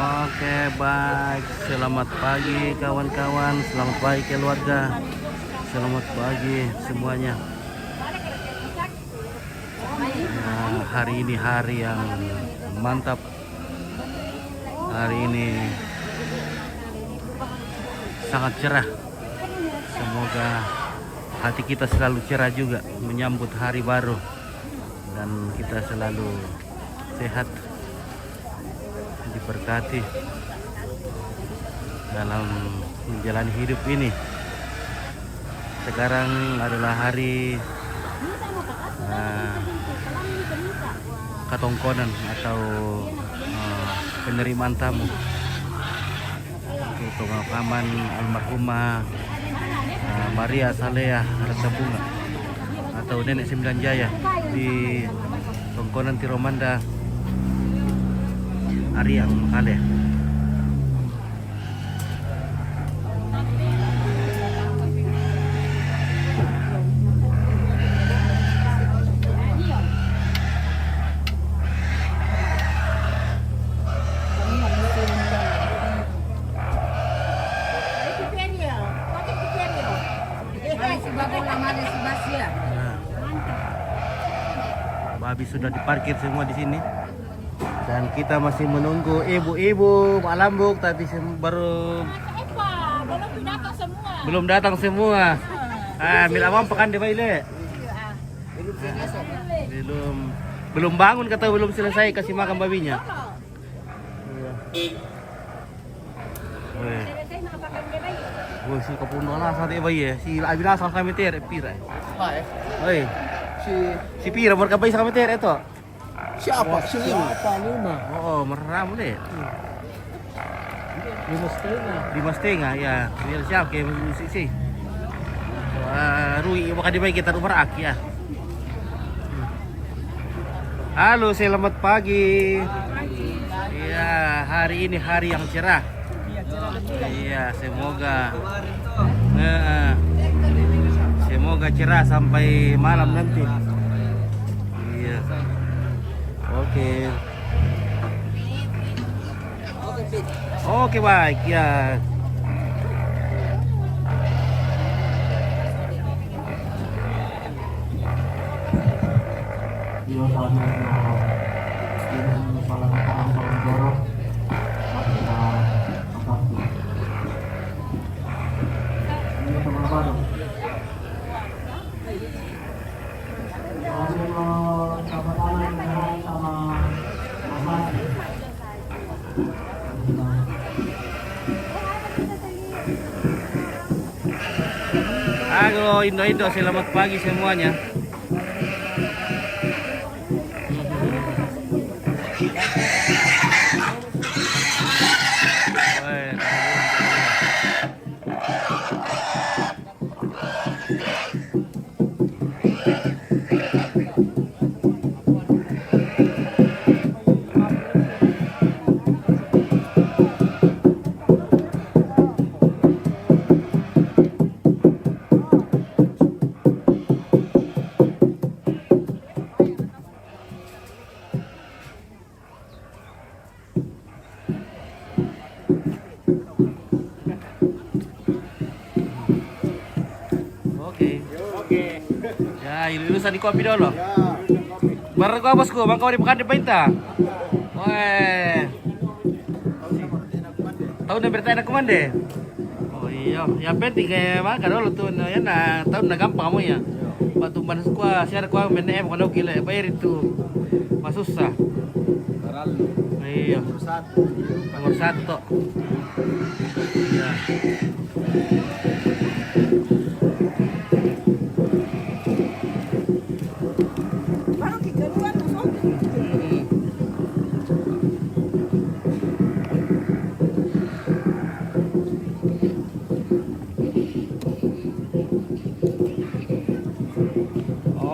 Oke, baik. Selamat pagi kawan-kawan, selamat pagi keluarga. Selamat pagi semuanya. Ya, hari ini hari yang mantap. Hari ini sangat cerah. Semoga hati kita selalu cerah juga menyambut hari baru dan kita selalu sehat, diberkati dalam menjalani hidup ini. Sekarang adalah hari katongkonan atau penerimaan tamu untuk pemakaman almarhumah Maria Saleh Rasa Bunga atau Nenek Sembilan Jaya di Tongkonan Tiromanda Ariang Makale. Babi sudah diparkir semua di sini. Dan kita masih menunggu ibu-ibu Pak Lambuk, tapi belum datang semua. Mila awam pekan di Baile. Belum bangun kata belum selesai kasih makan babinya. Woi, si kapundo lah saat ini bayi. Si Abina asal kami ter pira. Oi. Si pira mereka bayi kami ter itu. Siapa? Lima. Oh, meram deh. 5,5. 5,5 ya. Biar siap kayak musik sih. Rui maka dibaik kita rumah ak ya. Halo, selamat pagi. Iya, hari ini hari yang cerah. Iya, semoga cerah sampai malam nanti. Iya. Oke, baik ya. Halo Indo, selamat pagi semuanya. Oke. Ya, lulusan di kopi dulu. Baru gua bosku, bangkau di pekan di Painta. Weh. Tahu udah bertanya ke mana? Oh iya, yang penting kayak makan dulu tuh, ya nah, tahu udah gampang kamu ya. Waktu mana gua, siapa gua BNM kalau gila, bayar itu, mas susah. Iya. Nomor satu. Iya.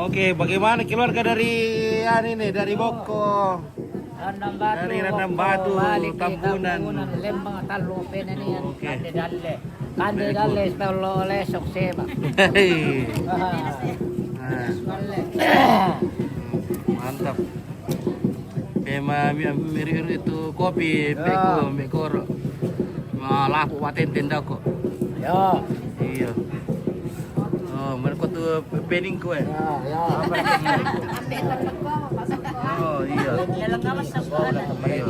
Oke, bagaimana keluarga dari ini dari Boko? Dari Randam Batu, Tampunan. Lembang talo pena ni Oke. Kande dalle spello le sokseba. Mantap. Miri itu kopi, mekor, lapu paten tenda kok. Ya. Iya. Oh, mereka tuh pening kue. Ya. Oh iya. Dalam ngawas sa Iya.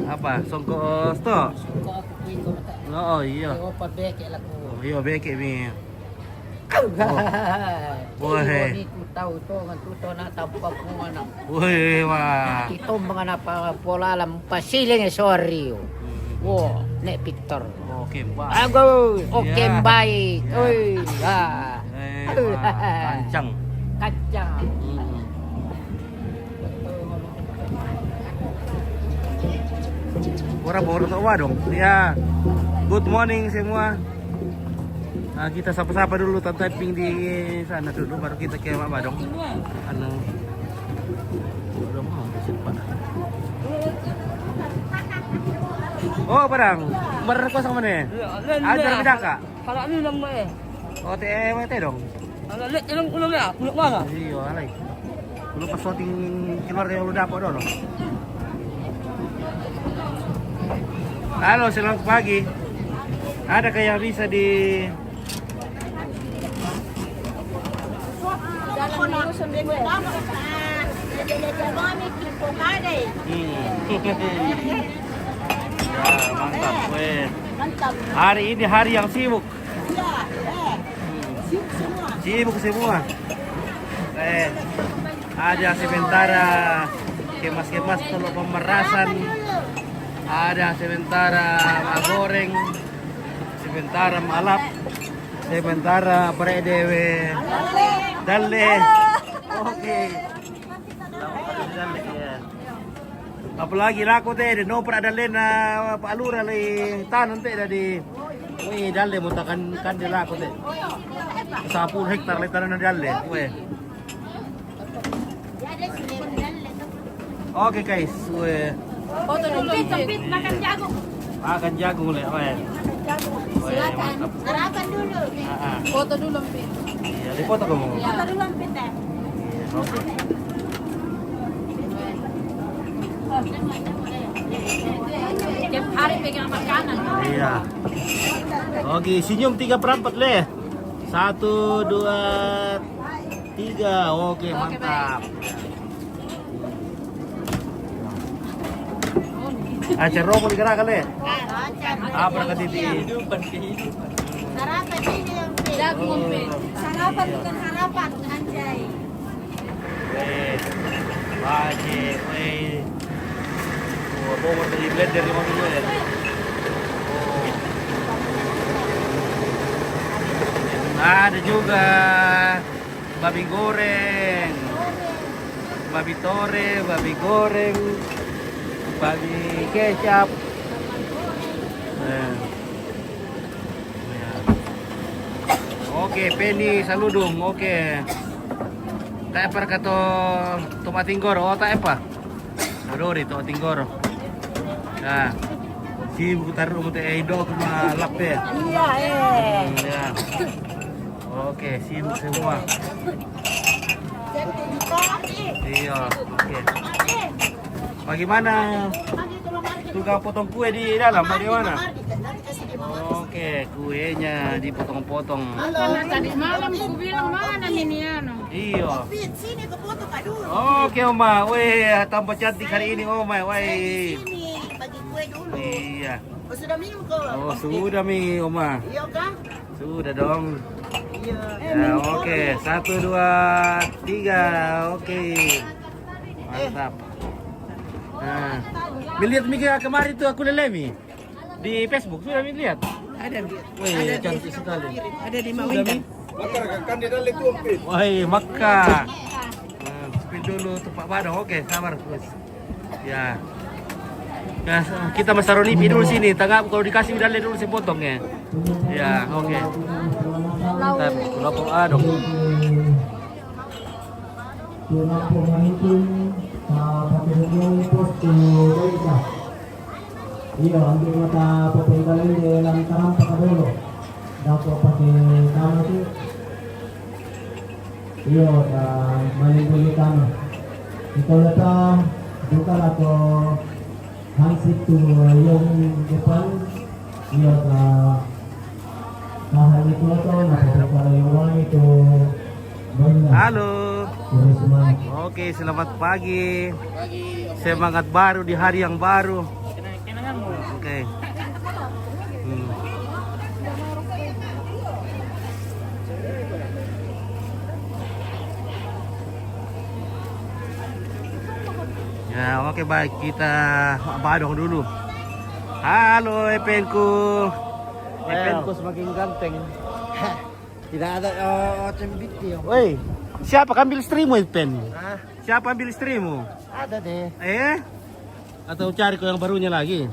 Apa? Songkok sto? Oh iya. Iya beke mi. Boleh. Itu tahu to ngantuto na tampak mo anak. Wih wah. Ito mga napapola alam pasiling sorry. Wo, nek Victor. Oke mbak. Ago, oke Ya. baik. Ya. Oi, ha. Kancang. Kacang. Bora-bora tawa dong. Ya. Good morning semua. Nah, kita sapa-sapa dulu Tante Ping di sana dulu baru kita ke Mak Badong. Anu. Udah mau sih, Pak. Oh, Padang. Bener kosong mana? Ajar beda Kak. Kalau ini lang mo eh. Oh, TMT dong. Kalau lihat ilang ulang ya, punya mana? Iya, alay. Belum pas shooting keluarga yang lu dapat dong. Halo, selamat pagi. Ada kayak bisa di Ya, mantap, weh. Hari ini hari yang sibuk. Sibuk semua. Ada sementara kemas-kemas telur pemerasan. Ada sementara goreng. Sementara malap. Sementara beredewe. Dalle. Oke. Dalle ya. Apalagi laku teh no pernah dalle na palura le tanan teh dari. Wih dalle mutakan kan de laku teh. 10 hektar le tanan dalle. Weh. Oke guys, weh. Foto dulu. Sempit makan jagung. Makan jagung le, weh. Silakan. Sarapan dulu. Foto dulu, Pi. Iya, di foto kamu. Foto dulu Ampit teh. Oke. Tiap hari pegang makanan. Iya. Oke, senyum 3/4 le. 1, 2, 3. Oke, mantap. Acar rokok digerakkan le. Apa kata titi? Sarapan ini Ampit. Jagung, Ampit. Sarapan bukan harapan, anjay. Wajib, weh. Oh, bawa dari blender di mobil ya. Ada juga babi goreng, babi tore, babi goreng, babi kecap. Oke, Penny saludung. Oke. Tak apa kata tomat tinggoro, oh tak apa. Dori tomat tinggoro. Nah, si putar rumah teh ido cuma lape. Iya, Ya. Oke, sibuk semua. Iya, oke. Bagaimana tukang potong kue di dalam? Bagaimana? Oke, kuenya dipotong-potong. Tadi malam aku bilang mana ini ano. Iya. Sini ke foto Kak dulu. Oke, Oma. Weh, tambah cantik hari ini, Oma. Weh. Sini bagi kue dulu. Iya. Oh, sudah minum kok? Oh, sudah mi, Oma. Iya kan? Sudah dong. Iya. Ya, oke. 1, 2, 3. Oke. Mantap. Nah, melihat Mika kemarin tuh aku lelemi di Facebook, sudah lihat? Ada Wih, cantik sekali. ada di Sudah mi? Wih, Mekah. Nah, spin dulu tuh Pak Badong. Oke, sabar terus. Ya. Nah, kita Mas taruh nipi dulu sini. Tanggap kalau dikasih medali dulu saya potong ya. Ya, oke. Mantap, lapor adong. Iyo, ang mata papunta din ng karampa ka dulo. Dapat pati kano itu. Iyo, malibuli kano. Ito na ta, dukal ako hansip to yung depan. Iyo, kahal ito ito, napapala yung wang ito. Halo. Terus semangat. Oke, selamat pagi. Semangat baru di hari yang baru. Oke. Ya, oke baik, kita badong dulu. Halo Epenku. Epenku semakin ganteng. Tidak ada cembit dia. Woi, siapa ambil istrimu Epen? Hah? Siapa ambil istrimu? Ada deh. Atau cari kau yang barunya lagi?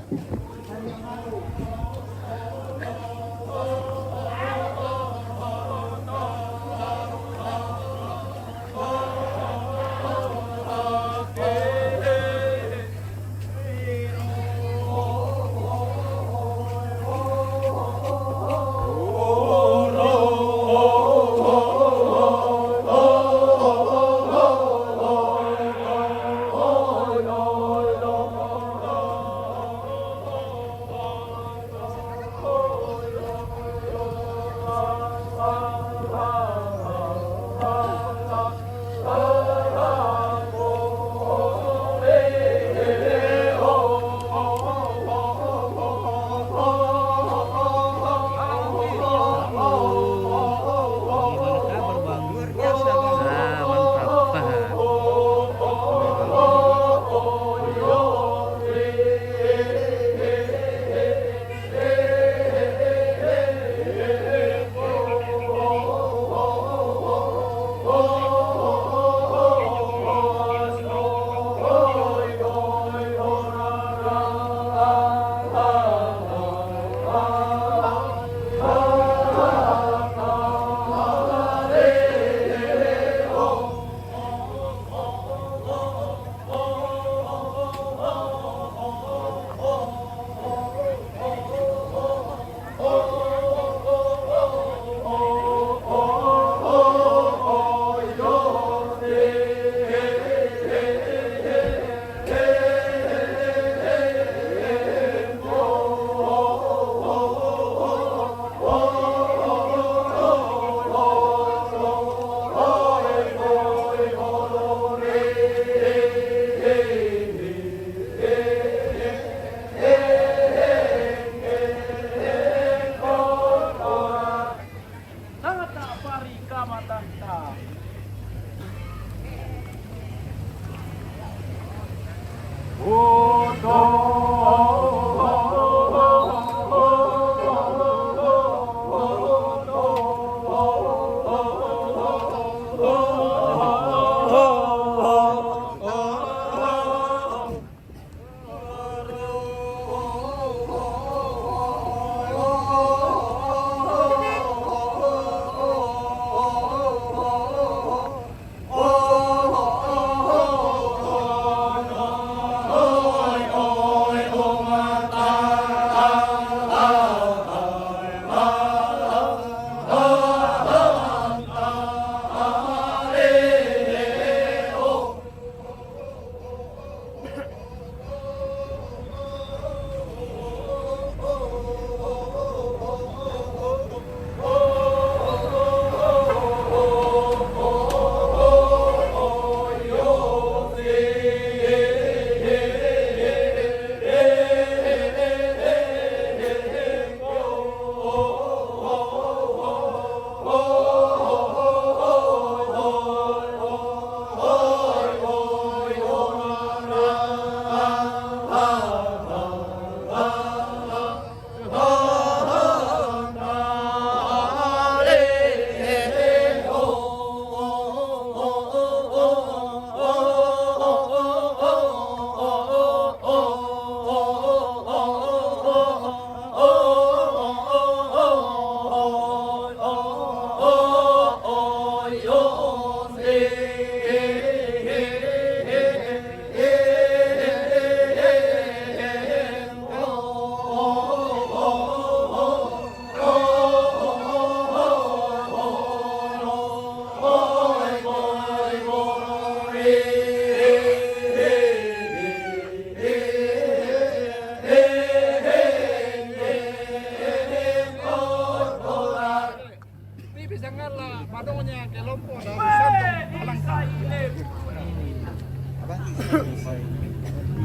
namanya kelompok dari Melangkah.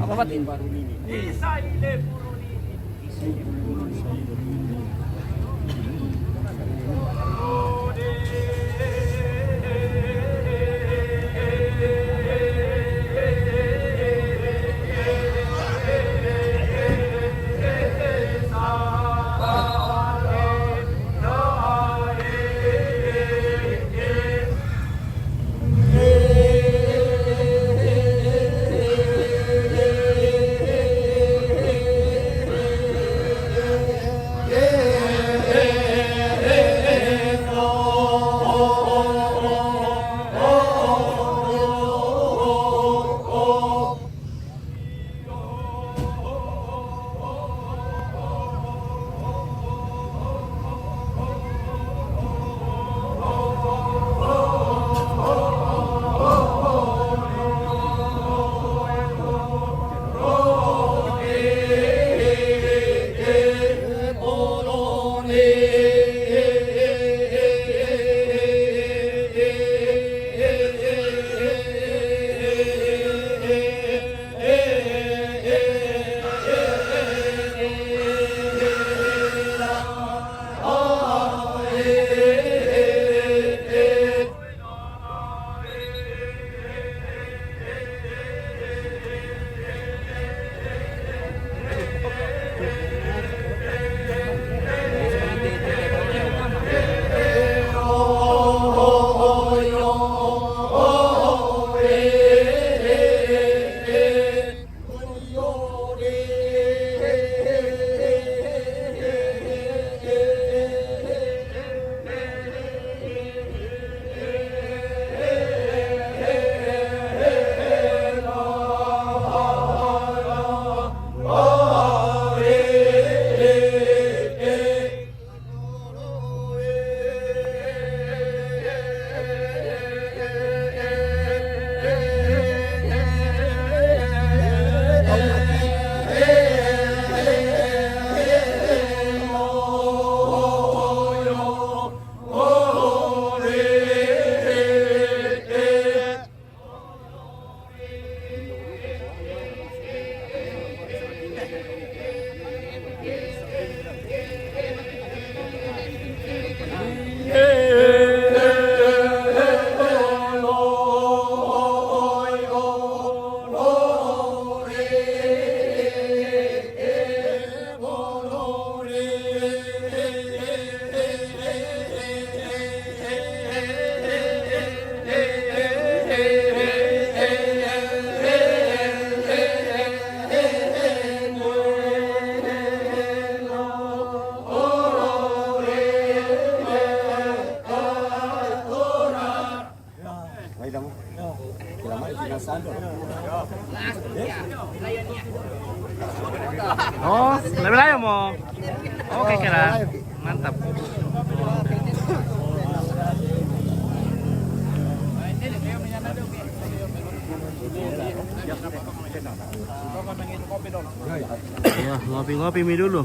Apa batin? Oh, lebih layo mo. Oke, kira. Mantap. Ya, ngopi-ngopi mie dulu.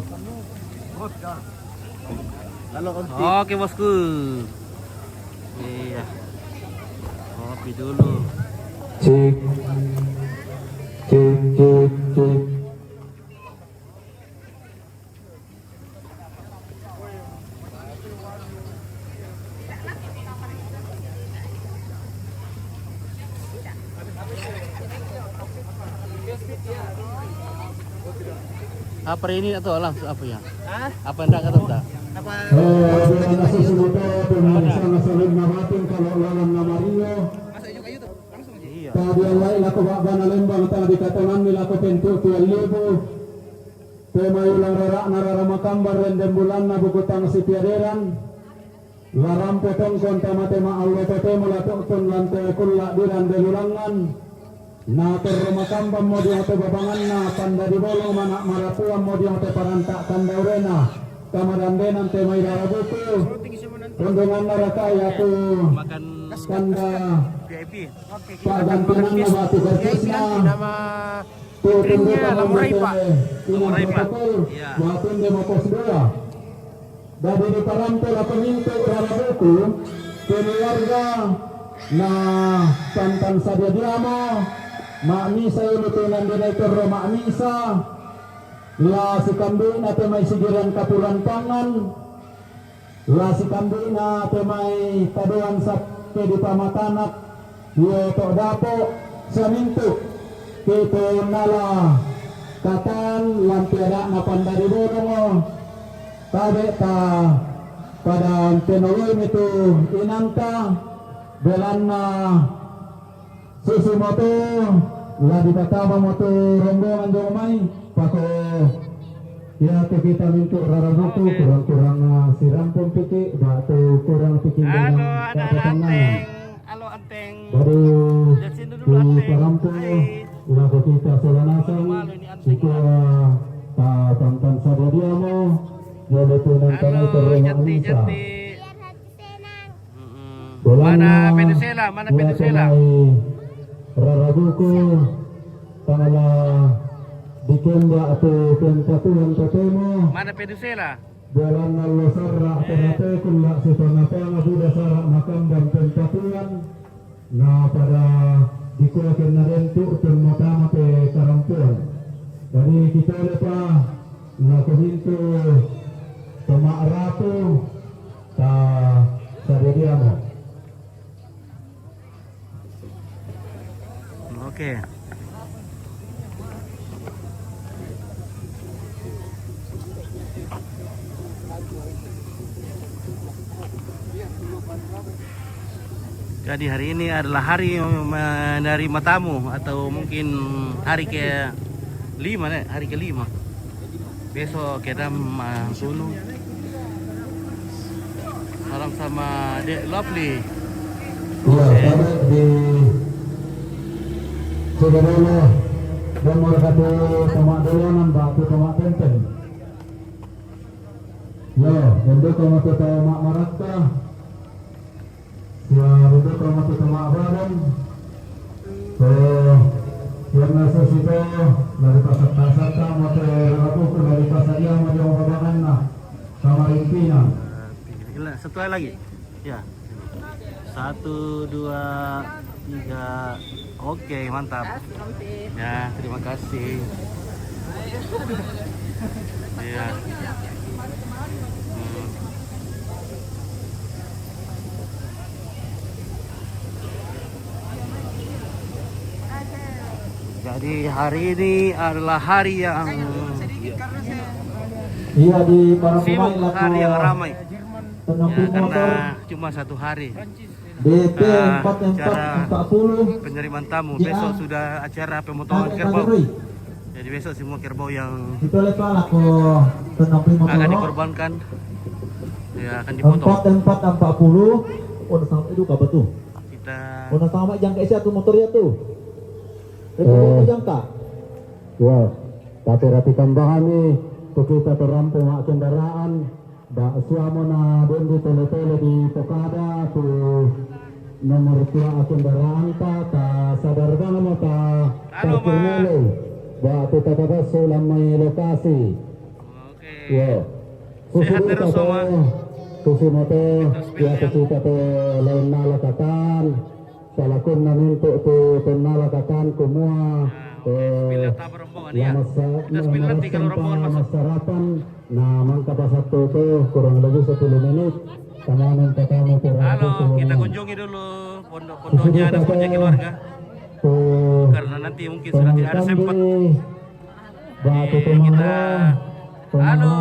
Oke, bosku. Iya. Ngopi dulu. Cek. Cek, cek, cek. Apa ini atau langsung apa ya? Apa enggak kata tak? Terima kasih semoga pemirsa nasalib nabatin kalau lawan namario. Iya. Tadi yang lain aku bakban lembang tadi katanan nila ko pentu 12,000. Tema ulang rara narara makambar rendem bulan na bukutang si piaderan. Laram potong konta matema Allah totemo latokton lante kulla diran delulangan. Na terroma kambam mo diyote babangan na panda di bolong manak marapuan mo diyote parantak kandaurena kamadandenan te may rarabuku kundungan narakaya ku Makan kanda VIP. pagantinan na batu kertisna Nama Kringnya Lamurai, Pak. Lamurai, Pak. Iya. Watun demo pos 2 dari di paranto la pemintu rarabuku keluarga na Tantan Sadiadiamo, Misa Lutunan Direktur Misa, la si kambing na may sigiran kapuran pangan, la si kambing na may paduan sa pedi pamatanak, yo to dapo sa minto, kito nala katan lampiada na pandaribono mo, tabi ta pada tenoloy itu inangka belan na susu moto la di patama moto rombongan domay pako ya tu kita minta rarabuku kurang-kurang sirampun piki batu kurang piki Halo anak anteng. Halo anteng. baru Jelasin dulu tu anteng. parampu Hai. lagu kita selanasan siku ta Tantan Sadiadiamo jadi tunan kami Halo terima Jati Misa. Jati. Mana Venezuela? Mana Venezuela? Rarabuku tangala dikenda atau pentatuan tatemo Mana Venezuela? jalan alosara tenate kulla sitonapanga buda sara makam dan pentatuan na pada dikuakan na rentu termotama pe karampuan dari kita lepa na kuhintu Tomaarato ta Sadiadiamo. Oke. Jadi hari ini adalah hari menerima tamu atau mungkin hari ke-5 nih, hari ke-5. Besok kita Sunu. Salam sama Dek Lovely. Iya, kami di Sudarolo nomor 1 Tomak Dolanan Batu Tomak Tenten. Ya, untuk Tomak Tomak Marata. Ya, untuk Tomak Tomak Badan. So, yang nasa sito dari pasar-pasar kamu aku dari pasar yang mau jauh kabangan nah sama Impina. Satu lagi. Ya. 1, 2, 3. Oke, mantap. Ya, terima kasih. Ya. Jadi hari ini adalah hari yang Iya di para sibuk, pemain hari yang ramai. tenang Ya, motor karena cuma satu hari. BP Cara 4440 penerimaan tamu. Ya. Besok sudah acara pemotongan kerbau. Jadi besok semua kerbau yang itu lepas aku tenang motor akan dikorbankan ya akan dipotong. 4440 udah sampai itu kabar tuh Kita udah sampai jangka isi tuh motornya tuh itu jangka ya tapi rapi tambahan nih kita terampung hak kendaraan suamo na doon di tele-tele di Tokada tuh nomor pula kendaraan ta sadar banget mo ta Halo, Mas. Batu tataga sulam may lokasi oke. ya Sehat terus semua. susu moto ya kita to lain nalakatan salakun namin to nalakatan kumua Spill tapa rombongan ya. Kita spill nanti kalau rombongan masuk. sarapan nah mangka pasatu to kurang lebih 10 menit kamanan katamu Halo, kita kunjungi dulu pondok-pondoknya dan kunjungi keluarga. Karena nanti mungkin sudah tidak ada sempat. Batu Kita halo.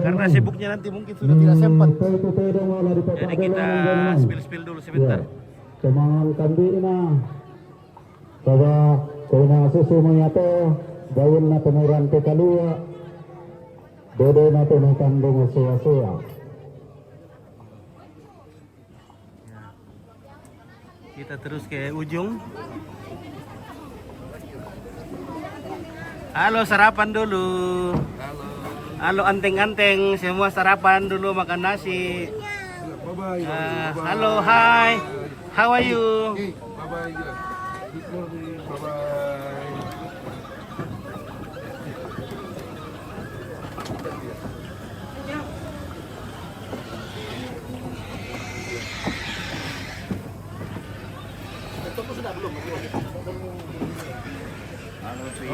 Karena sibuknya nanti mungkin sudah tidak sempat. Jadi kita spill dulu sebentar. Kemangan kambi na. Bahwa kung susu to, gawin na tumiran ke kalua. Dodo na tumikandong suya-suya. Kita terus ke ujung. Halo, sarapan dulu. Halo anteng-anteng, semua sarapan dulu, makan nasi. Halo, hai. How are you? Bye-bye. Good morning. Bye-bye.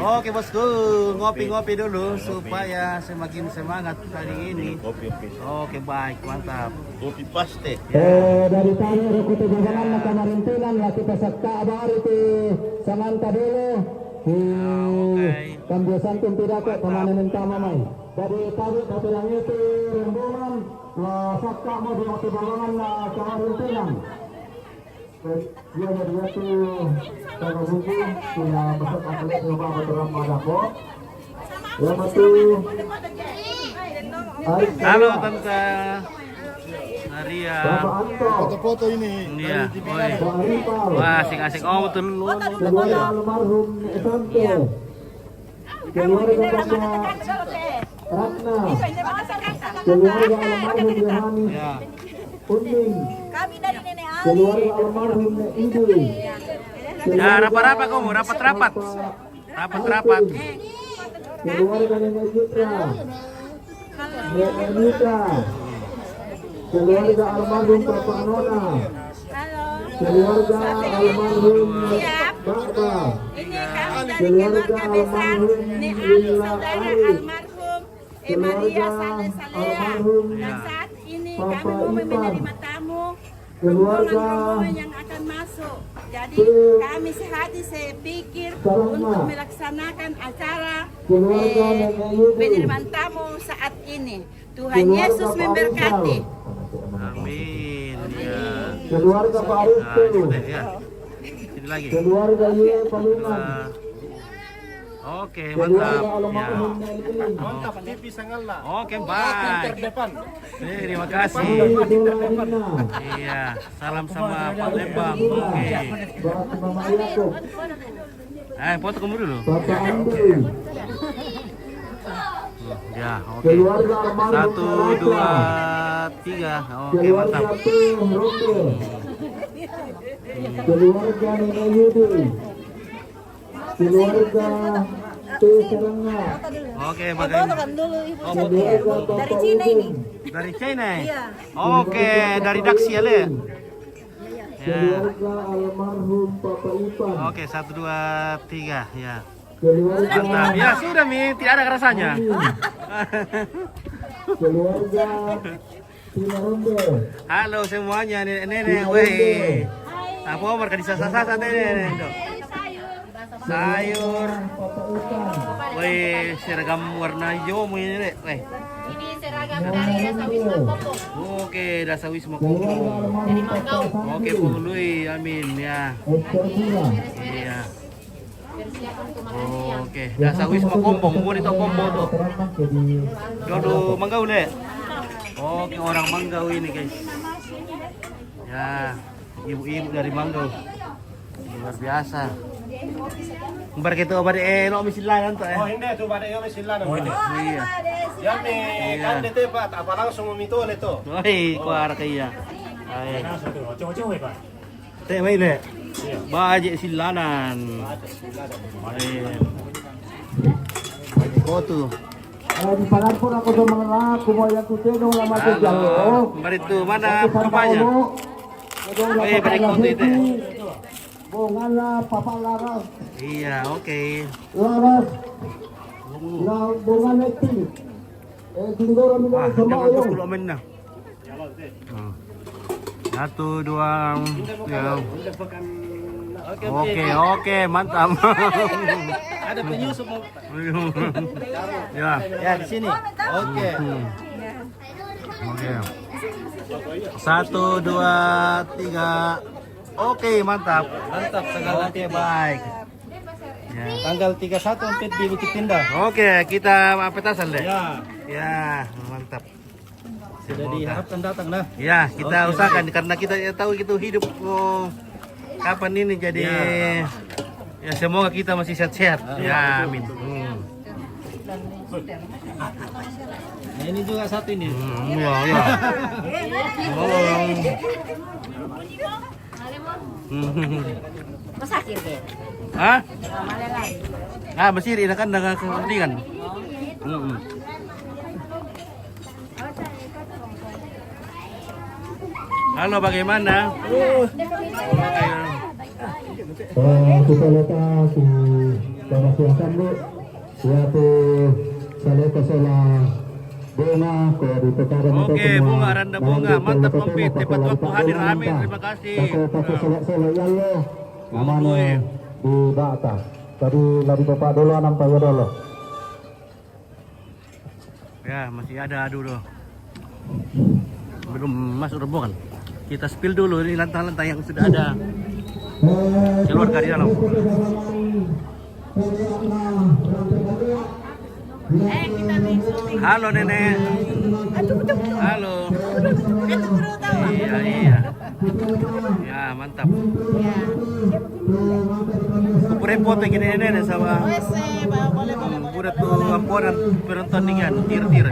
Oke bosku, ngopi-ngopi dulu supaya semakin semangat hari ini. Oke baik, mantap. Kopi paste. Dari tadi ruku tujuan na kamarintinan lah kita sakta abari ti samanta dulu. Kambiasan tim tidak kok pemanen yang tama mai. Dari tadi kabilang itu rombongan sakta mau dimati bangunan na kamarintinan. Dia jadi itu kalau buku punya besar atlet coba berterang madako. Yang itu Halo Tante Maria. Foto-foto ini. Iya. Wah, asik-asik. Oh betul. Keluarga almarhum SMP. Keluarga Bapak Ratna. Keluarga almarhum Yohanis Ya. Uning. Kami dari Nenek Ali. Keluarga almarhum Ibu. Ya, rapat-rapat kamu, rapat-rapat. Rapat-rapat. Keluarga Nenek Citra. Nenek Anita. Keluarga almarhum Bapak Nona. Keluarga almarhum Bapak. Ini kami dari Keluarga keluarga besar almarhum Nek Ali, Lila saudara Ali. almarhum Maria Saleh Saleh. almarhum Dan saat ini Papa kami mau Ipan. menerima tamu Keluarga rombongan yang akan masuk. Jadi kami sehati saya pikir Salama. untuk melaksanakan acara Keluarga Nenek Yudi. penerimaan tamu saat ini. Tuhan Keluarga Yesus Pak memberkati. Rizal. Amin. Ya. Keluarga Pak Nah, Aristo. sudah, ya. Sini lagi. Keluarga Ye Palungan. Oke, Keluarga mantap. Ya. almarhum Nelly. Oke, baik. Terima kasih. Dolarina. Iya, salam sama Palembang. Oke. Bapak Mama Yakob. Foto kamu dulu. Bapak Andi. Ya, oke. Keluarga almarhum 1, 2, 3. Oke, Keluarga mantap. P. Rombel. Keluarga Nenek Yudi. Keluarga P. Serengga. Oke, bagaimana? Keluarga Bapak Udin. Dari China. Oke, dari Daksi ya, Le. Ya. Keluarga almarhum Papa Ipan. Oke, 1, 2, 3. Ya. Keluarga Mantap. Ya, sudah Mi, tidak ada rasanya. Keluarga Tina Rombel. Halo semuanya, nenek-nenek. Weh. Apa mereka di sasa-sasa nenek. Sayur. Papa Ipan. Weh, seragam warna hijau mu ini, Dek. Weh. Ini seragam dari Desa Wisma Popo. Oke, Dasa Wisma Keluarga Kumpul. almarhum Papa Sandi. Oke, Pului, amin ya. Ekor Pura. Iya. Persiapan kemarin siang. Oke, Dasa Wisma Kumpul, mau itu Kumpul tuh. Teramak jadi Dodo Manggau, Dek. Oke, orang Manggau ini, guys. Ya, ibu-ibu dari Manggau. Luar biasa. Bar kita obat no misilan to Oh, hindi. Ito ba na yung sila naman? Iya. Yan eh. Kan dito ba? Apa langsung umitol ito? Oi, kuara kaya. Ay. Te mai le. Baje silanan. Ay. Kotu. di panampun ako sa mga kumayan ko sino wala matutalo. Barito mana papanya? Oke, balik kotu itu. Bongala papalaras. Iya, oke. Laras. Na bongala itu. Tinggoro mi Wah, sama jangan yo. 20 men nah. 1, 2, 3. Oke, mantap. Ada penyusup mo. Ya. Ya, di sini. Oke. Oke. 1, 2, 3. Oke, mantap. Mantap segala Oke, baik. Ya. Tanggal 31 Ampit di Bukit Tindah. Oke, kita petasan deh. Ya, Ya, mantap. sudah diharapkan datang nah. Ya, kita usahakan karena kita tahu itu hidup kapan ini jadi ya semoga kita masih sehat-sehat. Ya, amin. Nah, ini juga satu ini. Wah, ya. Masakit deh. Hah? Malelai. Mesir ini kan dengan kepentingan. Halo, bagaimana? Kita letak si Bapak silakan Bu. Siapa saya kesela bunga ko di pekaran itu. Oke, bunga randa bunga, mantap komplit. Tepat waktu hadir, amin. Terima kasih. Pakai selek-selek ya lo. Namanya di bata. Tadi lari bapak dulu nampak ya dulu. Ya, masih ada dulu. Belum masuk rombongan. Kita spill dulu ini lantai-lantai yang sudah ada keluarga di dalam. Halo nenek. Halo. Iya iya. Ya mantap. Pure foto gini nenek sama. Pure tuh ampunan penonton nih kan tir-tir.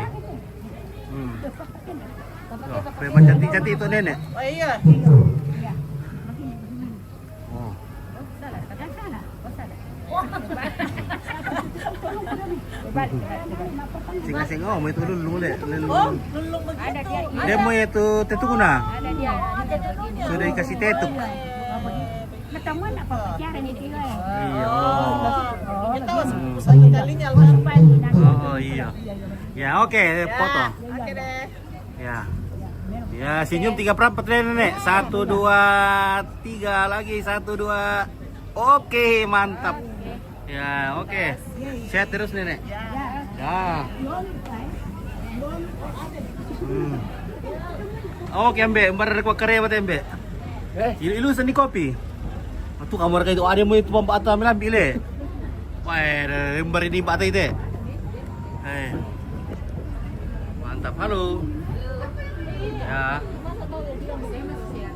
Memang cantik-cantik itu nenek. Oh iya. Oh. Sing oh itu dulu le. Ada dia. Dia mau itu tetuna. Ada dia. Sudah dikasih tetuk. Ketemu nak pacaran ini dia. Iya. Kita usahanya kalinya almarhum. Oh iya. Ya oke, foto. Oke deh. Ya. Ya, senyum 3 perapat nenek. 1 2 3 lagi 1 2. Oke, mantap. Ya, oke. Sehat terus nenek. Ya. Oke, Mbak, embar ko kare bat Mbak. Ilu seni kopi. Atu kamar kayak itu ada mau itu pampa ata melambi le. Wah, embar ini pak itu. Mantap. Halo. Ya.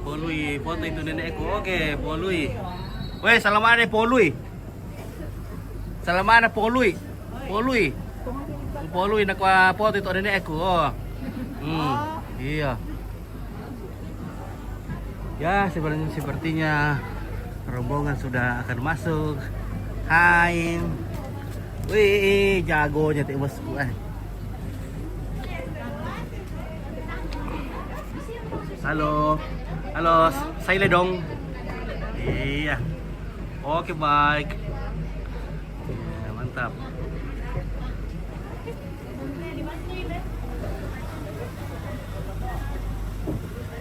Polui, foto itu nenekku. Oke, polui. Weh, salamane polui. Salamane polui. Polui. Polui nak foto itu nenekku. Oh. Iya. Ya, sepertinya rombongan sudah akan masuk. Hai. Wih, jagonya tuh bosku. Halo, halo, saya dong. Iya, oke baik. Ya, mantap.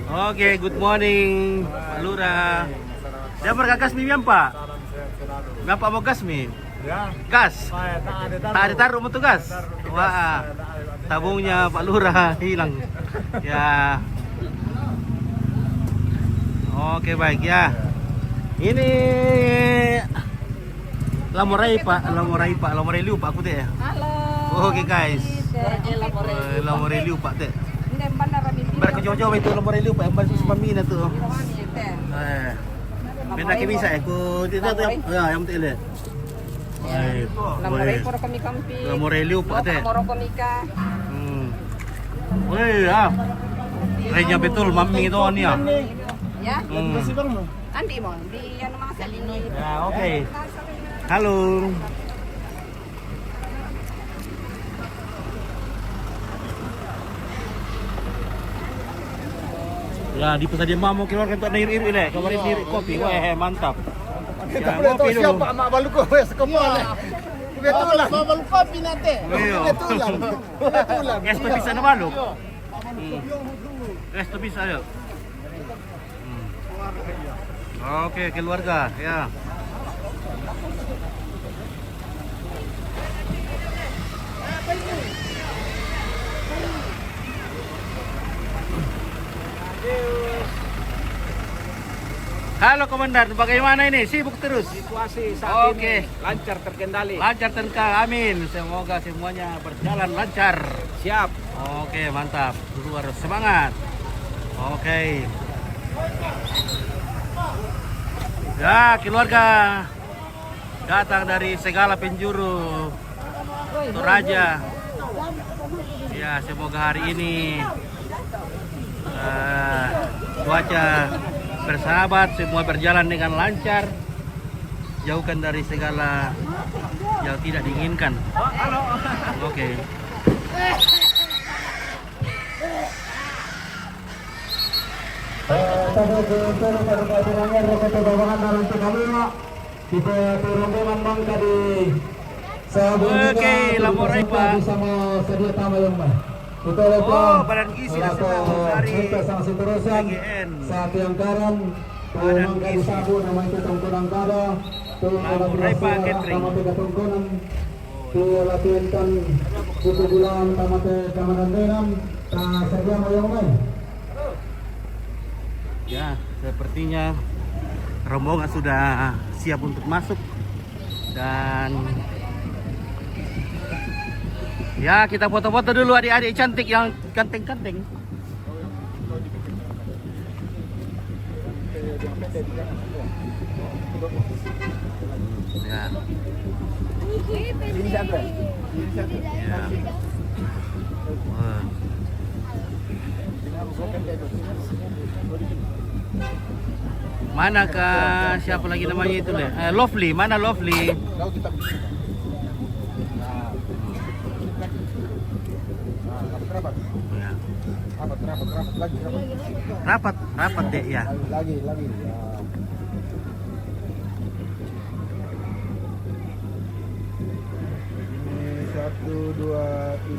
Oke, good morning, Pak Lurah. Dia bergagas mie Pak? Bapak mau gas mie? Ya. Gas? Tak ditaruh untuk gas? Wah, tabungnya Pak Lurah hilang. Ya. Oke baik ya. Ini Lamorai Pak, Lamorai Liu Pak aku teh. Halo. Oke guys. Lamorai Liu Pak teh. Mereka coba itu Lamorai Liu Pak, embar susu pamina tuh. Benda ke bisa aku tidak tuh ya yang penting le. Lamorai poro kami kampi. Lamorai Liu Pak teh. Moro komika. Wih ya. Kayaknya betul mami itu ya. Ya. Andi mon di anu mga salini. Ya, oke. Halo. Ya, di pusat dia mau keluarkan untuk niri-niri le. Kemarin niri kopi. Wah, mantap. Ya, ngopi dulu. Siapa mak balu ko sekepal. Betulan. Balu kopi nate. Betulan. Betulan. Es to bisa na balok. Es to bisa yuk. Oke, keluarga ya. Halo Komandan, bagaimana ini? Sibuk terus? Situasi saat Oke. ini lancar terkendali. Lancar terkendali, amin. Semoga semuanya berjalan lancar. Siap. Oke, mantap. Dulu harus semangat. Oke. Ya, keluarga datang dari segala penjuru Toraja. Ya, semoga hari ini cuaca bersahabat, semua berjalan dengan lancar, jauhkan dari segala yang tidak diinginkan. Oke. saja ke sana pada pasangannya rokoto bawahan dalam sekalima. Kita rombongan mangka di Oke, Lamorai Pak. Bersama sedia tamu yang baik. Kita Oh, badan gizi nasional dari sang seterusan PGN. saat yang karam Badan mangka gizi. disabu nama itu tongkonan kada. Lamorai Pak Catering. Sama tiga tongkonan. Tuh latihan buku bulan tamate kamanan denam. Sedia mau yang baik. Ya, sepertinya rombongan sudah siap untuk masuk dan ya kita foto-foto dulu adik-adik cantik yang ganteng-ganteng. Ya. Ya. Wah. Mana kah siapa lagi namanya itu deh? Lovely, mana Lovely? Ya. Rapat deh ya. Lagi. Ini 1, 2,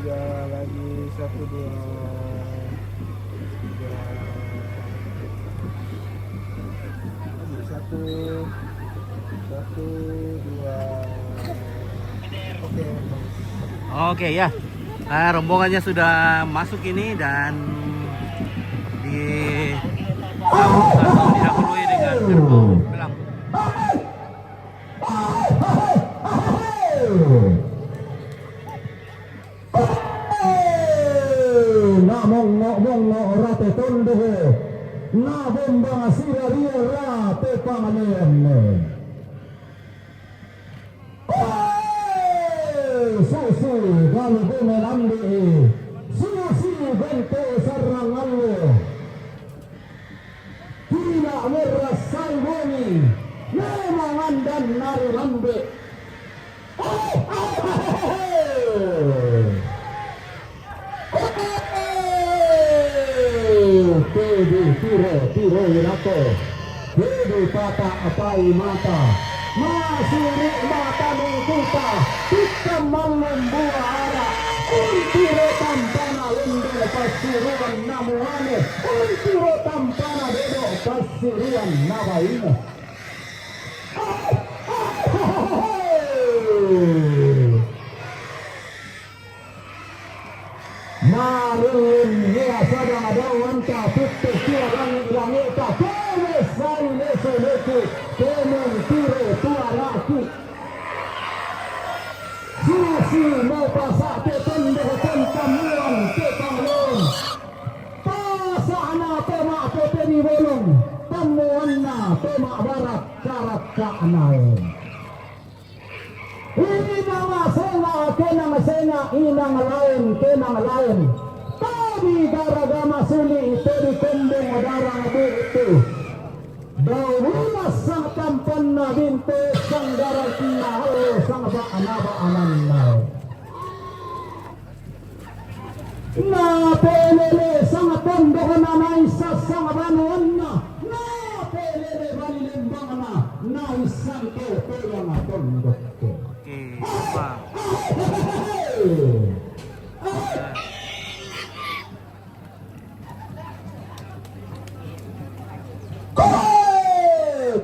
3 lagi 1, 2, 3 Oke ya. Rombongannya sudah masuk ini dan didahului dengan gerbong belang. Ngomong rate tondo na bomba asira ria rate panganen susu galu bumelambi susu bente sarangallo tidak merasai boni memang andan nari lambe tiro yunako Dewi pata apai mata masuri mata mengkuta kita melembua arah tiro tampana lende pasuruan namuane tiro tampana dedo pasuruan nabaina Marun ya sadang ada wanta putte siaran langita kene sai leso leku kemen tire tua laki Susi mau pasake tende tentamuan ke panglon pasana tema peteni bolong tamuanna tema barat karat kaanain Inang senga kenang senga inang lain tadi garaga masuli tadi kembung darang itu Dawina sang tampan na binte sang darang kinaho sang ba ananay na pelele sang tondo nanay sa sang banuan na pelele balilimbang na isang ke pelang tondo Apa?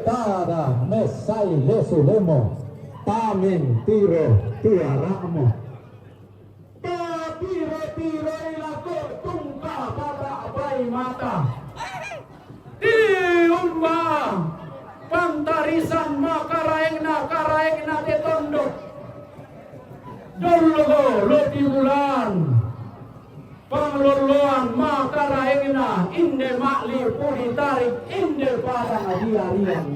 Tada mesai lesu lemo tamin tiro tiaramo tiro ilako tungka pada abai mata diumba pantarisan makaraengna te tondok dulu lodi bulan pangloloan makaraengna inde makli puri tarik inde padang adia-adian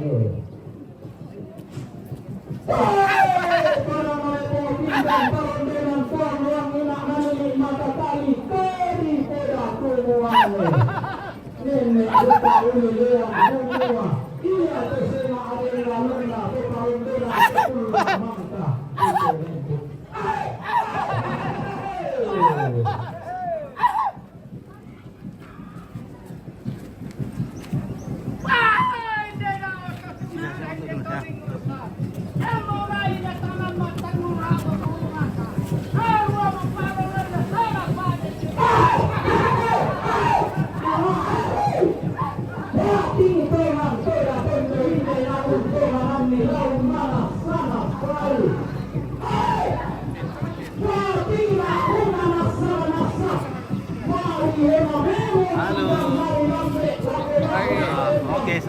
para mereka pindang tarondenan puang-puang inak nanili mata tali keri poda kumuane nenek buka uli leang bumua iya tesena adena lena pekaundena sepuluh mangka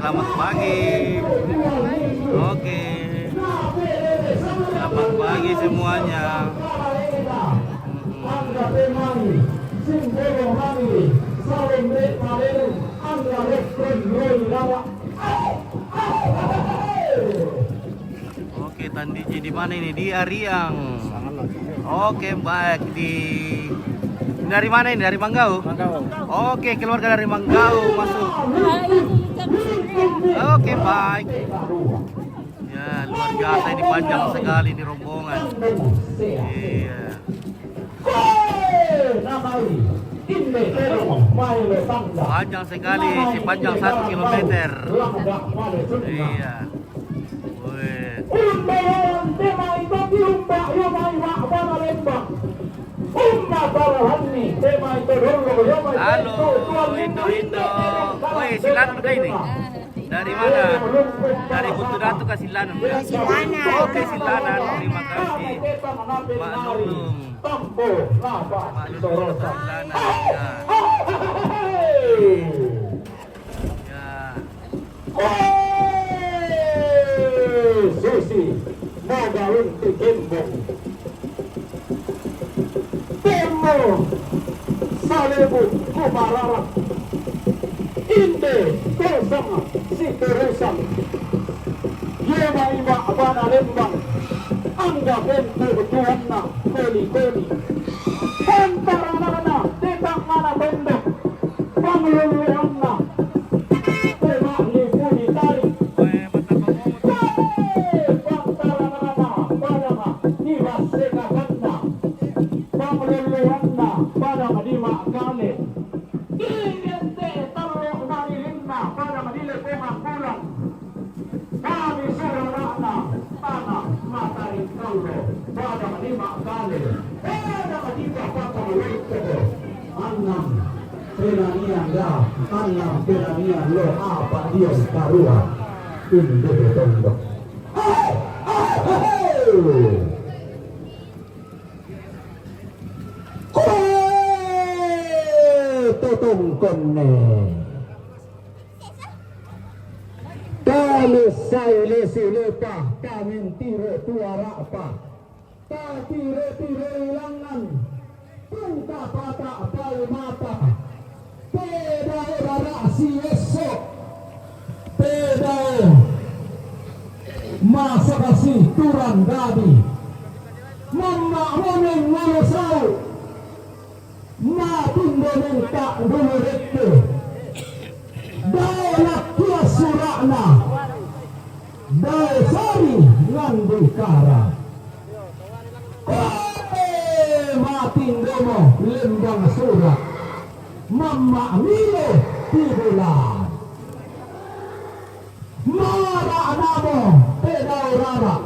selamat pagi. Oke. Selamat pagi semuanya. Oke, Tandi di mana ini? Di Ariang. Oke, baik. Dari mana ini? Dari Manggau? Oke, keluarga dari Manggau masuk. Oke, baik. Ya, luar biasa ini, panjang sekali ini rombongan. Iya. Panjang sekali, sepanjang 1 kilometer. Iya. Wih. Halo, Indo. Woi, Silanun kah ini? Dari mana? Dari Butuh Datu ke Silanun? Silanan. Oke, Silanan. Terima kasih. Mak Nulung. Mak Nulung ke Silanan. Ya. Susi, Mogalun Tikembong. Temo, Salebut, Kumararat. Inde, Kosama, Siterusan. Yema Ima Abana Lembang. Angga Bentu Betuanna, Koli. Pantaranana, Tetang Mana Benda. Pangluluanna. Tema Lipuni Tari. Pantaranana, Padama, Niwas Seka Kanda. Pangluluanna, Padama Dima Kale. Ingente Tarok Narilinna, Padama Dile Tema Kulang. Kami Surarana, Tanah Matari Kaulo, Padama Dima Kale. Padama Dima Pakaluito, Annam. Penanian dah, anam penanian lo apa dia karua indo tondo. Totom konne. Kami saya lepa, kami tiro tuara apa? Tapi tiro ilangan, tungka pata pal mata. Pedao rara si esok, pedao masa kasih turang gadi, mama wonen malusau, matindo nengka dulu rekte, daerah kia surakna, daerah sari ngandu kara, matindo mo lembang surak. Mama mile tibulan Mara namo pedao rara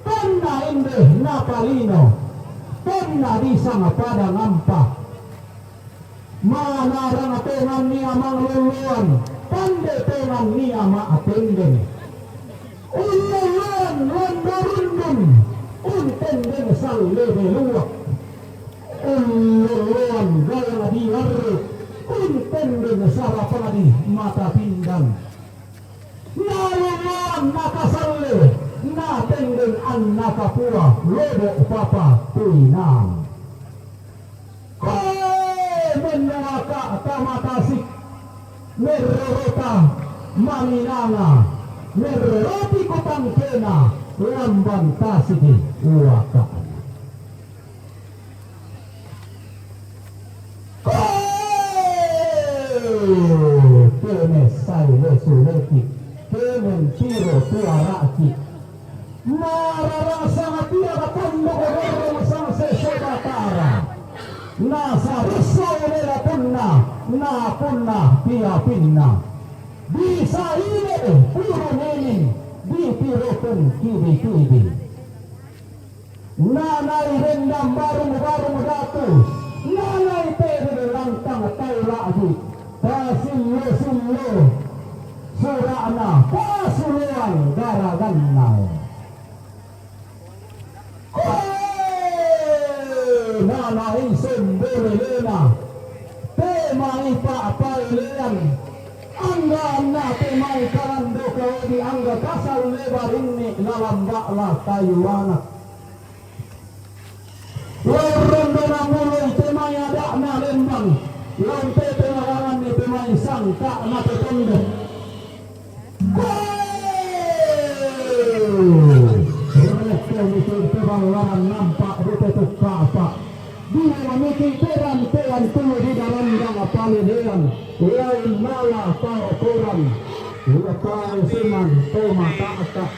Tanda inde napalino Tanda disang pada ngampa Manarang atengan niya mangluluan Pande tengan niya maatenden Ululuan rundurundun Untenden sang lebe luwak Ululuan gaya na diar Untenden sarapan di mata pinggang Naluluan nakasalle Natenden an nakapura Lobo papa tuinang Menawaka tamatasik Merrota maminanga Merroti kutang kena Lamban tasiki uwakaan Kene saile suleki Kene tiro tuaraki Mararasa hatia katondo kororo sang sesobatara Nasa risau nela punna Na punna pia pinna Bisa ile puro neni Di pirotun kibi Nanay rendam barung datu Nanay pere langtang tayo lagi Pasillo Surana Pasuluan garagannaw Nanay sembelena Tema ipa pailean Angga na pemai karando kau di angga kasal lebar ini lalambaklah kayu anak. Lorondo na mulai pemai ada na lembang. Lampe pemarangan ni pemai sangka na petondo. Pemalaman nampak betul apa. Dia memiliki peran tulu di dalam yang apalilian. Lain malah kau kurang. Dia kau siman toma tak.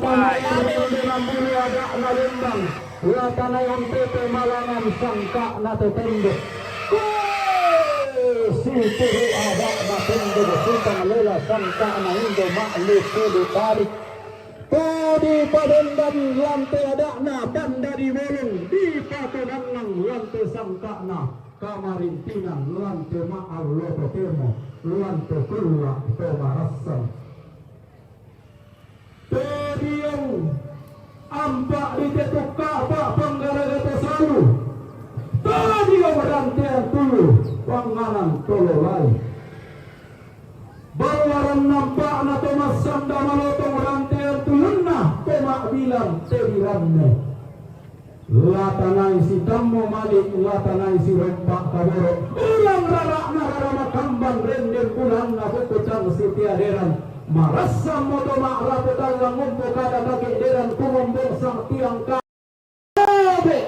Tanah yang dengan bulu ada na lembang. Tanah yang pepe malangan sangka na tetende. Situ ada na tende sutang lela sangka na indo makluk kudu tarik. Di padendam lantai adakna banda di bolong di patunanang lantai sangkana kamarintinan lantai ma'al loto temo lantai kulla pemarasan Tediong ampak diketuk kapa penggara-gata salu Tediong rantai tulu panganan tololai Bawaran nampak na Tomas Sanda malotong rantai tuyunna pemak bilang tediranne latanai si dammo malik latanai si rompak kaboro ulang rarak na rarama kambang renden bulan na pukutang si tiaderan marasam moto mak raputan lang ngumpo kada kaki deran kumombong sang tiang kabe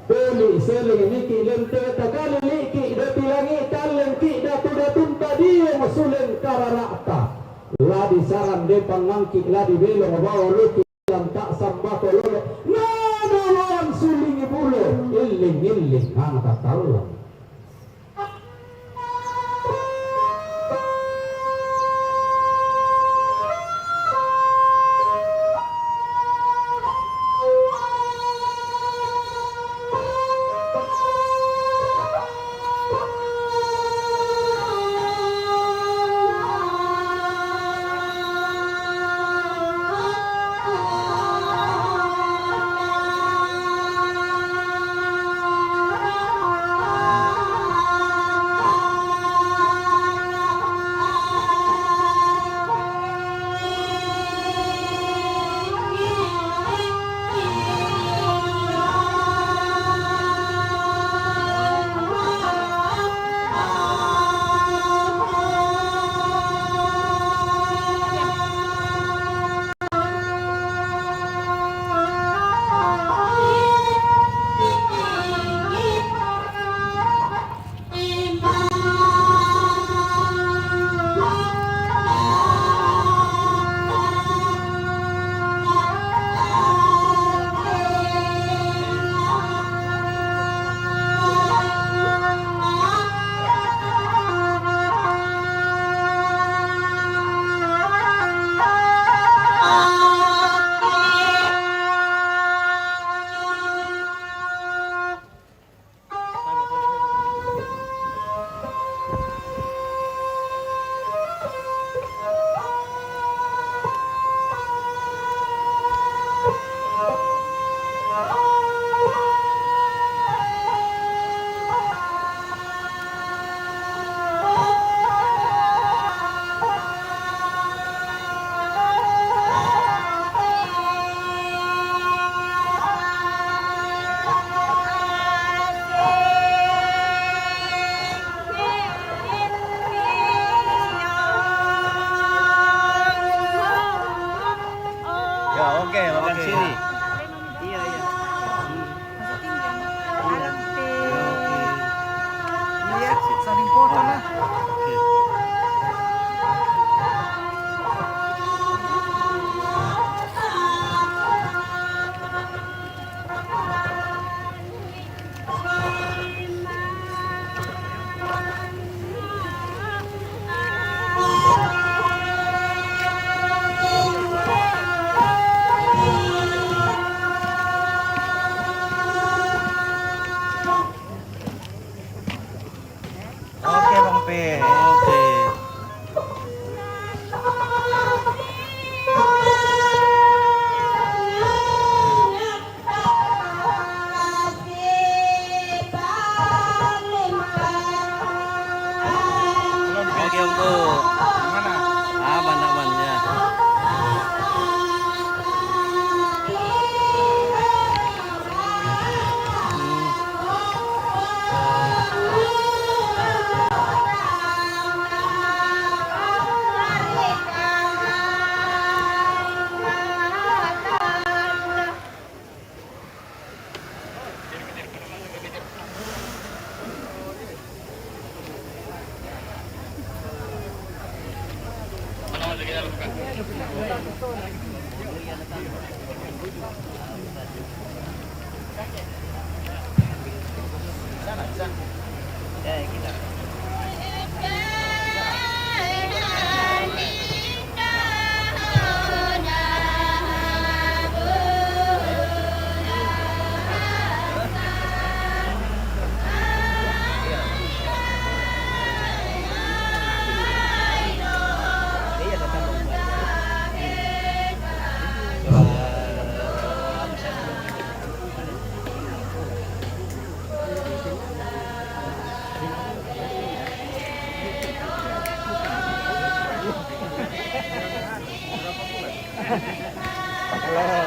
Beli seling niki lente takali liki dati langi taleng ki datu datunta dia masulen kararakta ladi saran depan ngangki ladi belong bawa luki yang tak sambato lolo nada loan sulingi bulu illing angkat talang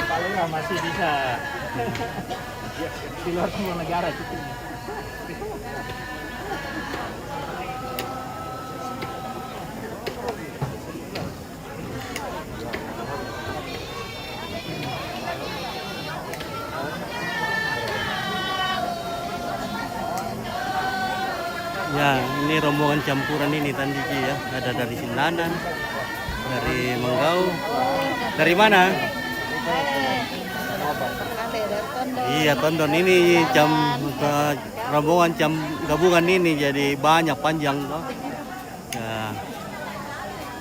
Kalau nggak masih bisa di luar semua negara gitu. Ya, ini rombongan campuran ini Tandiki ya. Ada dari Sindanan, dari Manggau. Dari mana? Iya, Tondon ini rombongan gabungan ini jadi banyak panjang toh. Ya,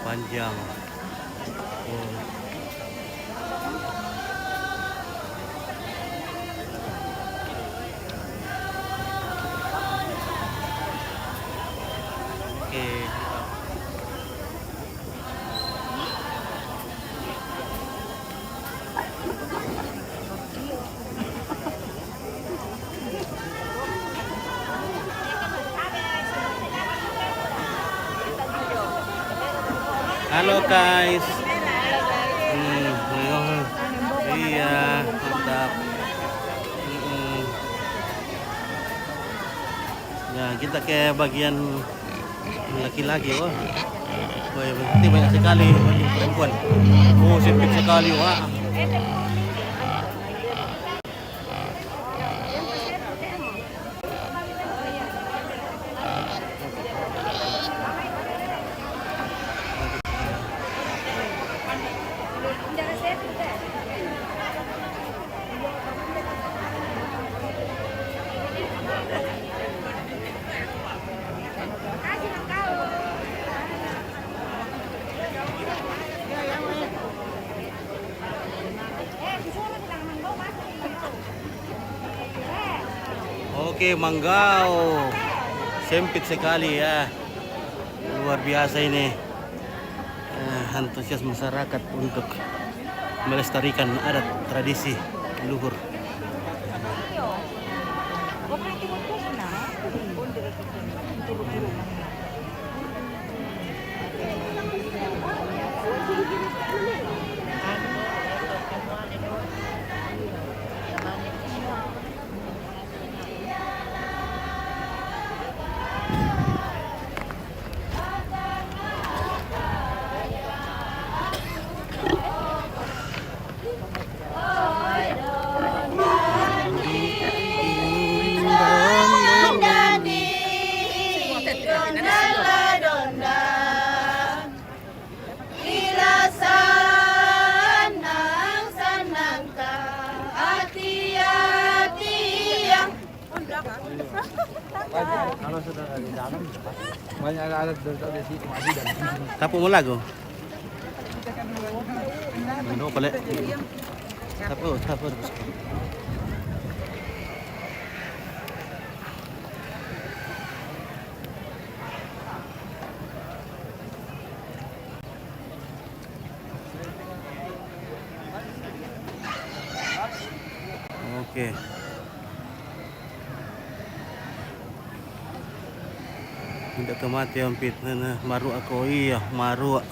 panjang. Oh. Oke. Halo guys. Iya, mantap. Ya, kita ke bagian laki-laki, wah. Wah, berarti banyak sekali bagi perempuan. Oh, sempit sekali, wah. Oke, Manggau. Sempit sekali ya. Luar biasa ini. Antusias masyarakat untuk melestarikan adat tradisi leluhur. Kalau sudah di dalam banyak alat dari situ masih dari sini. Tapo mo lago? Ano pala? Tapo. Oke. Tidak kemati ang pitna na maru ako iya maru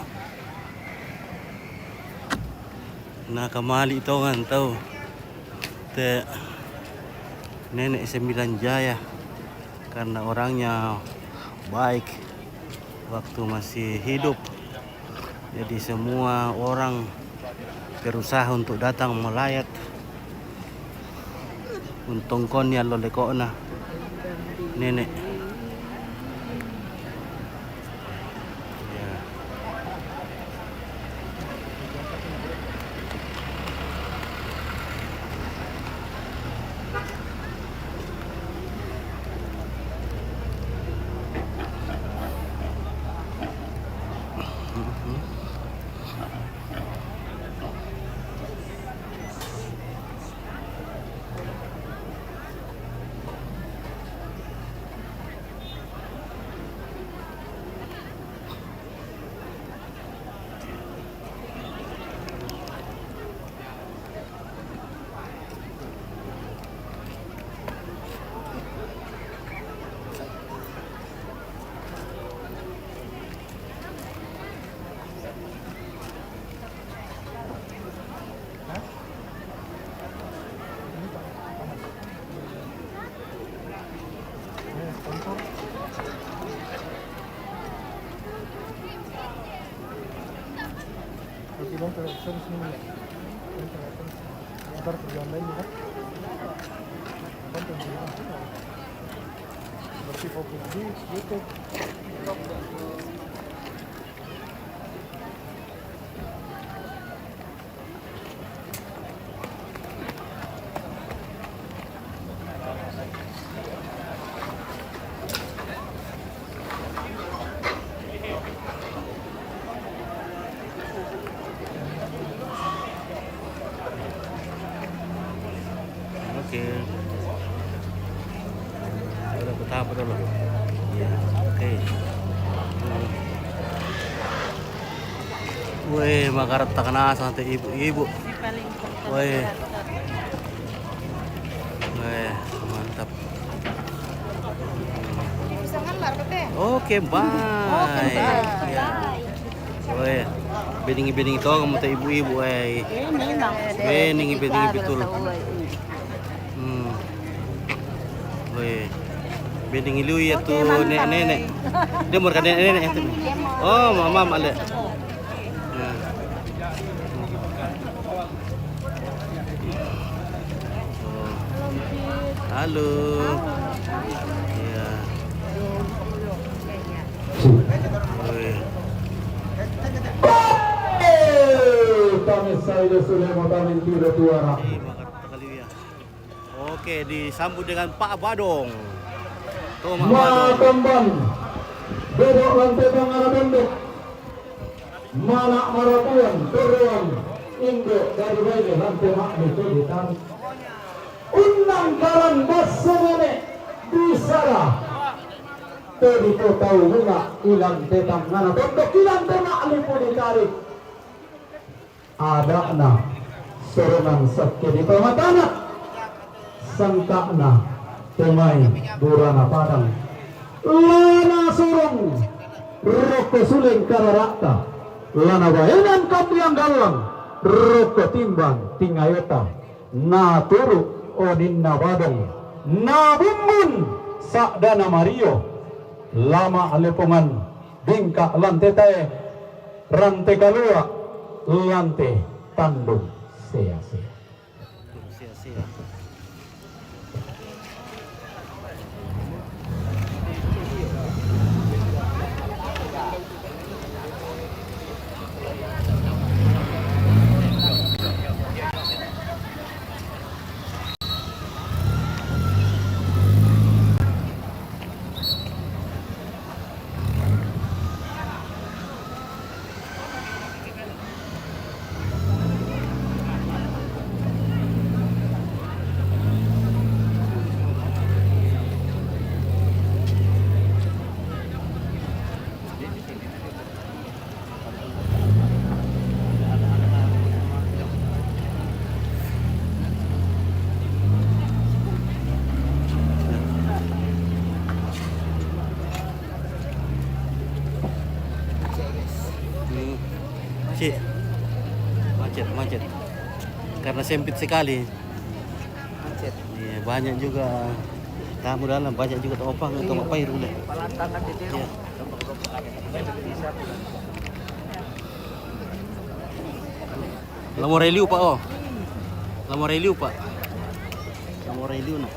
nakamali ito nga tau te Nenek Sembilan Jaya karena orangnya baik waktu masih hidup, jadi semua orang berusaha untuk datang melayat untung konya loleko na nenek. Oke. Udah bertahap dulu. Ya, oke. Wih, makarat tak kena santai ibu-ibu. Wih. Wih, mantap. Bisa ngelar teh. Oke, bye. Ya. Wih, bening-bening to kamu teh ibu-ibu, wih. Bening betul. Wih, bening ilu ya tuh nenek-nenek. Dia mau nenek-nenek itu. Oh, mama ada. Halo. Iya. Wih. Kami saya sudah mau tamin tidak tuara. Oke, disambut dengan Pak Badong. Tuh, Pak Badong. Makamban. Bedok lantai pengarah benduk. Mana maratuan, turuan, induk dari bayi lantai mak itu ditarik. Undang karan basumene bisara. Tadi kau tahu bunga ilang tetang ngana benduk ilang temak lipu ditarik. Ada na serenang sakit di pematana. Sangkana temai burana padang lana surung roko suling kararakta lana bayanan kambiang galang roko timbang tingayota na turu odinna badong na bumbun sakdana mario lama alepongan bingka lante tae rante kalua lante tandung sia-sia. Macet karena sempit sekali. Macet. Iya, banyak juga tamu dalam, banyak juga topang atau mapair udah. Iya. Lamoreliu Pak, oh. Lamoreliu Pak. Lamoreliu nah.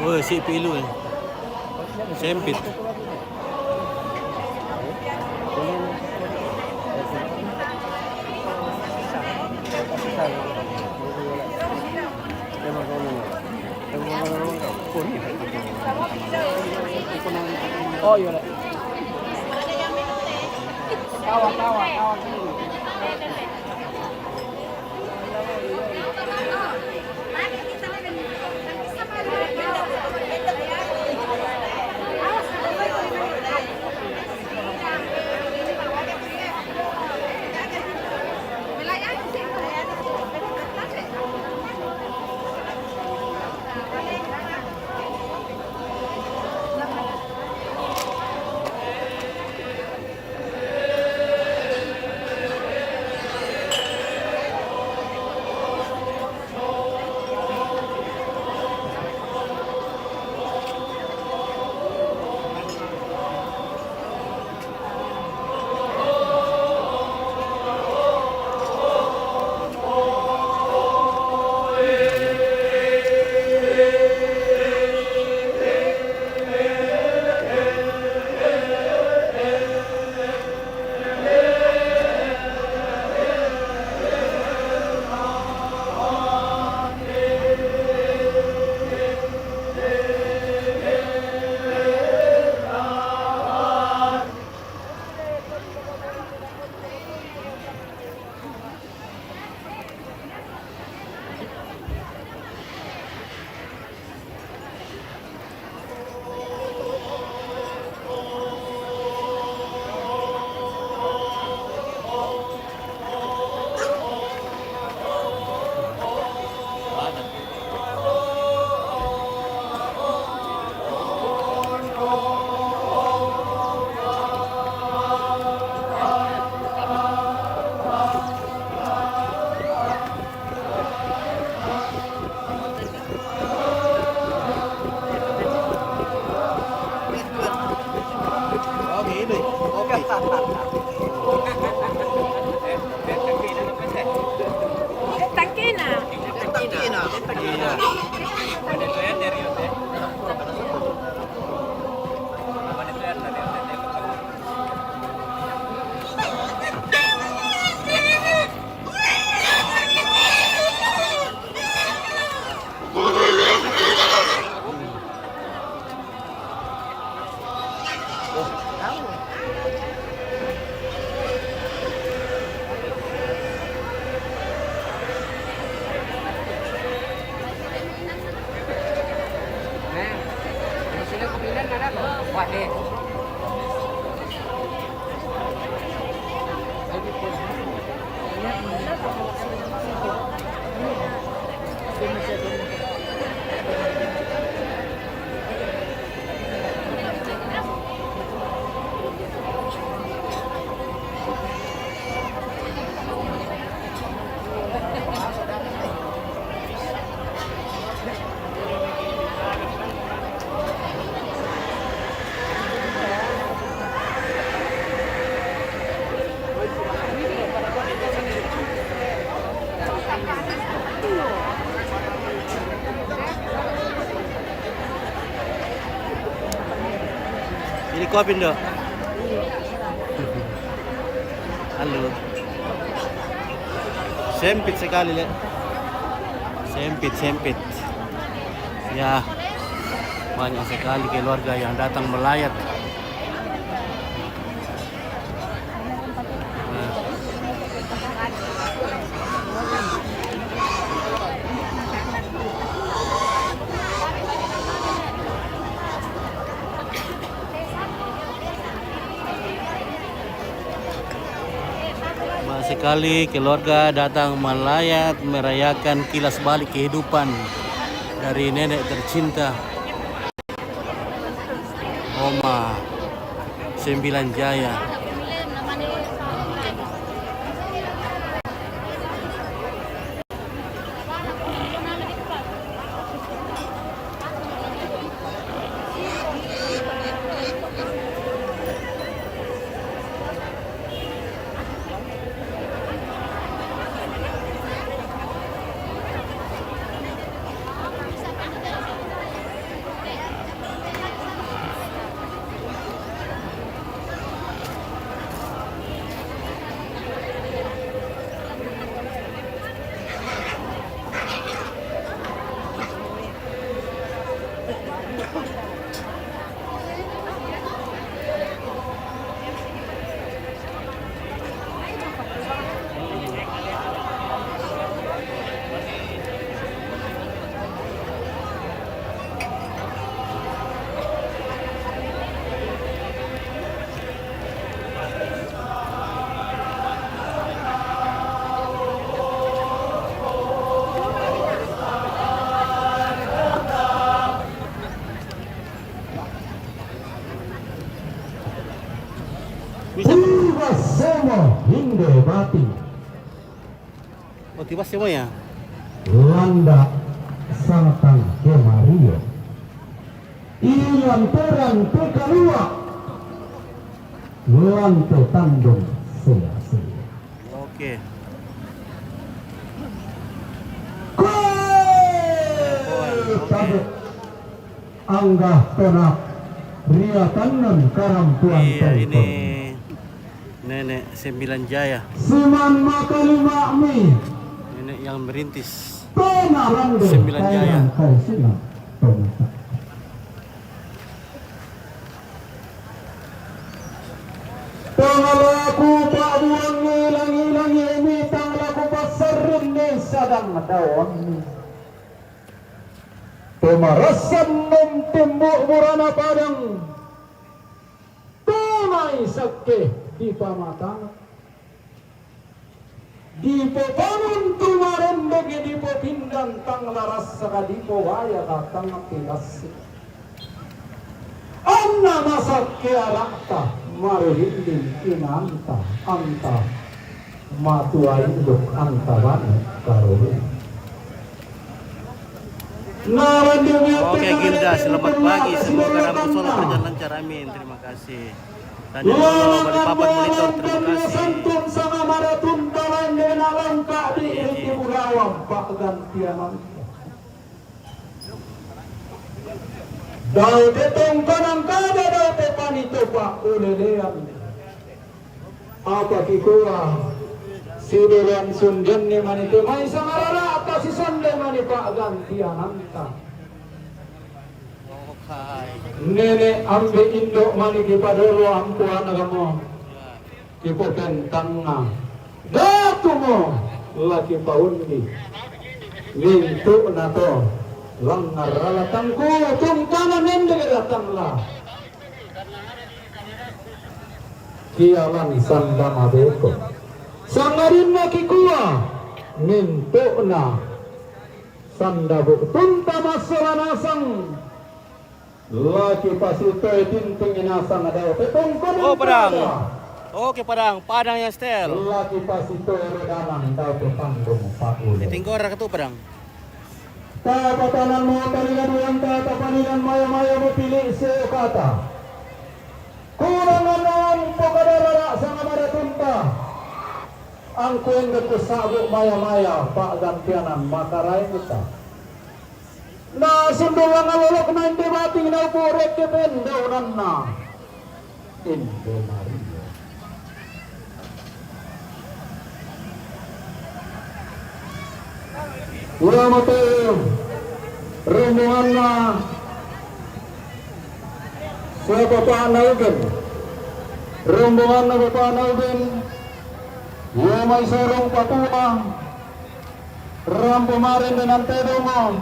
Oh, si pilu eh. Sempit. Oh iya. Kawan. Ini kopi dong. Halo. Sempit sekali, Le. Sempit. Ya, banyak sekali keluarga yang datang melayat. Sekali keluarga datang melayat merayakan kilas balik kehidupan dari nenek tercinta Oma Sembilan Jaya. Rende Bati. Motivasi semuanya. Landa Sangkang Kemario. Ilan terang pekalua. Lanto tandung sia-sia. Oke. Tabuk Anggah Tonak Ria Tanan Karampuan Iya, ini Nenek 9 Jaya. Siman Makalima Mi Nenek yang merintis. Tona Rande 9 Jaya. Kau silang Tona. Tangalaku Pak Buang ngilang-ngilang ini tangalaku pasarin ni sadang dawan. Pemarasan nom timbuk burana padang. Tunai sakeh di pamatang. Di pepanun tumaran bagi di popindan tang laras saka di powaya datang pilas. Anna masak ke alakta marihinding inanta anta matuai duk anta bane karulun. Oke Gilda, selamat pagi. Semoga Rabu Solo berjalan lancar. Amin. Terima kasih. Tanya Solo, Balikpapan Monitor. Terima kasih. Dau tetong kanang kada dau tepanito pak ulelean. Apa kikua? Sidiran sundan ni manito may sangarara atas si sundan mani pak gantian anta. Nene ambe indo mani kipadoro ampuan agamo. Kipoken tanga. Datu mo laki paundi. Lintu nato. Langar ralatangku tungkana nende datanglah. Kialan sandama beko. Sangarin na kikuha minto na sandabu tunta masalanasang laki pasito tinting inasang adaw petongkon. Oh, Padang. Oke, Padang yang setel. Laki pasito redanang daw petanggung pakulo. Ditinggora ke tuh Padang. Tapatanan mo panilan yang tapanilan maya-maya mo pilih sekata. Kurangan ang pokadarara sa ngabaratunta. Ang kuwende ko sabuk maya-maya pak gantianan makaray kita. Na sundungan ngalolok na hindi bating na upurek kependaunan na. Indo Maria. Wala mo tayo rombongan na sa papanawgan. Rombongan na papanawgan. May sarong patuna. Rampo marin dengan tedo mo.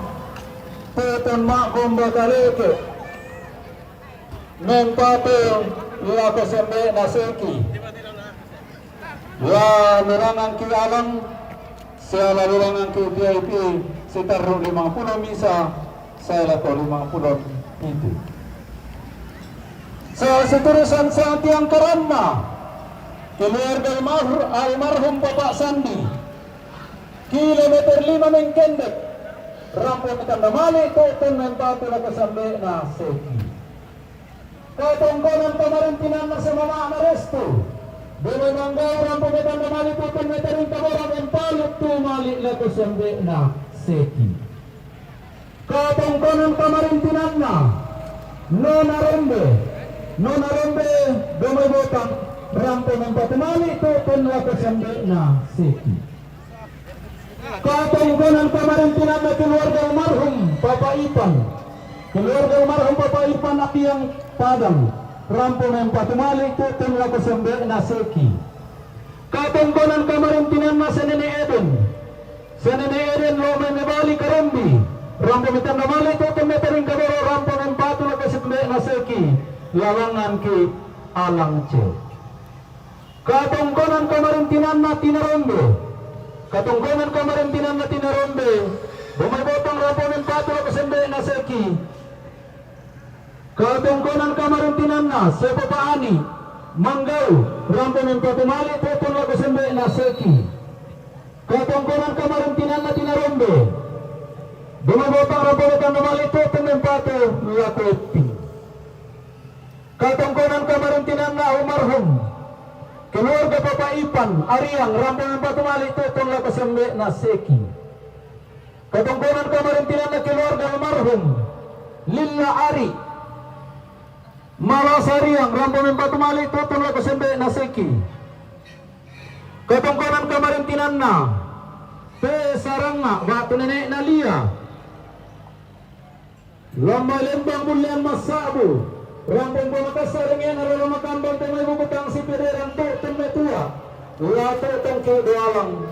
Teton makom bakaleke. Mempato lako sembe naseki. Wa merangan ki alang. Saya lalu dengan ke VIP sekitar 50 misa, saya lakukan 50 itu. Saya seterusan sa tiang karana, keluarga almarhum Bapak Sandi, kilometer 5 mengkendek, rampo mitanda mali, tutun mempatu laku sampai na seki. Katongkonan pamarintinan na sa mama na resto, Bebe manggau rampo mitanda mali tutun meterin kaborang empaluk tu mali laku sampai na seki. Katongkonan pamarintinan na, nona rombe, bebe botang, rampo mempatu mali tutun laku sampai na seki. Katongkonan pamarintinan na keluarga almarhum Papa Ipan. Keluarga almarhum Papa Ipan Akiang Padang. Rampo mempatu mali tutun laku sampai na seki. Katongkonan pamarintinan na sa Nene Eden. Sa Nene Eden lomay mebali karombi. Rampo mitanda mali tutun metering kaboro rampo mempatu laku sampai na seki. Lalangan ki Alangce. Katongkonan pamarintinan na Tinarombe. Katungkungan kamarintinan na Tinarombe, bumabotang rampo mempatu laku sampai na seki. Katungkunan kamarintinan na sa Papaani, Manggau rampo mempatumali tutun lagu sembe na seki katongkonan kamarin tinana tinarombe dumabotang rampo mempatumali tutun mempatu laku epi katongkonan kamarin tinana umarhum keluarga Bapak Ipan Ariang rampo mempatumali tutun lagu sembe na seki katongkonan kamarin tinana keluarga umarhum Lilla Ari Malasariang rampo mempatumali tutun laku sembe na seki katongkonan kamarin tinanna pe saranga batu nenek nalia lamba lembang bulian masabu rampung pemakasaringin arolo makambang temai bubutang si pederan tutun metua lato tongke doalang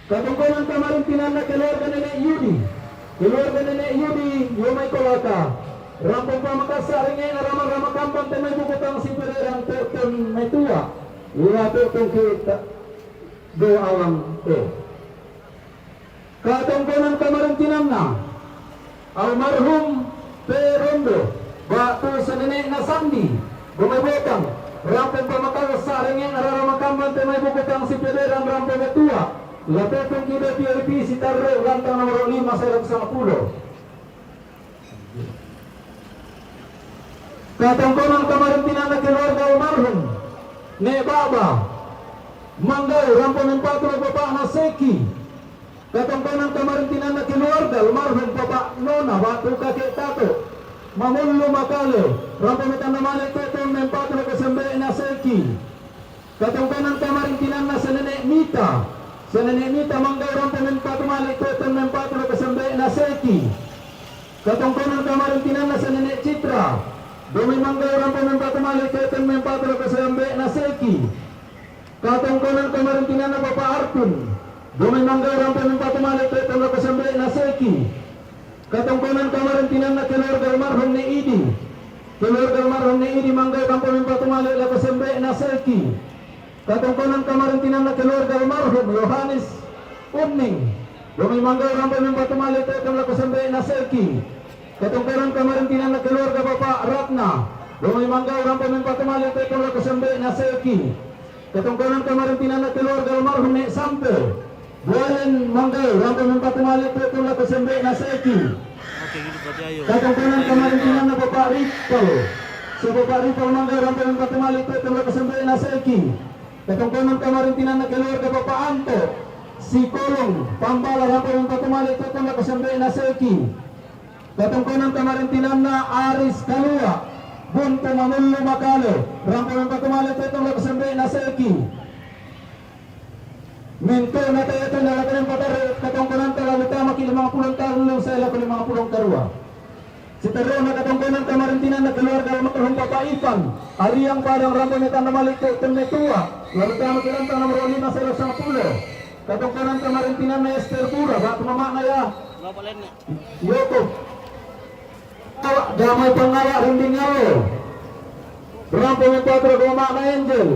katongkonan kamarin tinanna keluarga nenek Yudi Yomai Kolaka rampung pemakasaringin arama kambang temai bubutang si pederan tutun metua lato tongke doalang katongkonan kamarin tinanna almarhum Perondo batu senenek na sandi bumay botang rampung pamakasaringin araramakambang temay bukutang si pederan rampung metua latotong kida PLP si Tarre lantang nomor 5 serang 10 katongkonan kamarin tinanna keluarga almarhum ne baba Manggau rampung empatu Bapak Naseki katongkonan kamarin tinanna keluarga almarhum Bapak Nona batu kakek tato Mamullo Makale rampung metanda malik tutun empatu kesembe Naseki katongkonan kamarin tinanna senenek Mita Manggau rampung empatu malik tutun empatu kesembe Naseki katongkonan kamarin tinanna senenek Citra Domi Manggau rampung empatu malik tutun empatu kesembe Naseki katongkonan kamarin tinanna Bapak Artun Domi Manggau rampung empatu malik tutun kesembe Naseki katongkonan kamarin tinanna keluarga almarhum ni Idi Manggau rampung empatu malik kesembe Naseki katongkonan kamarin tinanna keluarga almarhum Yohanes Uning Domi Manggau rampung empatu malik tutun kesembe Naseki katongkonan kamarin tinanna keluarga Bapak Ratna Domi Manggau rampung empatu malik tutun kesembe Naseki katongkonan kamarin tinanna keluarga almarhum Nek Sampe Buayan Manggau rampung empatu malik tutun kesembe Naseki katongkonan kamarin tinanna Bapak Ripal Bapak Ripal Manggau rampung empatu malik tutun kesembe Naseki katongkonan kamarin tinanna keluarga Bapak Anto si Kolong Pambala rampung empatu malik tutun kesembe Naseki katongkonan kamarin tinanna Aris Kalua Buntu Mamullo Makale rampung empatu malik tutun kesembe Naseki Minto na tayo ito nalakanin patari katongkonan talaga tama kila mga pulong tarulong sa ila kila mga pulong karua si Taro na katongkonan kamarin tinanna keluarga makarong Bapak Ivan Ariang padang rampung metanda malik tutun metua lalu tama kilantang nomor 5 sa ila 10 katongkonan kamarin tinanna Esther Pura batu mama na ya Yoko damay pangaya rinding ngalo rampung empatu mama na Angel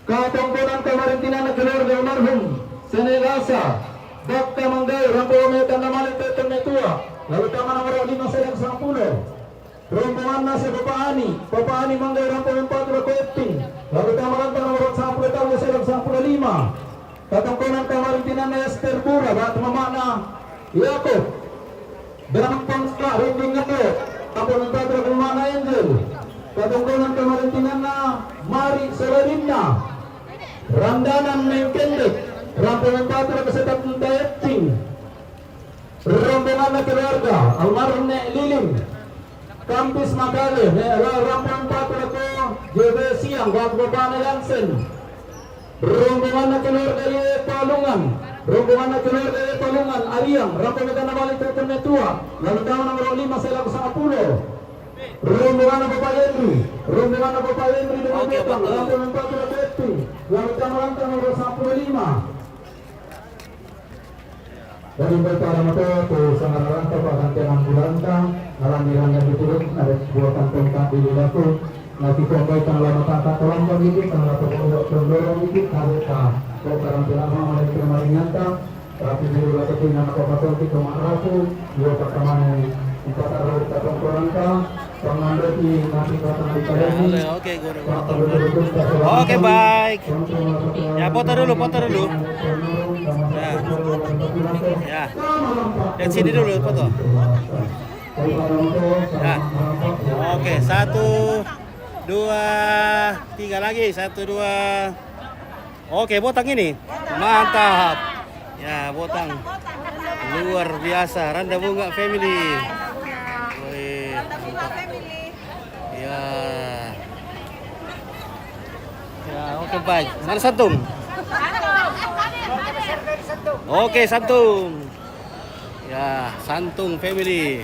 katongkonan kamarin tinanna keluarga almarhum Senegasa Bakta Manggau rampung metanda malik tutun metua lalu tama nomor 5 serang 10 rombongan nasi Bapak Ani Manggau rampung empatu keting lalu tama kantong nomor 10 tahun serang 15 katongkonan kamarin tinanna Esther Pura batu mamana Yakob Dampang ska rinding ngalo rampung empatu mamana Angel katongkonan kamarin tinanna Mari Solarinda Randanan Mengkendek rampung empatu kesetat Tayeting rombongan keluarga almarhum Nek Lilim Kampus Makale rampung empatu ko JB Siang buat Bapak Lansen rombongan keluarga Palungan Ariang rampung metanda malik tutun metua lalu tahun nomor 5 saya laku 10 rombongan Bapak Henry dengan betang rampung empatu keting lalu tahun nomor 15 dari para motor ke sangaran Bapak Gantian Bulanta alamiran yang diturut ada sebuah kantong di lidaku nanti pembaikan lama tata tolong bagi kalau pokok pendorong itu harta kau karantina lama dari kemarin nyata tapi dulu lagi dengan apa-apa itu marafu dua pertemanan Oke, oke, baik. Ya, foto dulu. Ya. Lihat sini dulu foto. Ya. Oke, 1, 2, 3 lagi. 1, 2. Oke, botang ini. Mantap. Ya, botang. Luar biasa. Randa Bunga Family. Wih. Ya. Ya, oke, baik. Mana Santung? Oke, Santung. Ya, Santung Family.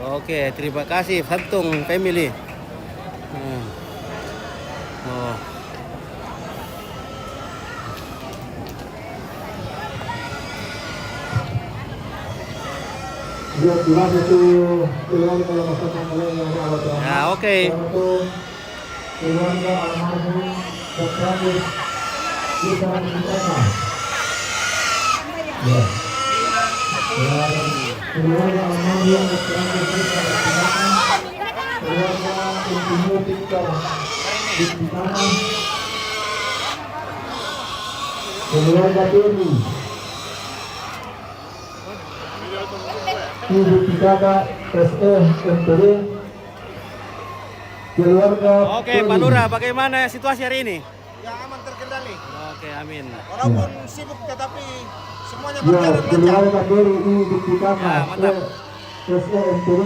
Oke, terima kasih Santung Family. Oh. Ya, oke. Keluarga Deni, Ibu Tikaka SE MPD, keluarga. Oke, Pak Lurah, bagaimana situasi hari ini? Ya aman terkendali. Oke, amin. Walaupun sibuk tetapi semuanya Ya, berjalan lancar. keluarga dari Ibu Tikaka Ya, mantap. SE MPD,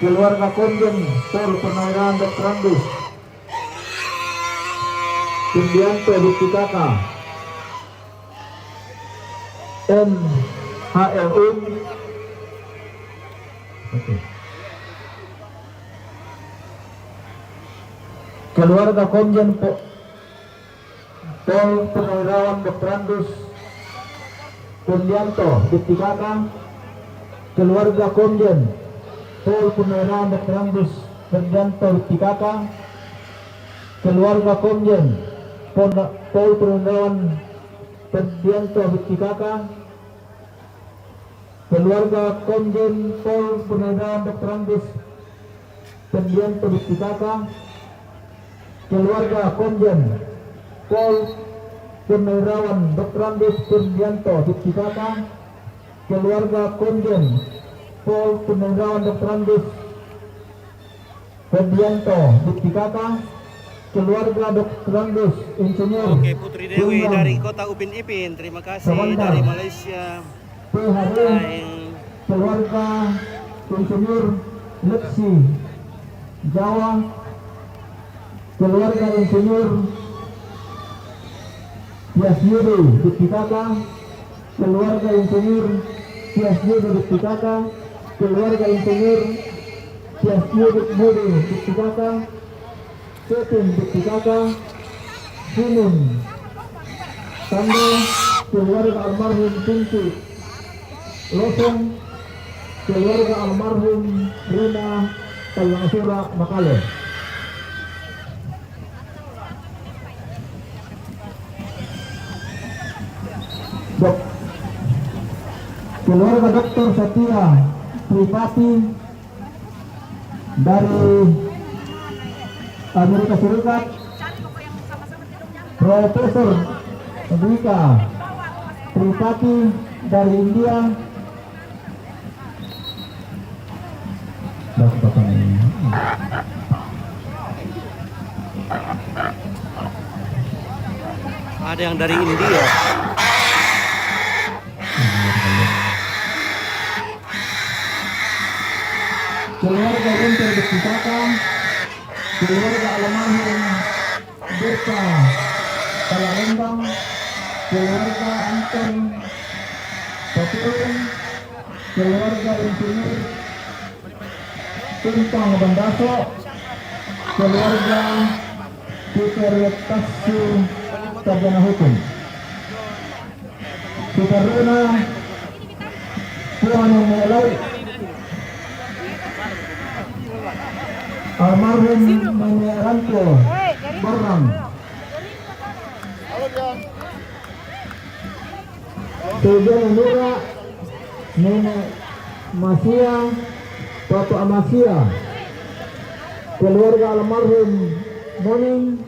keluarga Konjen Pol Purnawirawan Dr. Andus, Indianto Ibu Tikaka MHLU. Keluarga Konjen Pol Purnawirawan Dr. Andus Pundianto Diktikaka, keluarga Konjen Pol Purnawirawan Dr. Andus Pundianto Diktikaka, keluarga Konjen Pol Purnawirawan Pundianto Diktikaka, keluarga Konjen Pol Purnawirawan Dr. Andus Pundianto Diktikaka, keluarga Konjen Pol Purnawirawan Dr. Andus Pundianto Diktikaka, keluarga Konjen Pol Purnawirawan Dr. Andus Pundianto Diktikaka, keluarga Dr. Andus Insinyur. Oke, Putri Dewi dari Kota Upin Ipin, terima kasih dari Malaysia. Keluarga Insinyur Lutsi Jawa, keluarga Insinyur Yasyudi Diktikaka, keluarga Insinyur Yasyudi Diktikaka, keluarga Insinyur Yasyudi Budi Diktikaka, Ketin Diktikaka, Sunun Tando, keluarga almarhum Pintu Losong, keluarga almarhum Rina Tayangasura Makale. Keluarga Dr. Setia Tripati dari Amerika Serikat, Profesor Dwika Tripati dari India, ada yang dari India. Keluarga Guntur Diktikaka, keluarga almarhum Desa Palembang, keluarga Anton Paturun, keluarga Insinyur Tumpang Bandaso, keluarga Sekretariatasi Sarjana Hukum, Sukaruna Puan Melai, almarhum Nenek Ranto Borang, Tujuan Nura Nenek Masia, Bapak Masia, keluarga almarhum Moning,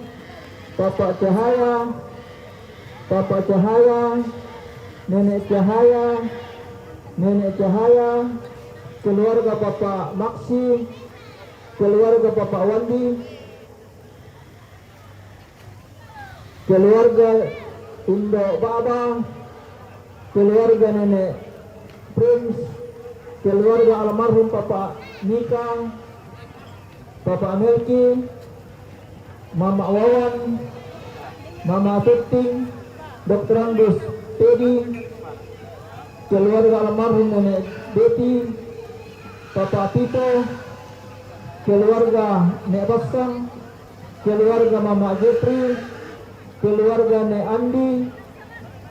Bapak Cahaya, Bapak Cahaya, Nenek Cahaya, Nenek Cahaya, keluarga Bapak Maksi, keluarga Bapak Wandi, keluarga Indo Baba, keluarga Nenek Prince, keluarga almarhum Bapak Nika, Bapak Melki, Mama Wawan, Mama Tuting, Dr. Angus Teddy, keluarga almarhum Nenek Betty, Bapak Tito, keluarga Nek Basang, keluarga Mama Jepri, keluarga Nek Andi,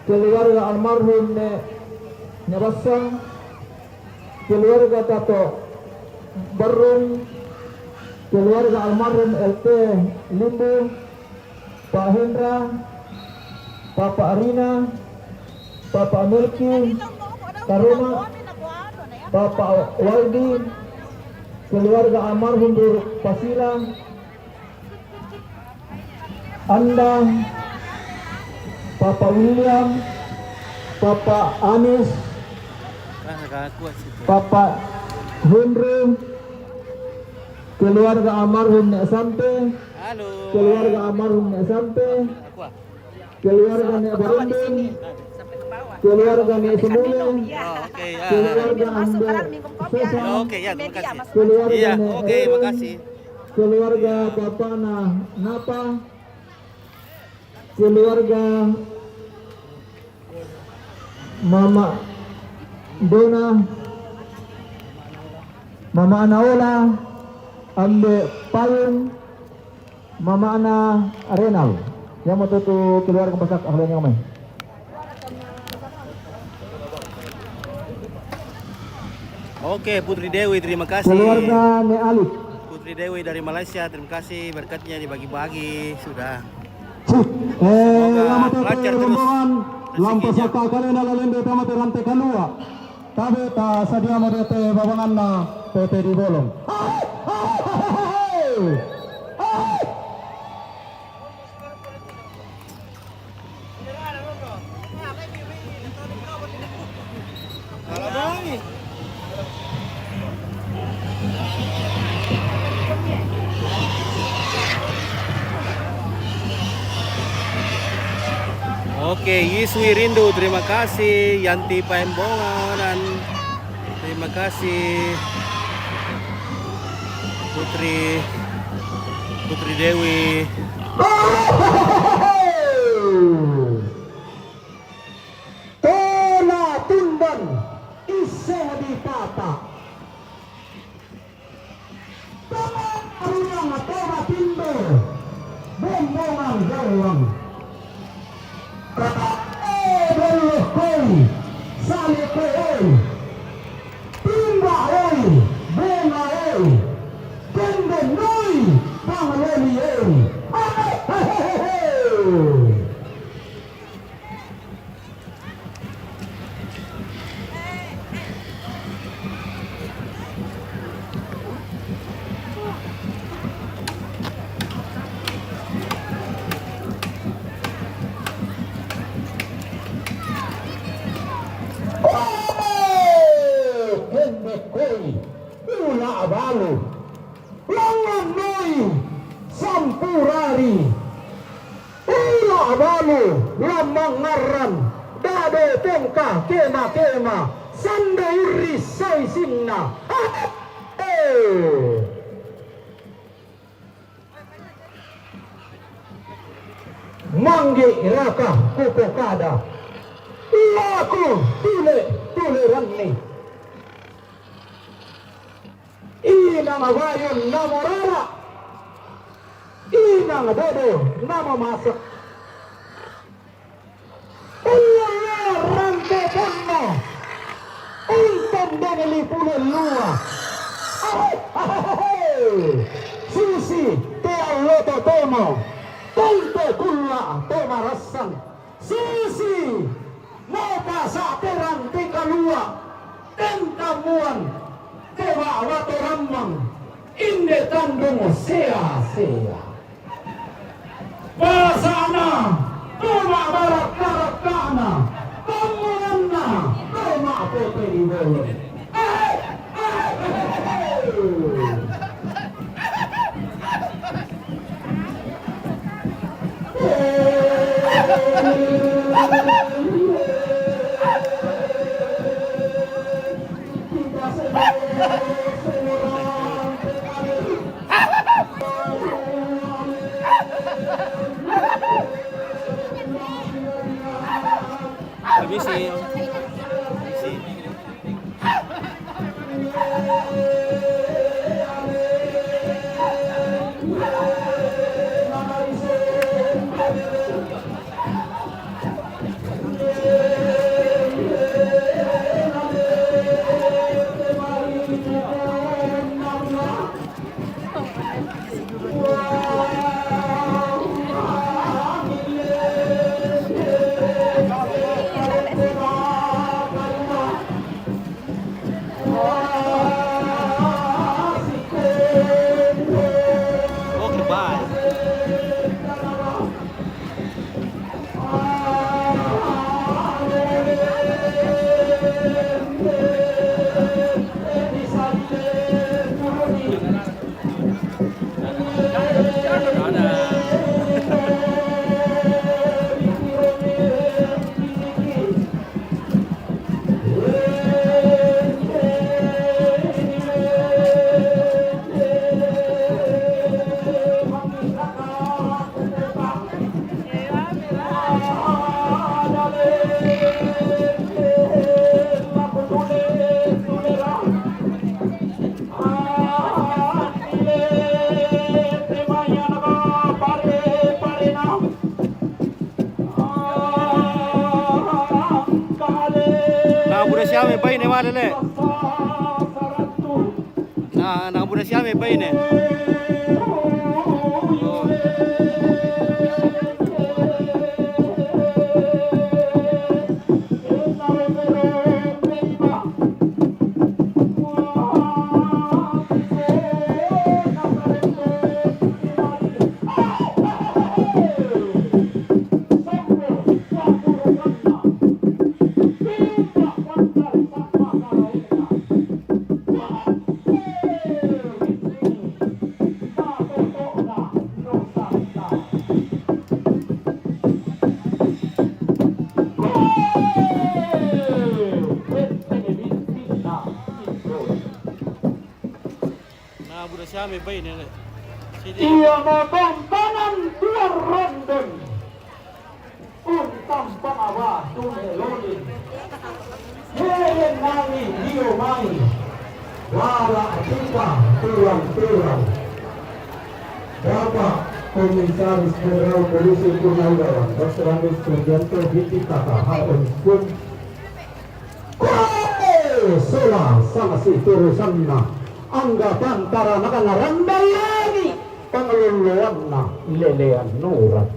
keluarga almarhum Nek Basang, keluarga Tato Barung, keluarga almarhum LT Limbu, Pak Hendra, Bapak Arina, Bapak Melki, Karuna, Bapak Waldi, keluarga almarhum Buruk Pasila, Anda, Bapak William, Bapak Anis, Bapak Henry, keluarga almarhum Nek Sampe, keluarga almarhum Nek Sampe, keluarga Nek Barundun, keluarga Nek Semule, keluarga Ande Sesa, keluarga Nek Erwin, keluarga Bapak Napa, keluarga Mama Dona, Mama Anaola, Ambe Payung, Mama Ana Renal. Yang mau tutu keluarga pasak ahlinya kami. Oke, Putri Dewi, terima kasih. Keluarga Ne Alif. Putri Dewi dari Malaysia, terima kasih berkatnya dibagi-bagi sudah. Lama lancar terus rombongan lampu rezekinya. saka karena lalende tamate rantai kalua. Tabe ta sadia modete babanganna PT di bolong. Oke, Yiswi Rindu, terima kasih. Yanti Paembongan, terima kasih. Putri Dewi. Tola Tundan iseh di pata. Aruyang tola timbe. Bombongan jalan. Belok koi, sali koi, timba oi, bunga oi, kende noi, pangaloli oi. Ula abalu langan noi sampurari ula abalu lamang ngaran dade tengka kema sanda uri sai sinna mangge raka kupokada laku tule ranni inang abayun nama rara inang dodo nama masak ulang rantai pono untung deneli pulen lua sisi teal loto tomo tante kulla tema rasan sisi nota sa terang tika lua tengkamuan coba wato ramang inde tandung sea-sea pasana toma barat karat kana kamuanna toma poteri bolo Habisi. Okay, bye. Nakabuda siya may bay ne malale. Nakabuda siya may bay ne. Nakabuda siya may bay ne. Ia mabantanan dua ronden untam pangawa tunelolin helen nami dio mai wala kita turang Bapak Komisaris Jenderal Polisi Purnawirawan Dr. Andes Sugianto Hitikata Haun Kun Sola sama si turusanna anggapan tara makanarandal lagi pangeluluan na lelean nurat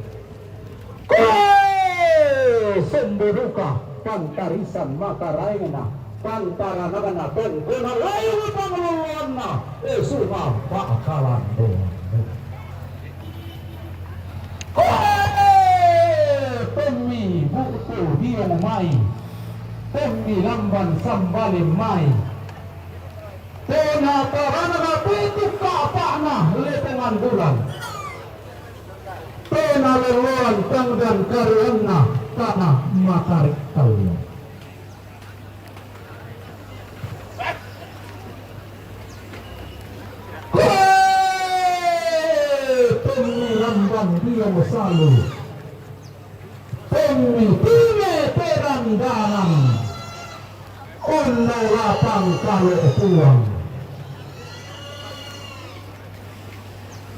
semburuka pantarisan makaraina pantara nakana kuna layu pangeluluan na sunga bakalan pemi buku dia mai pemi lamban sambali mai Tena karana pintu kapana lepengan bulan. Tena leluan tanggan karyana tanah matarik tahu. Pemilamban dia selalu. Pemipine teranggalan. Unnau lapang kalau puang.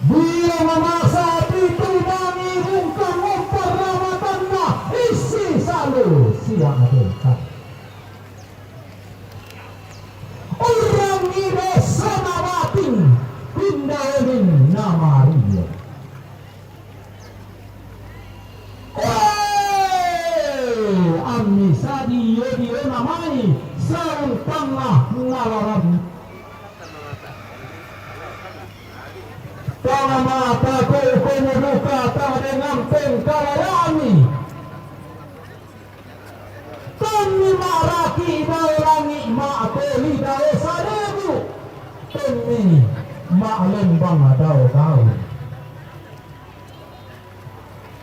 Dia memaksa itu bagi rungkang memperlamatannya isi selalu siang dekat. Orang ini sama batin pindahin nama dia. Amisadi yodi namai sarung Palembang daw.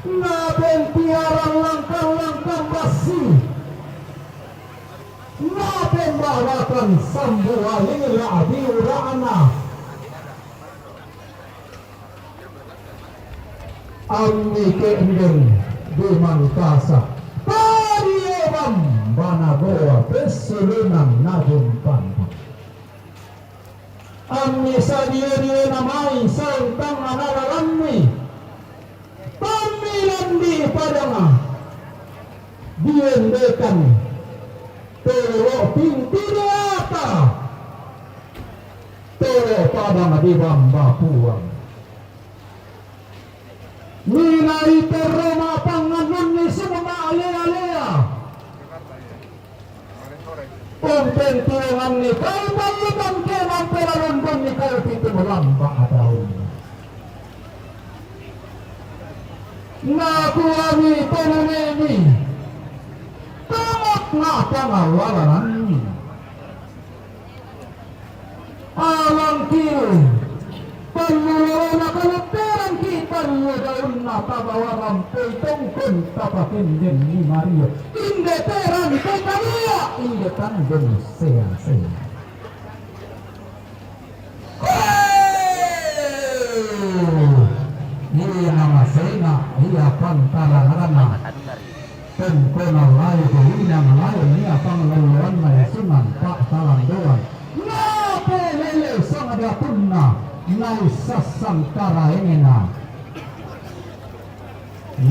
Naben tiarang langkang basi. Naben bawakan sambualila diurana. Amni keendeng dimangkasa. Pariobam banagoa besulunang nadumpan. Amni sadia namai santang analalami. Pamilan di padanga. Diendekan. Toro pintirata. Toro padanga di bamba puang. Nilai terima panganan ni semua alea-alea. Pembenturan ni kau balikan ke mamperan pun ni kau itu melambak daun. Naku ami peneni. Tamat ngapa ngawalan. Alang kiri. Pengeluaran keleperan kita daun napa bawa rampai tongkon tapakin den ni Mario. Indeteran kekalia, indetan den sea. Ini nama sena, ia pantara harana. Tengkona layu kehinang layu ni apa ngeluaran mayasungan pak talang doan. Ngape lele sang ada punna. Nai sasangkara engena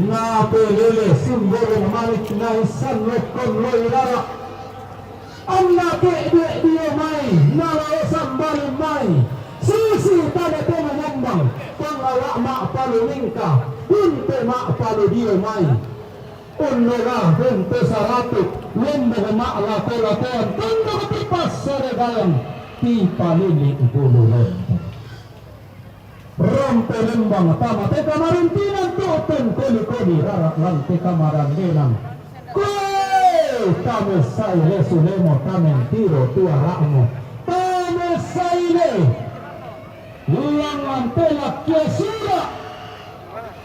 na pelele simbol malik nai sanokon loirara anna ke dia mai nala sambal mai sisi pada tema ngambang pangala mak palu lingka punte mak palu dia mai unnora punte saratu lemba mak la tola ton tanda ketipas seregalan tipa lili ubululon Rampe lembang tama te kamarintinan toten koli rarak lang te kamarandenang kue tame saile sulemo tamen tiro tua rakmo tame saile langan telak kiasura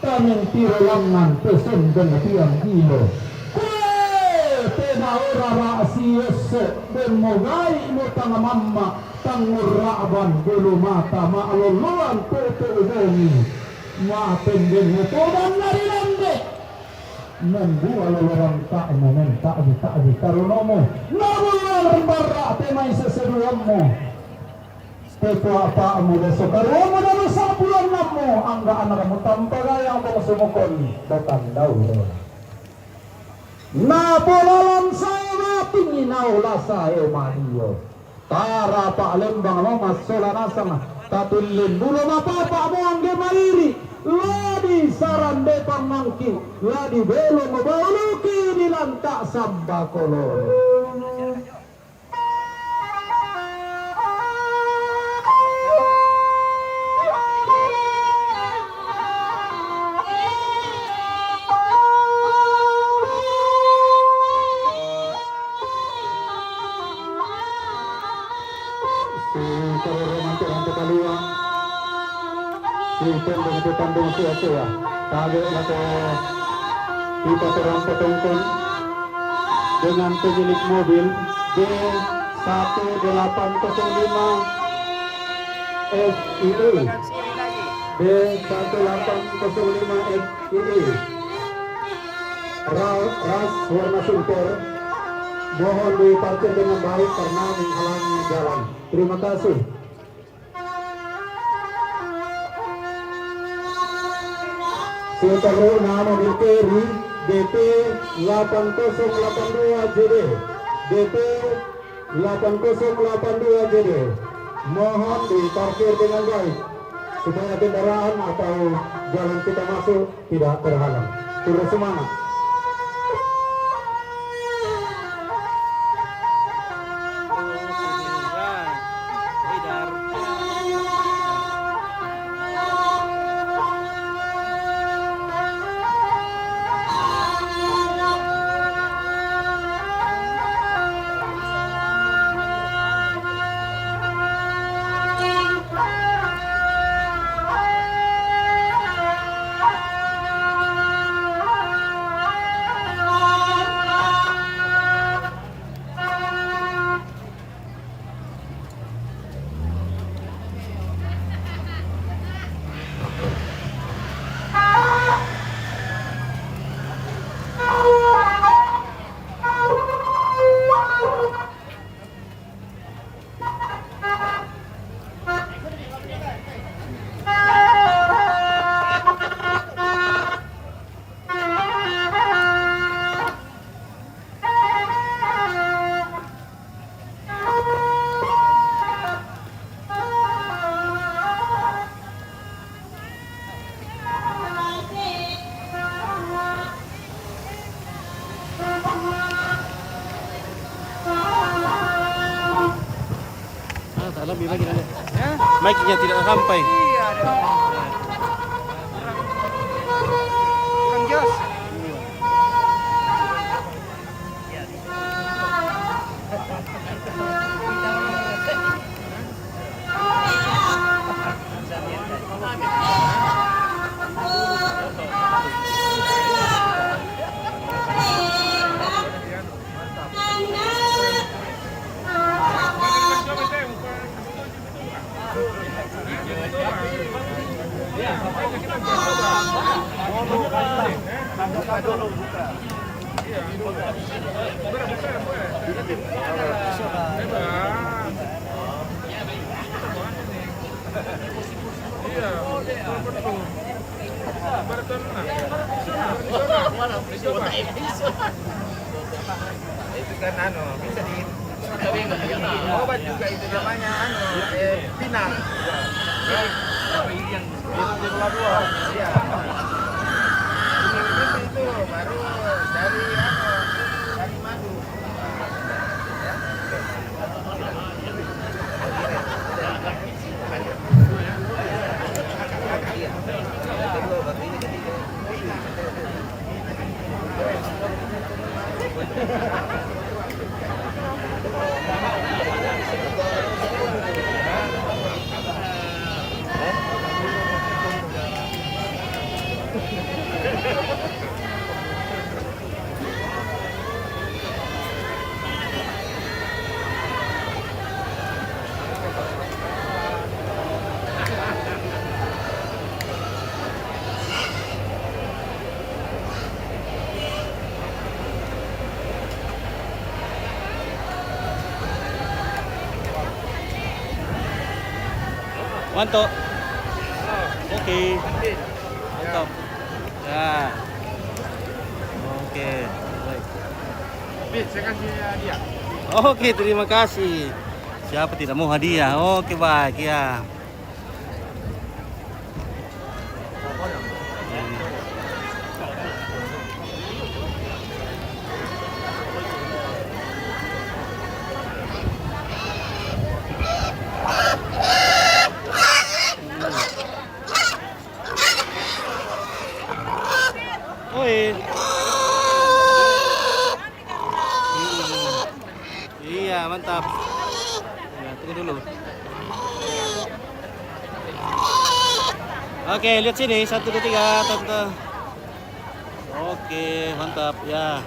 tamen tiro langan te senden tiang gilo kue tena ora raasiese den mogai mo tanga mamma tanguraban bulu mata maaluluan toto ugongi maapenden mutodan narilande membual lorang tak momen tak di karunomo nabulan barra temai seseduammo tepo apa mo deso karumo dalu sapulan namo angga anak mo tampagayang mo sumukon datang daw na polalan saya tinginaw lasa Mario Tara Palembang lomas solanasang tatulin bulu mapapa mo ang gemariri ladi sarande pangangki ladi belo mabauluki nilanta samba kolor Tandung sia-sia target atau kita terang petongkon dengan pemilik mobil B1805 FIE B1805 FIE ras warna sulfur mohon diparkir dengan baik karena menghalangi jalan. Terima kasih. Seteru nama Milkeri DP 8082 JD DP 8082 JD mohon diparkir dengan baik supaya kendaraan atau jalan kita masuk tidak terhalang. Terus semangat. bagi nanti. Mic-nya tidak sampai. Iya, ada. Kurang jelas. Itu kan bisa di obat juga itu namanya pinang. Itu dua. Iya. Itu baru dari dari madu. Mantap. Oke. Mantap. Ya. Oke. Baik. Bit, saya kasih dia. Oke, terima kasih. Siapa tidak mau hadiah? Oke, baik ya. Oi. Iya, mantap. Ya, tunggu dulu. Oke, lihat sini. 1, 2, 3, tante. Oke, mantap ya.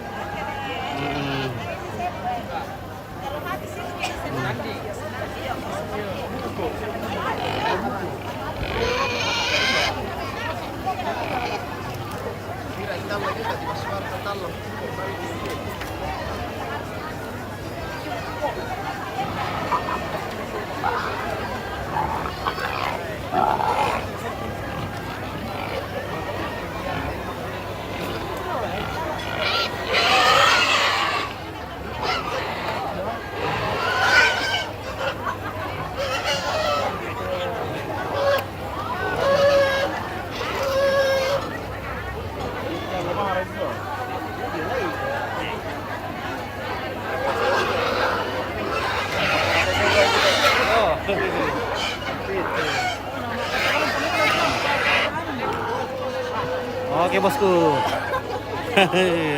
Oke bosku.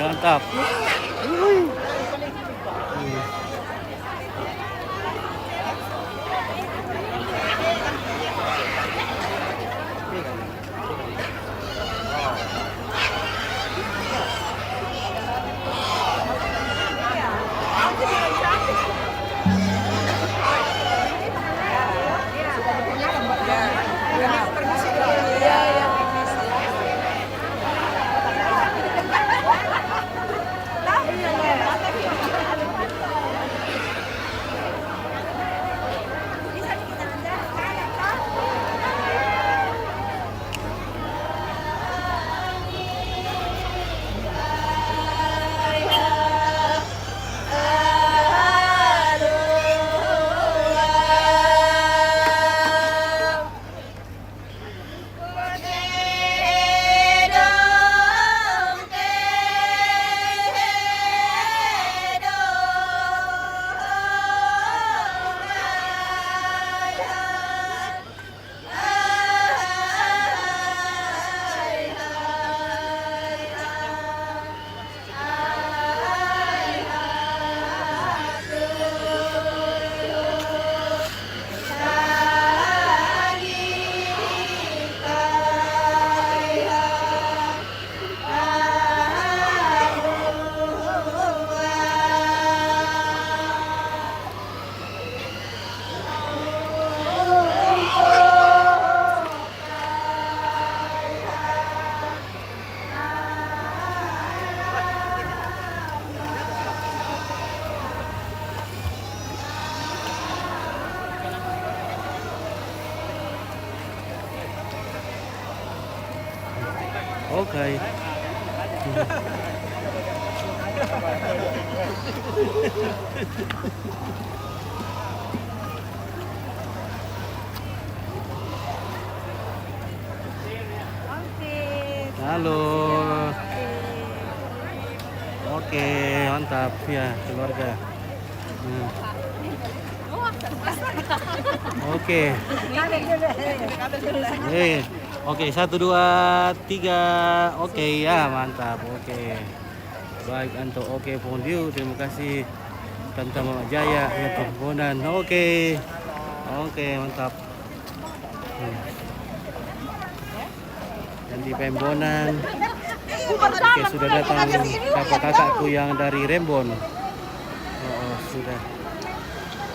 Mantap. Okay. Halo. Oke, mantap ya keluarga. Oke. Oke, 1, 2, 3. Oke ya, mantap. Oke. Baik Anto. Oke, Pondiu. Terima kasih Tante Mama Jaya ya perkebunan. Oke. Oke, mantap. Dan di Pembonan. Oke, sudah datang kakak-kakakku yang dari Rembon. Oh, sudah.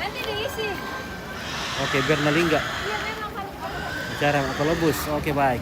Nanti diisi. Oke, Bernalingga. Acara Kolobus. Oke, baik.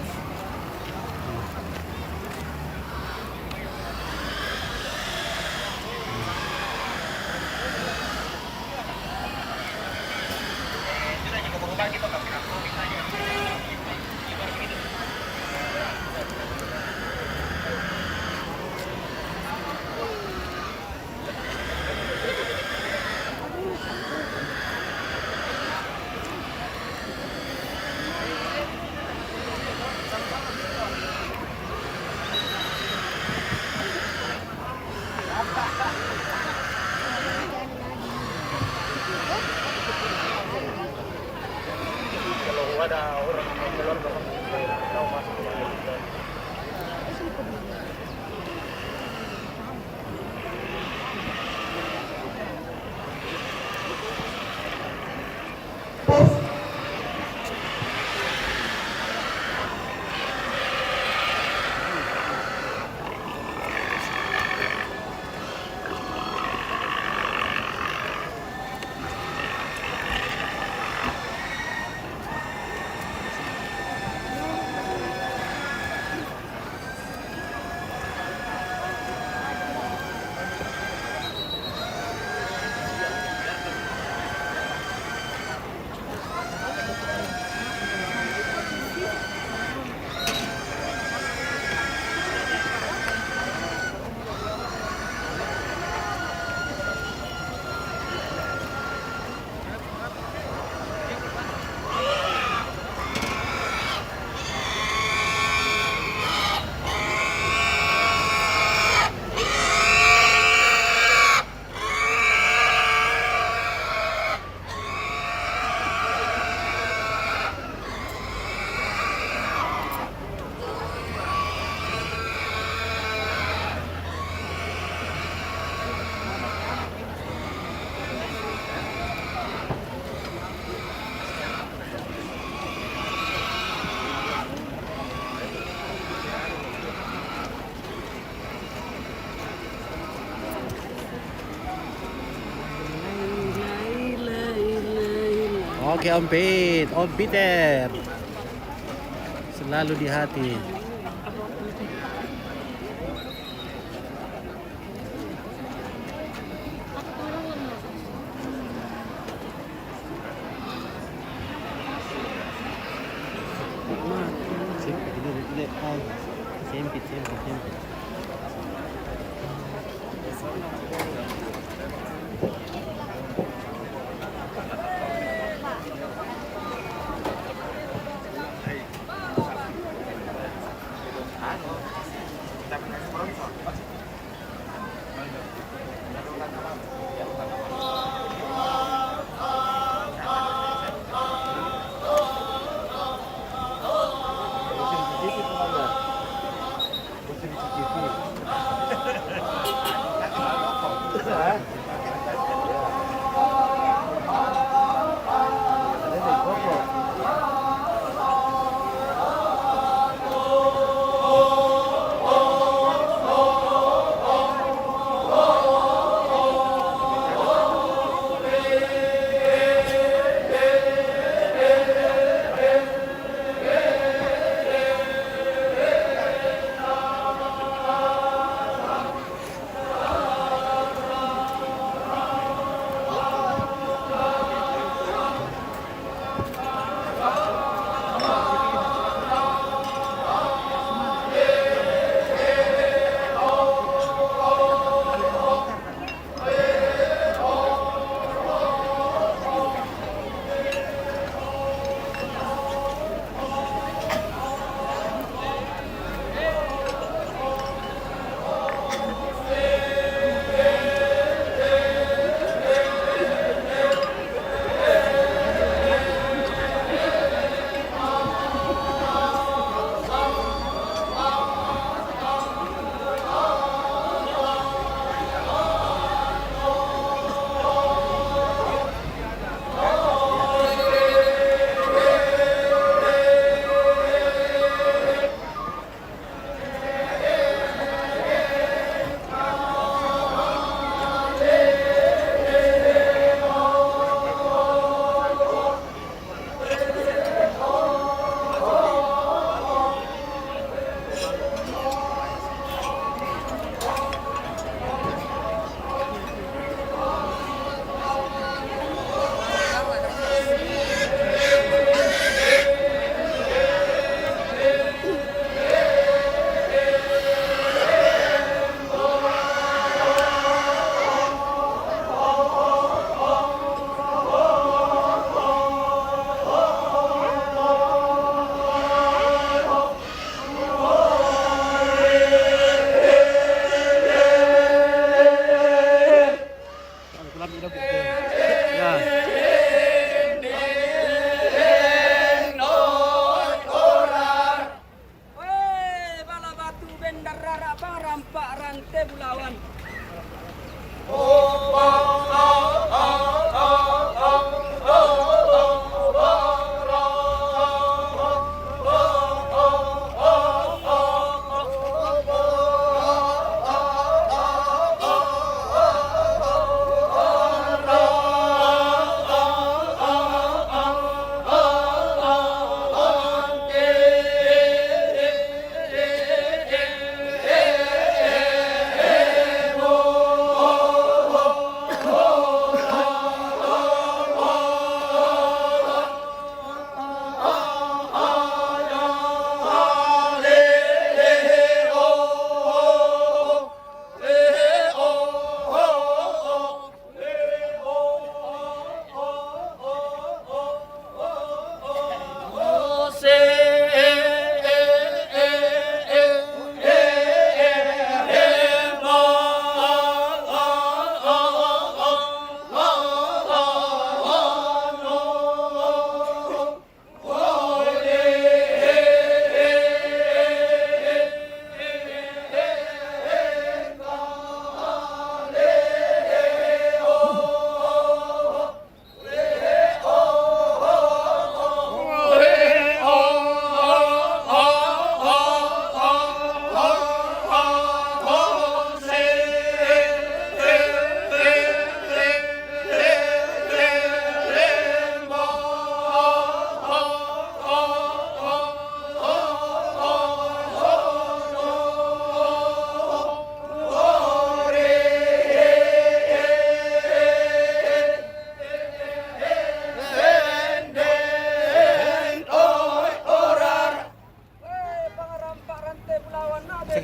Oke Om Pit, Om Peter selalu di hati. Sempit. Parante Bulawan.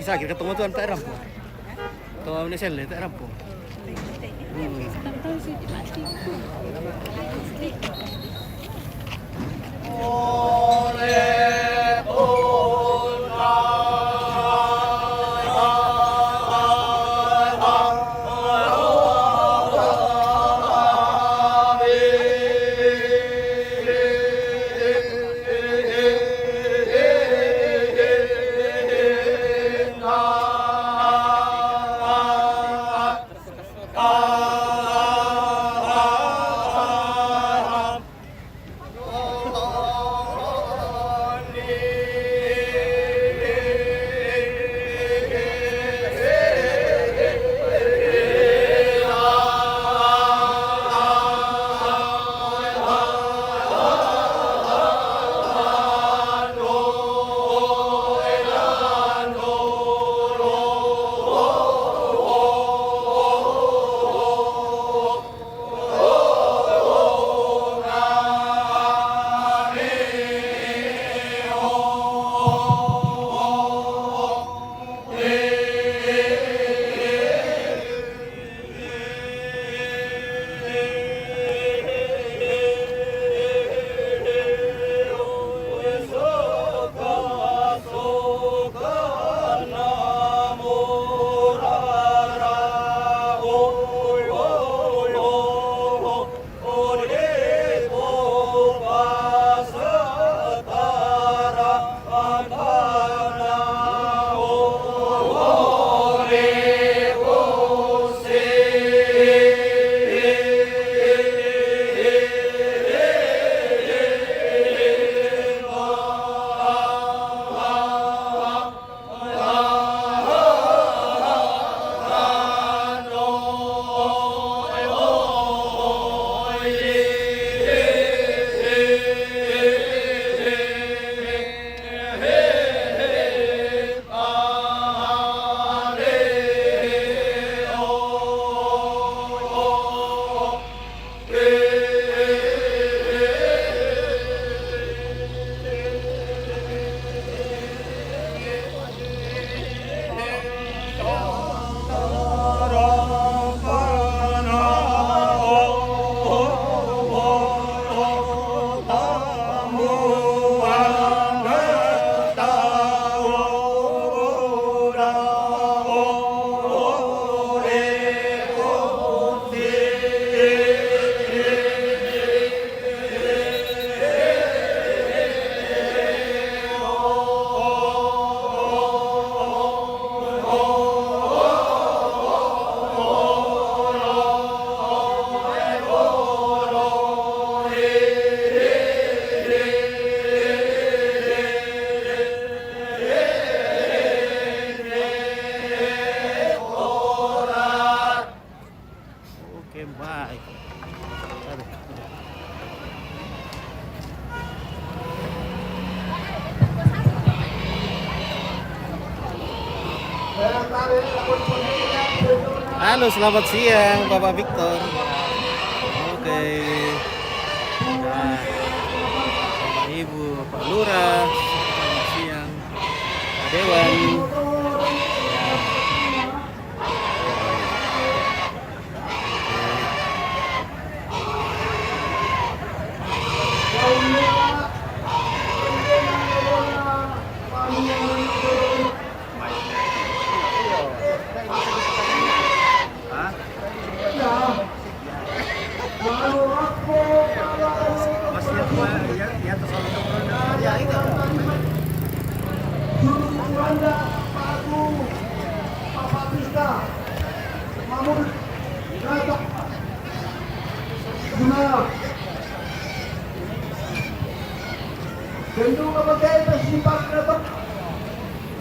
Sakit ketemu tuan tak rampo. Tuan ni sel tak rampo. Halo, selamat siang Bapak Victor. Oke. Nah, Bapak Ibu, Pak Lurah, selamat siang. Pak Dewan.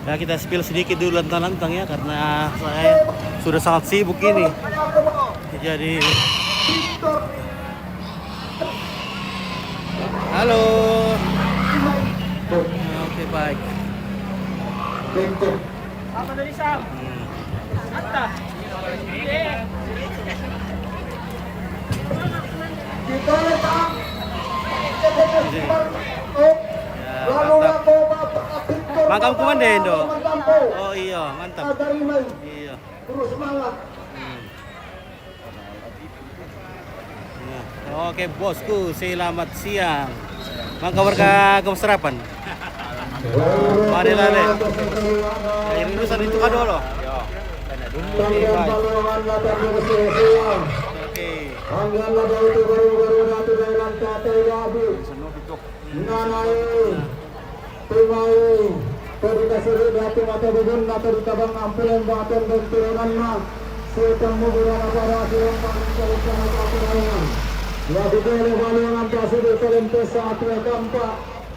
Ya, kita spill sedikit dulu lantang-lantang ya, karena saya sudah sangat sibuk ini. Jadi halo. Oke, baik. Apa dari Sam? Anta. Makam komandan do. Oh iya, mantap. Iya. Terus semangat. Oke bosku, selamat siang. Mangka warga kemasrapan. Mari lale. Ini urusan itu kan dulu. Oke, baik. Oke.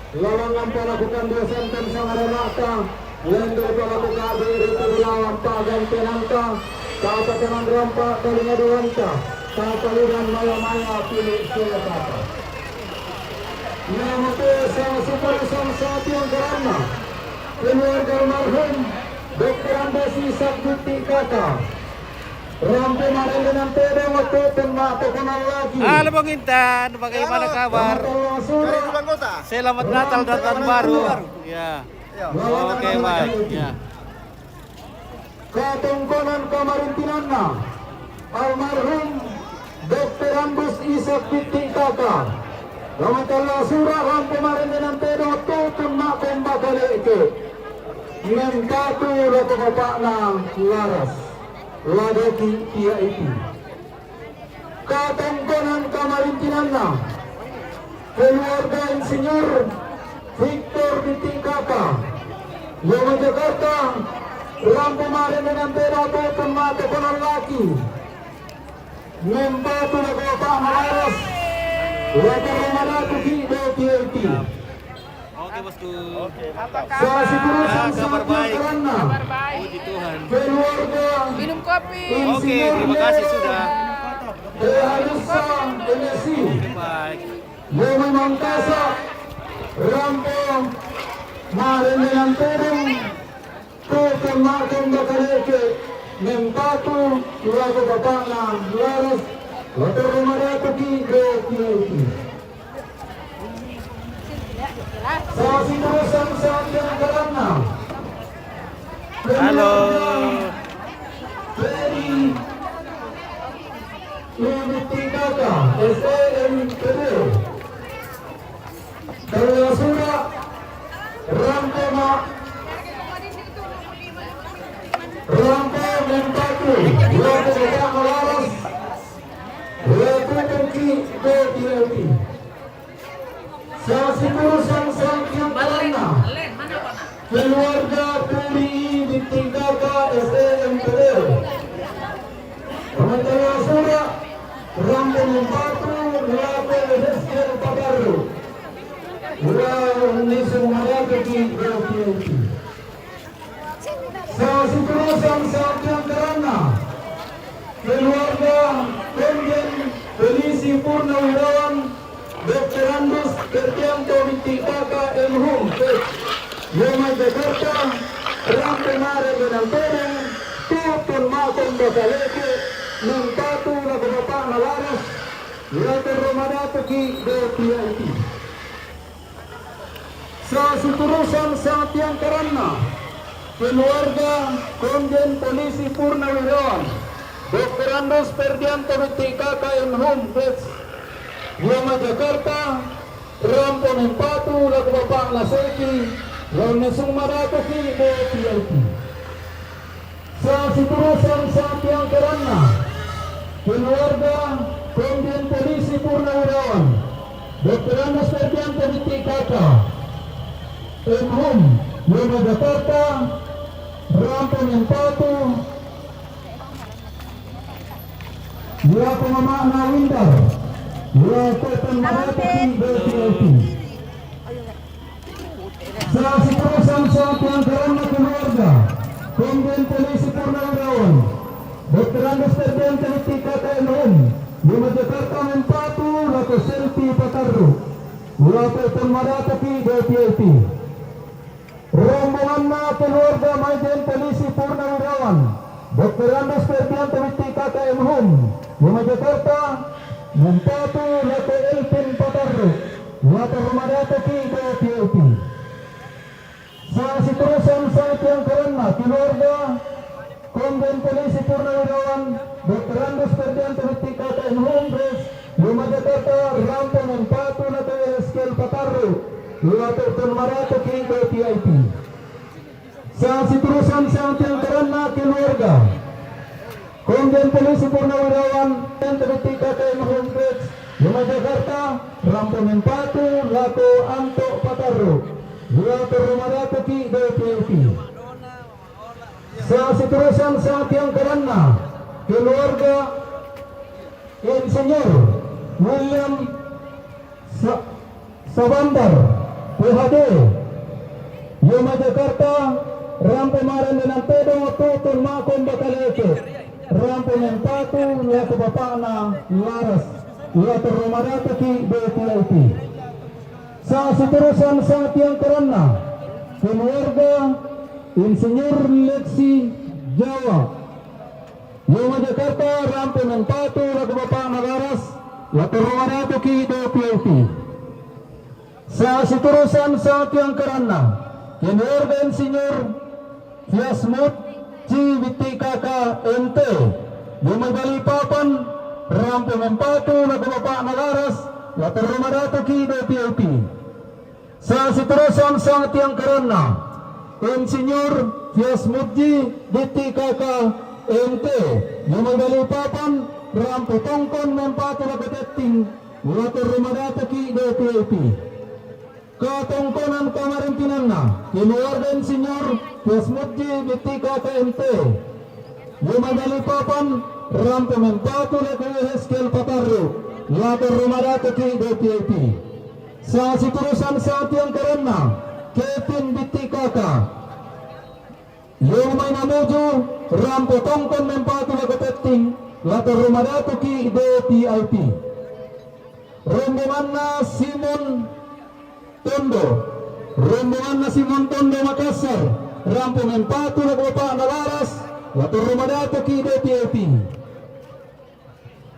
Lalangan palakukan dosen dan sangaranata Lendo palakukan diri lawan pagan penanta Kata teman rampak kalinya doanta Kata liran maya-maya pilih siapa Namaste sang super sang sati yang karana Keluarga almarhum Dr. Ambasi Sakti Kata Rampe marin dengan pedang waktu tenma terkenal lagi. Halo Bang Intan, bagaimana kabar? Selamat Natal dan Tahun Baru. Ya. Oke, baik. Ya. Katongkonan kamarintinanna almarhum Dr. Ambus Isak Pitik Kaka. Ramatullah surah rampe marin dengan pedang waktu tenma pembakal itu. Mentatu rata bapakna laras. Ladaki ia itu katongkonan kamarintinanna keluarga Insinyur Victor Pitik Kaka Yoma Jakarta rampu marin dengan pedato pemata konon laki membatu na kota Maros wata ramadatu ki doki itu. Oke bosku. Saya situasi Kabar baik. Kabar baik. Puji Tuhan. keluarga Minum kopi. Oke, terima kasih sudah. Harusan Tennessee Baik. Yoma Mangkasa Rampong Marin dengan Pedang Tukang Makan Bakaleke Mempatu Lagu Bapakna Laras Latar Ramadatu Ki Doki Sasi terusan saat yang karena Halo. Dari Uniti Kaka SAMPD Terlasura Rampema Rampe Mentatu Lagu Bapakna Laras Lagu Ki Doki Sasi terusan saat yang karena keluarga Puri di Tingkaka SAMPD Ramadhan Surya Rampung Batu Lape Heskel Padaru Nisung Mayataki Rakyati Sasi terusan saat yang karena keluarga Komjen Polisi Purnawirawan Dr. Andus Kertianto Binti Kaka Elhum Yoma Jakarta Rampe Mare dengan Pedang Tutun Makong Bakaleke Nempatu lagu Bapak Nalaras Latar Romadato Ki DPIT. Sa siturusan sa Tiang Karana keluarga Komjen Polisi Purnawirawan Dr. Andos Ferdianto BTKK Home Base Yama Jakarta Rampo Nempatu lagu Bapak Naseki Launasung Madato Ki DPIT. Sa siturusan sa Tiang Karana keluarga Komjen Polisi Purnawirawan Dr. Andos Ferdianto BTKK Home Yama Jakarta Rampo Nempatu Dua pemamana Windar Dua Kota Madato DPIT. Sa siturusan sa Tiang Karana keluarga Komjen Polisi Purnawirawan Dr. Andos Ferdianto BTKK Home Yama Jakarta Nempatu Lato Selfie Patarro Dua Kota Madato DPIT. Rombongan na keluarga Komjen Polisi Purnawirawan Dr. Andos Ferdianto BTKK Home Yama Jakarta Nempatu Lato Elpin Patarro Lato Madato DPIT. Sa siturusan sa Tiang Karana keluarga Komjen Polisi Purnawirawan Dr. Andos Ferdianto BTKK Home Base Yama Jakarta Rampo Nempatu Lato Eskel Patarro Lato Madato DPIT. Sa siturusan sa Tiang Karana keluarga Komjen Polisi Purnawirawan Ferdianto BTKK Home Base Yama Jakarta Rampo Nempatu Lato Anto Patarro Lato Madato DPIT. Sa siturusan sa Tiang Karana keluarga Insinyur William Sabandar PhD Yama Jakarta Rampo Maran dengan Pedo Tutun Makom Bakaleke Rampo Nempatu Lato Bapana Laras Lato Madato DPIT. Sa siturusan sa Tiang Karana keluarga Insinyur Lexi Jawa Yama Jakarta Rampo Nempatu Lato Bapana Laras Lato Madato DPIT. Sa siturusan sa Tiang Karana keluarga Insinyur Fiasmut BTKK MT Yama Balikpapan Rampo Nempatu Lato Bapana Laras Lato Madato DPIT. Sa siturusan sa Tiang Karana Insinyur Fiasmut BTKK MT Yama Balikpapan Rampo Tongkon Nempatu Lato Tetting Lato Madato DPIT. Katongkonan Kamarintinan na keluarga Insinyur Fiasmut BTKK MT Yama Balikpapan Rampo Nempatu Lato Eskel Patarro Lato Madato DPIT. Sa siturusan sa Tiang Karana Kevin BTKK Yama Namuju Rampo Tongkon Nempatu Lato Tetting Lato Madato DPIT. Rombongan na Simon Tondo Rombongan na Simon Tondo Makassar Rampo Nempatu Lato Bapana Laras Lato Madato DPIT.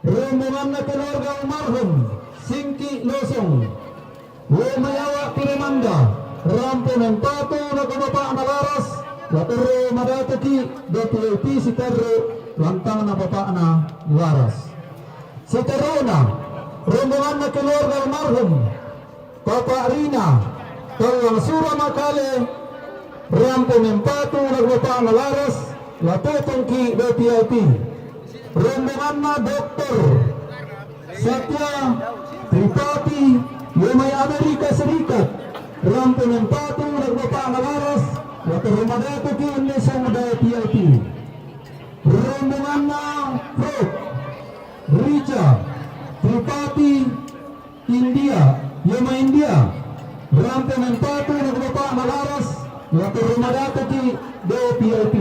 Rombongan na keluarga almarhum Singki Losong Lumayawa Pirimanda Rampo Nempatu Lato Bapana Laras Lato Madato DPIT. Sitarro Lantang na Bapana Laras Sitarona. Rombongan na keluarga almarhum Papa Rina Talang Sura Makale Rampo Nempatu Lato Bapana Laras Lato Tongki DPIT. Rombongan na Dr. Satya Tripathi Yamay Amerika Serikat Rampo Nempatu Lato Bapana Laras Lato Madato DPIT. Rombongan na Prof. Richard Tripathi India Yama India Rampo Nempatu Lato Bapana Laras Lato Madato DPIT.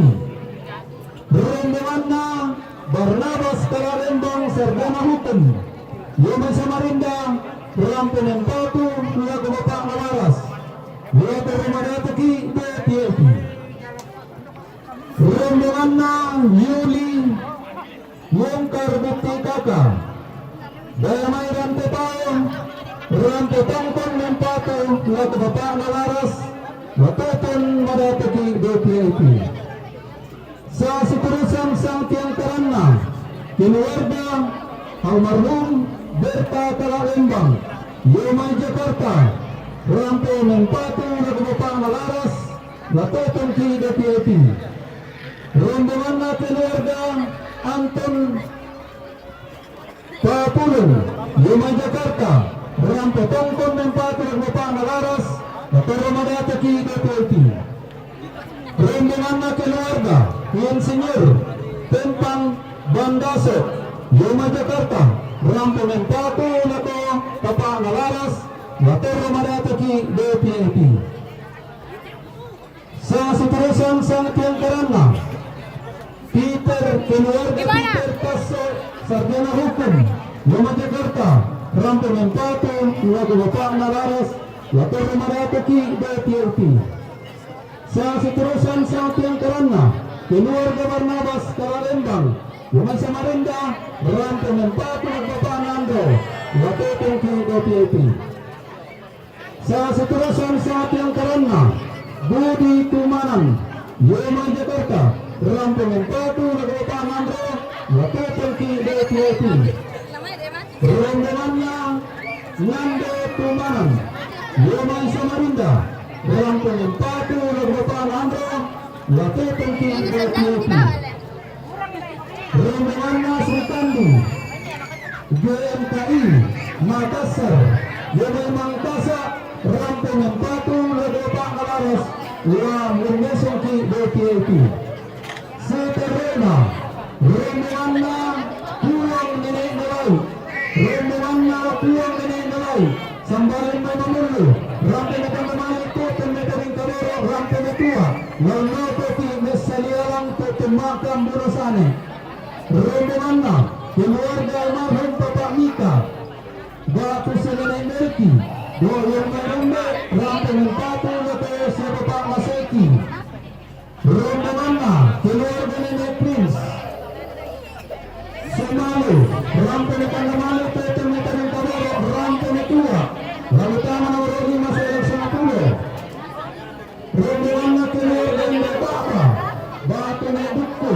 Rombongan na Barnabas Kalalembang Sargana Hutan Yama Samarinda Rampo Nempatu Lato Bapana Laras Lato Madato DPIT. Rombongan na Yuli Mungkar bukti kakak Damai rampe taong rampe tongkong mempatu laku bapak nalaras watutun madatagi DPIP sa seterusnya sang tiang karana keluarga almarhum Berta Kalalimbang Yomai Jakarta rampe mempatu laku bapak nalaras watutun ki DPIP rombongan na keluarga Anton Papulong Yomai Jakarta rampe tongkong mempatu laku bapak nalaras watutun madatagi DPIP rombongan na keluarga Yan Senyor Tempang Bandaso Yomai Jakarta rampe mempatu laku bapak nalaras watutun madatagi DPIP sa seterusnya sang tiang karana Peter keluarga Peter Kaso sarjana hukum Yomai Jakarta rampe mempatu laku bapak nalaras watutun madatagi DPIP sa seterusnya sang tiang karana keluarga Barnabas Kalalimbang Yomai Samarinda rampe mempatu laku bapak Nando watutun ki DPIP sa seterusnya sang tiang karana Budi Tumanan Yomai Jakarta rampe mempatu laku bapak Nando watutun ki DPIP rombongannya Nando Tumanan Yomai Samarinda rampe mempatu laku bapak Nando watutun ki DPIP rombongannya Sri Kandi GMKI Makassar Yomai Mangkasa rampe mempatu laku bapak nalaras mengesong ki DPIP Seterena rombongannya Pulang Nenek Nelai rombongannya Pulang Nenek Nelai Sambarin Mamamulu rampe nakamamali tutun mekaring kabero rampe metua nalnoto ki mesalialang tutun makam burusane rombongannya keluarga almarhum Bapak Mika Batu Nenek Melki Doyong Merumbe rampe mempatu laku si Bapak Maseki rombongannya keluarga Nenek Prince Sumalu rampe nakamamali tutun mekaring kabero rampe metua lalu tangan nomor 5 saya sama pulau rombongannya keluarga Indopaka Batu Neduku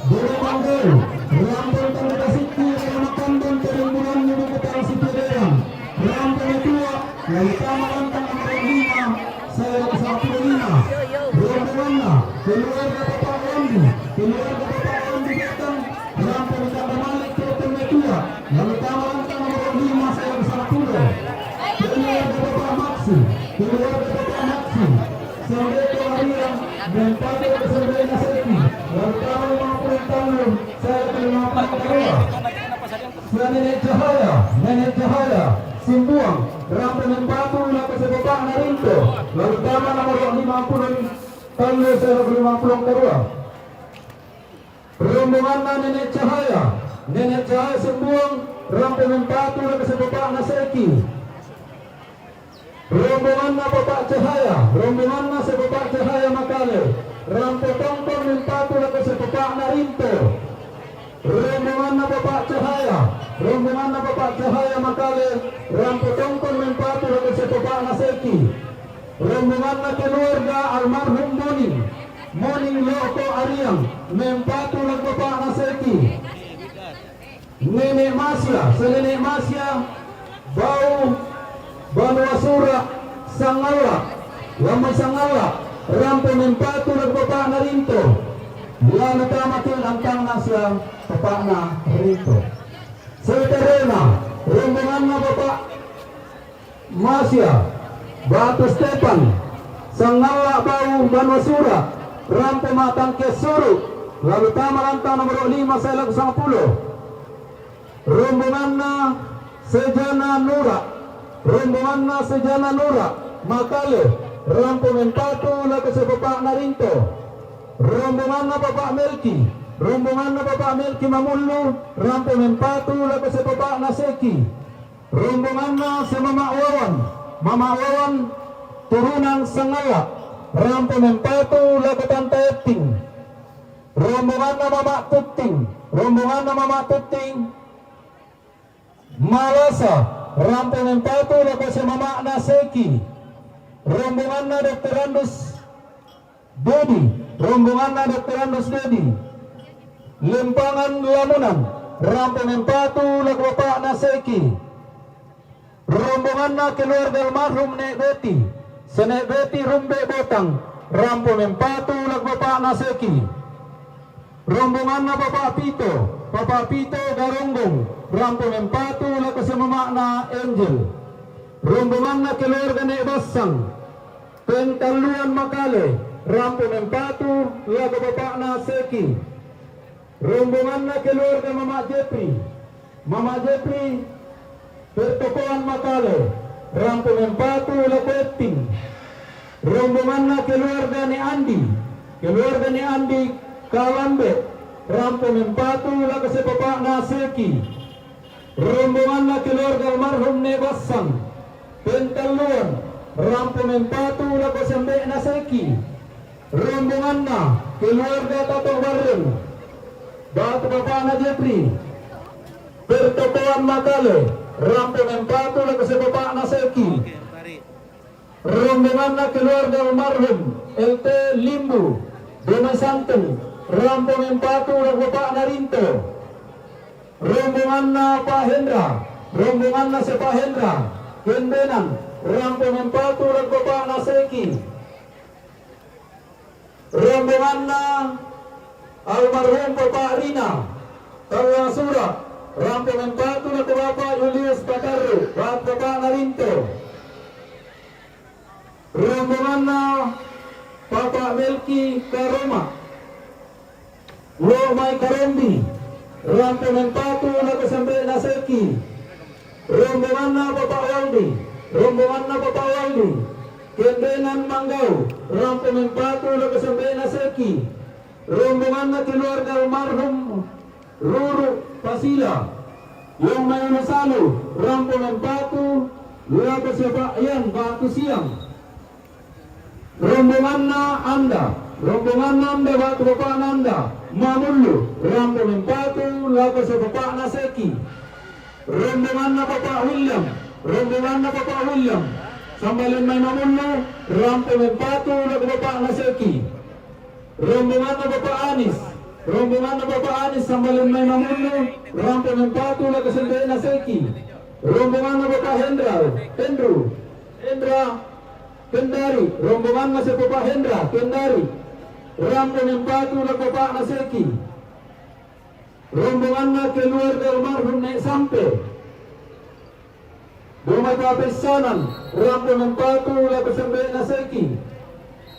Dulu Manggel Rampung Tanda Kasiki Sama Kandung Kerimbulan Nyubu Kutang Sipideran Rampung Metua lalu tangan nomor 5 saya sama 5 rombongannya keluarga Bapak Andi keluarga Bapak Andi datang rampung Tanda Malik Tutun Metua lalu tangan nomor 5 saya sama pulau keluarga Bapak Maksi keluarga Bapak Maksi sampai ke Harian dan pada sampai Naseki lalu tahun 50 tahun saya terima kedua Nenek Cahaya Simbuang rampe mempatu laku sebab Narinto lalu taman nomor 50 tahun saya 50 kedua rombongan Nenek Cahaya Simbuang rampe mempatu laku sebab Naseki rombongan Bapak Cahaya Bapak Cahaya Makale rampe tongkong mempatu laku sebab Narinto rombongan Bapak Cahaya Makale rampe tongkong mempatu laku sebab Naseki rombongan keluarga almarhum Moning Loko Ariang mempatu laku Bapak Naseki Nenek Masya Bau Banwasura Sangala Lamai Sangala rampe mempatu laku Bapak Narinto lalu tamakil antang nasya Bapak Narinto Seterena rombongannya Bapak Masya Batu Stepan Sangala Bau Banwasura rampe matang Kesuru lalu tamalantang nomor 5 saya laku 10 rombongannya Sejana Nura Makale rampe mempatu laku Bapak Narinto rombongannya Bapak Melki Mamulu rampe mempatu laku Bapak Naseki rombongannya Mama Wawan turunan Sangala rampe mempatu laku Tante Eting rombongan na Mama Tuting, rombongan na Mama Tuting, Malasa, rampung yang patu laku si Mama Naseki, rombongan na Dr. Andus Dedi, rombongan na Dr. Andus Dedi, Limpangan Lamunan, rampung yang patu laku Bapak Naseki, rombongan na keluarga almarhum Nek Beti, Senek Beti Rumbe Botang, rampung yang patu laku Bapak Naseki, rombongan na Bapak Pito Garunggong, rampung yang patu laku si Mama na Angel, rombongan na keluarga Nek Basang, Pentaluan Makale, rampung yang patu laku Bapak na Seki, rombongan na keluarga Mama Jepri, Pertokoan Makale, rampung yang patu laku Eting, rombongan na keluarga ni Andi Kalambe, rampung yang patu laku si Bapak na Seki, rombongan na keluarga almarhum Nek Basang, Pentaluan, rampung yang patu laku si Mbak na Seki, rombongan na keluarga Tato Bareng, Batu Bapak na Jepri, Pertokoan Makale, rampung yang patu laku si Bapak na Seki, rombongan na keluarga almarhum LT Limbu, Dona Santen, rampung yang patu laku Bapak na Rinto, rombongan na Pak Hendra, rombongan na si Pak Hendra, Kendenan, rampung yang patu laku Bapak na Seki, rombongan na almarhum Bapak Rina, Tawasura, rampung yang patu laku Bapak Julius Pataru, Bapak na Rinto, rombongan na Bapak Melki Karoma, Lomai Karombi, rampung yang patu laku sampai na Seki, rombongan na Bapak Waldi, rombongan na Bapak Waldi, Kendenan Manggau, rampung yang patu laku sampai na Seki, rombongan na keluarga almarhum Ruru Pasila, yang Mayuna Salu, rampung yang patu laku siapa Yan Batu Siang, rombongan na Anda, rombongan Nanda Batu Bapak Nanda, Mamulu, rampung yang patu laku si Bapak na Seki, rombongan na Bapak William, rombongan na Bapak William, sambalin may Mamulu, rampung yang patu laku Bapak na Seki, rombongan na Bapak Anis, rombongan na Bapak Anis, sambalin may Mamulu, rampung yang patu laku si Bapak na Seki, rombongan na Bapak Hendra Kendari, rombongan na si Bapak Hendra Kendari, rampung yang patu laku Bapak na Seki, rombongan na keluarga almarhum Nek Sampe, Dumay Papisanan, rampung yang patu laku Sampe na Seki,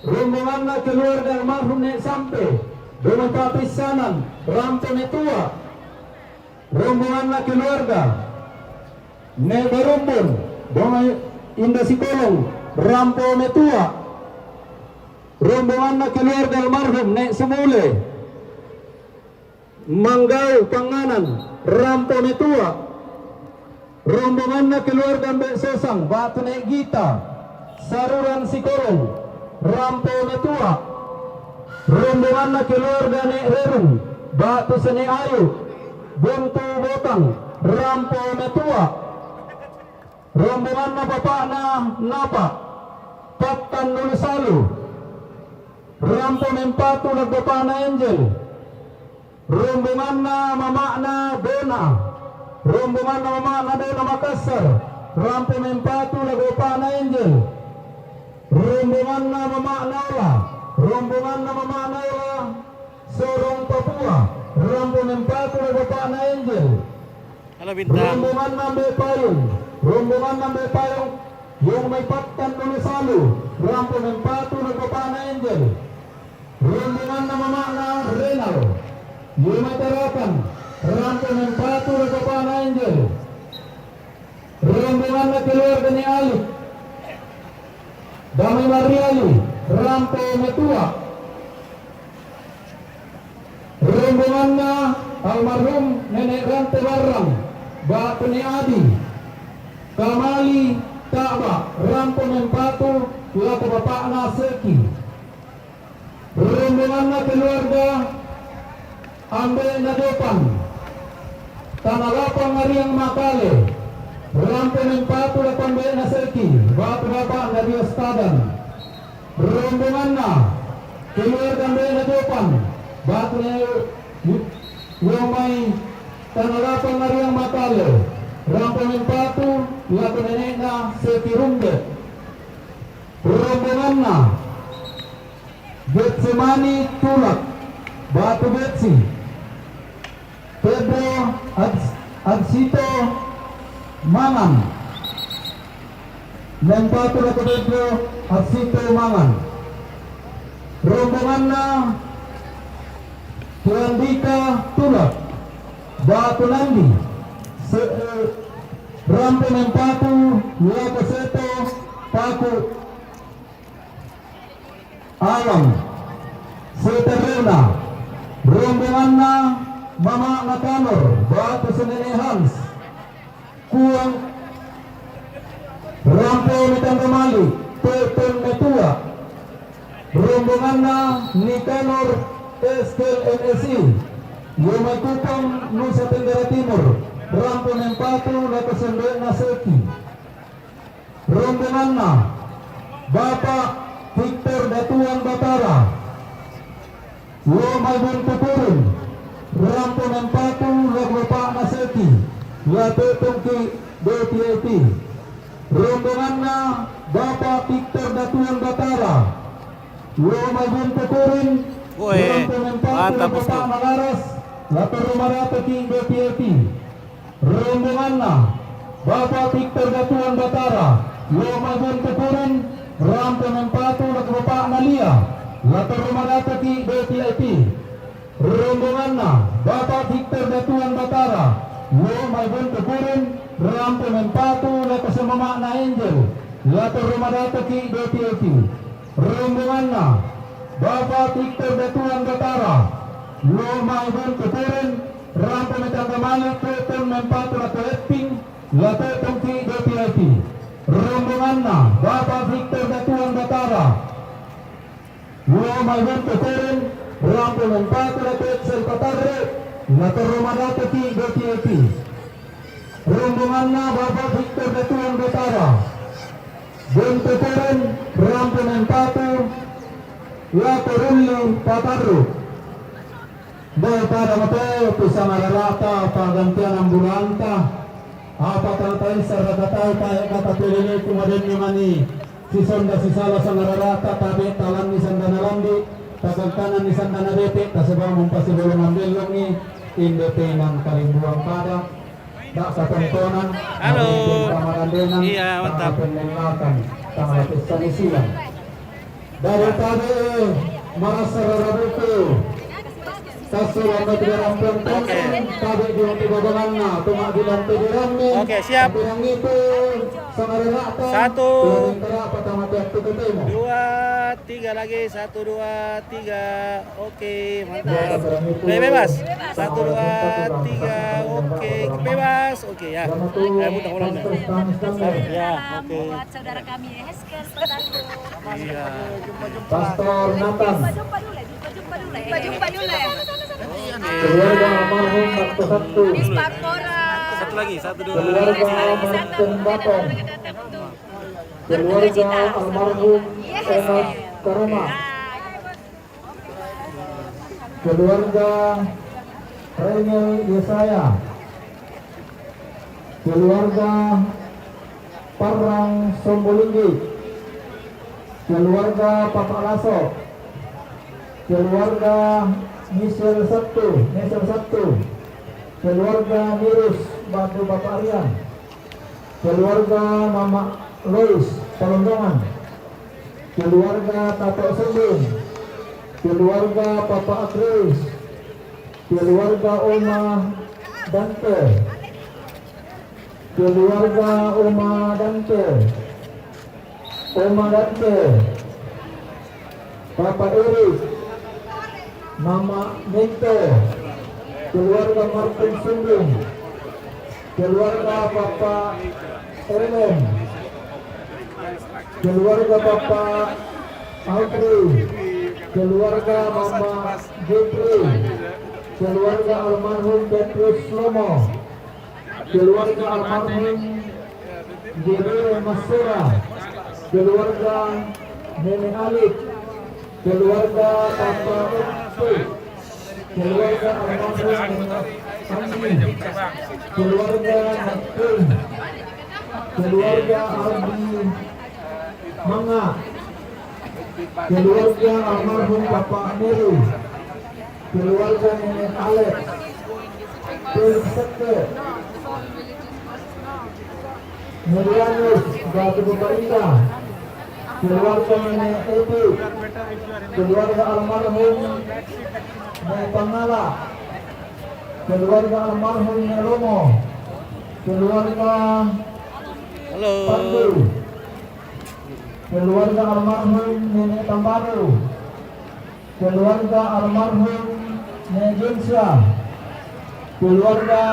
rombongan na keluarga almarhum Nek Sampe, Dumay Papisanan, rampung Tua, rombongan na keluarga Nek Barumbon, Dumay Indah Sikolong, rampung Tua, rombongan na keluarga almarhum Nek Semule, Manggau Panganan, rampung Tua, rombongan na keluarga Mbak Sosang, Batu Nek Gita, Saruran Sikolong, rampung Tua, rombongan na keluarga Nek Rerung, Batu Sene Ayu, Buntu Botang, rampung Tua, rombongan na Bapak na Napa, Patan Nulisalu, rampung yang patu laku Bapak na Angel, rombongan na Mama na Dona, rombongan na Mama na Dona Makassar, rampung yang patu laku Bapak na Angel, rombongan na Mama Naila, rombongan na Mama Naila Sorong Papua, rampung yang patu laku Bapak na Angel, Halo Bintang. rombongan na Bepayung, rombongan na Bepayung yang may Patan Nulisalu, rampung yang patu laku Bapak na Angel, rombongan na Mama na Renal, yung may Tarakan, rampung yang patu laku Bapak na Angel, rombongan na keluarga ni Ali, Damai Mariali, rampung Tua, rombongan na almarhum Nenek Rante Barang, Batu ni Adi, Kamali Ta'ba, rampung yang patu laku Bapak na Seki, rombongan na keluarga Ambil na depan. Tanah lapang Ariang Makale. Rampe nempatu lapan baik na Seki. Bapak-bapak na Diostadan. Rombongan na. Keluarkan baik na depan. Batu na yung may tanah lapang Ariang Makale. Rampe nempatu lapan na Seki Rumbe. Rombongan na. Getsemani Tulak. Batu Betsi. Pedro Adsito Mangan. Lempatu na Pedro Adsito Mangan. Rombongan na Tuandika Tulak. Batu Nandi. Rampe Lempatu Lako Seto Paku Alam Seterena. Rombongan na Mama Nakanor, Batu Senene Hans, Kuang Rampo Mitandamali, Teton Metua. Rombongan na Nikanor Eskel NSI, Yomay Kupang Nusa Tenggara Timur, Rampo Nempatu Lakasende Naseki. Rombongan na Bapak Victor Datuan Batara, Yomay Buntuturun, Rampo Nempatu Lagwapak Naseki, Latutungki DTAT. Rombongan na Bapak Victor Datuan Batara, Yomay Buntuturun, Rampo Nempatu Lagwapak Malaras, Laturumarato King DTAT. Rombongan na Bapak Victor Datuan Batara, Yomay Buntuturun, Rampo Nempatu Lagwapak Nalia, Laturumarato King DTAT. Rombongan na Bapak Victor Datuan Batara, Yomay Buntuturun, Rampo Nempatu Lakasamama na Angel, Laturumarato King DTAT. Rombongan na Bapak Victor Datuan Batara, Yomay Buntuturun, Rampo Mitandamali Teton Nempatu Lakaleping, Latutong King DTAT. Rombongan na Bapak Victor Datuan Batara, Yomay Buntuturun, Rampo Nempatu Lakalepsel Patarre, Laturumarato King DTAT. Rombongan na Bapak Victor Datuan Batara, Buntuturun, Rampo Nempatu Laturuli Patarro. Daripada mateo pisang ararata paggantian ang bulanta. Apa tayo sa ratatay tayo katapilili kumadin ni mani. Si Sonda si Sala sa nararata tabi talan ni Sanda Nalandi. Pagkantanan ni Sanda Narete kasabang mumpasibulong ang bilong ni Indepenang Kalimbuang Pada. Tak sa tontonan. Halo. Iya, mantap. Tangalapis sa nisilang. Dari tabi marasa rarabuko. Kasulang na tinarampang tangin, tabi di ang tibabangan na, tumagilang tiniramin. Oke, siap. Pinang ito, sa marinata. 1, Tuwing karapat ang matiyak tututin mo. 2, 3 lagi. 1, 2, 3. Oke, mantap. Oke, bebas. 1, 2, 3. Oke, bebas. Oke ya. Mudah ulang dah. Ya, oke. Buat saudara kami Heskes. Iya. Pastor Nathan, Jumpa dulu ya. keluarga almarhum satu-satu, Satu lagi. 1, 2. keluarga Manten Baton, keluarga almarhum Enos Karoma, keluarga Renel Yesaya, keluarga Parang Sombolinggi, keluarga Papa Laso, keluarga Michel Sabtu, keluarga Mirus Batu Bapak Aryan, keluarga Mama Lois Palondongan, keluarga Tato Sembung, keluarga Papa Akris, keluarga Oma Dante, keluarga Oma Dante, Papa Erik, Mama Minto, keluarga Martin Sundung, keluarga Papa Erlem, keluarga Papa Audrey, keluarga Mama Jepri, keluarga almarhum Petrus Lomo, keluarga almarhum Gede Masura, keluarga Nenek Alif, keluarga Papa Ukti, keluarga almarhum Andi, keluarga Nakin, keluarga Aldi Manga, keluarga almarhum Bapak Meru, keluarga Nenek Alex, Seke, Merianus, Batu Bukarinda, keluarga Nenek Edi, keluarga almarhum Nenek Pangala, keluarga almarhum Nenek Romo, keluarga Halo. Pandu, keluarga almarhum Nenek Tambaru, keluarga almarhum Nenek Gensya, keluarga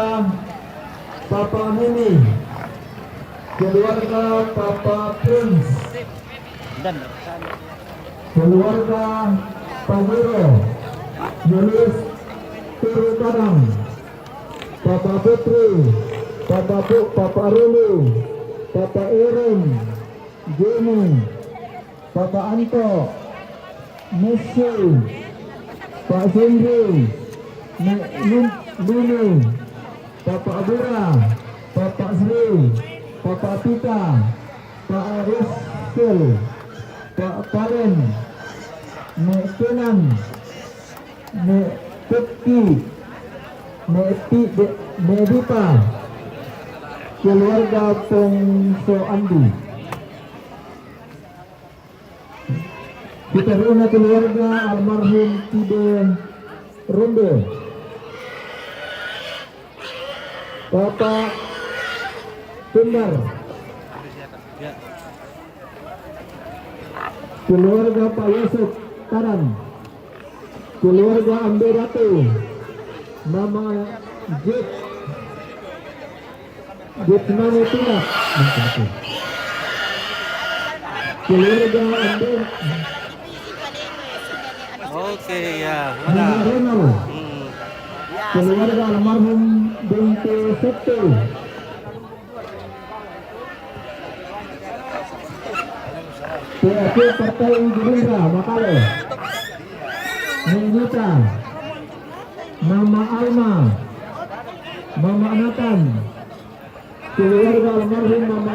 Papa Mimi, keluarga Papa Prince, keluarga Pagiro, Yulis Turu Kadang, Papa Putri, Papa Rulu, Papa Irin, Juni, Papa Anto, Messi, Pak Sindri, Lulu, Papa Abura, Papa Sri, Papa Tita, Pak Rizkil, Pak Karen, Nek Kenan, Nek Pekki, Nek Dita, keluarga Pongso Andi. Kita runa keluarga almarhum Tide Rombe, Bapak Tundar, keluarga Pak Yusuf Taran, keluarga Ambe Ratu, Mama Jetmani Tunak, keluarga Ambe Oke ya, Mama mana? Renal, keluarga almarhum Bente Septu, PAP Partai Gerindra Makale, Nengita, Mama Alma, Mama Nathan, keluarga almarhum Mama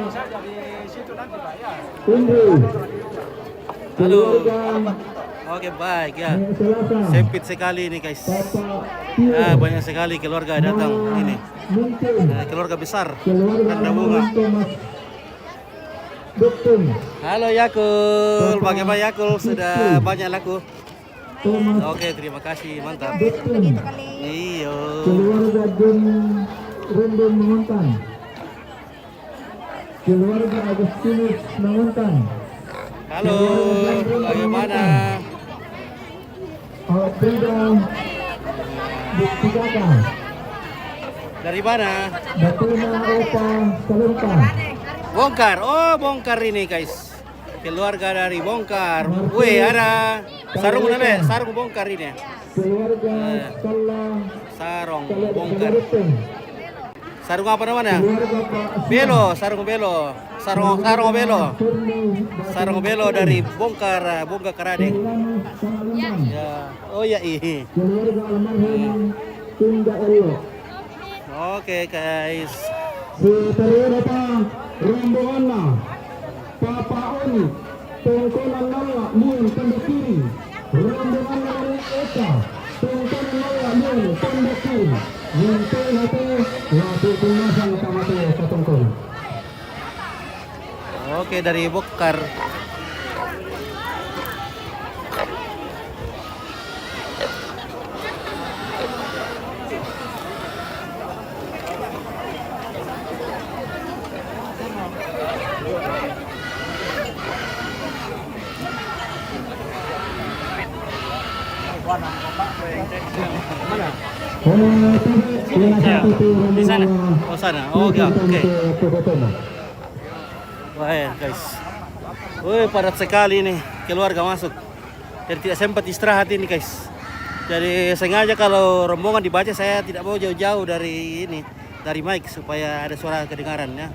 Indri, keluarga Oke baik ya. Nek Selasa, Sempit sekali ini guys. Papa Tio, Banyak sekali keluarga datang ini. Mungkin, Keluarga besar. keluarga Tanda bunga. almarhum Thomas Dukun, Halo Yakul, bagaimana Yakul? Sudah banyak laku. Thomas Oke, terima kasih, mantap. Dukun, Iyo. keluarga John Rendon Mengontan, keluarga Agustinus Mengontan, Halo, bagaimana? Alfreda Buktigaka, Dari mana? Batuna Opa Salunta, Bongkar. Oh, Bongkar ini guys. Keluarga dari Bongkar. Wih, ada sarung nabe, sarung Bongkar ini. keluarga Kala Sarung Kala Bongkar. Kalarupeng, Sarung apa namanya? keluarga Pak Belo, sarung belo. Sarung belo. Surni Sarung belo dari Bongkar, Bongkar Karading. Keluarga Sangalimban, Ya. Oh ya, ih. keluarga almarhum Tunda Elo, Oke, guys. si Terima rombongan Papa Oni, Tengkonan Nala, Lian Tanda Kiri, rombongan dari Eka, Tengkonan Nala, Lian Tanda Kiri, Yente Hate, Labu Kumasan Kamate Katongkol. Oke, dari Bongkar. Di sana. Oh, sana. Oke, oke. Wah, guys. Wih, padat sekali nih keluarga masuk. Dan tidak sempat istirahat ini, guys. Jadi sengaja kalau rombongan dibaca saya tidak mau jauh-jauh dari ini, dari mic supaya ada suara kedengaran ya,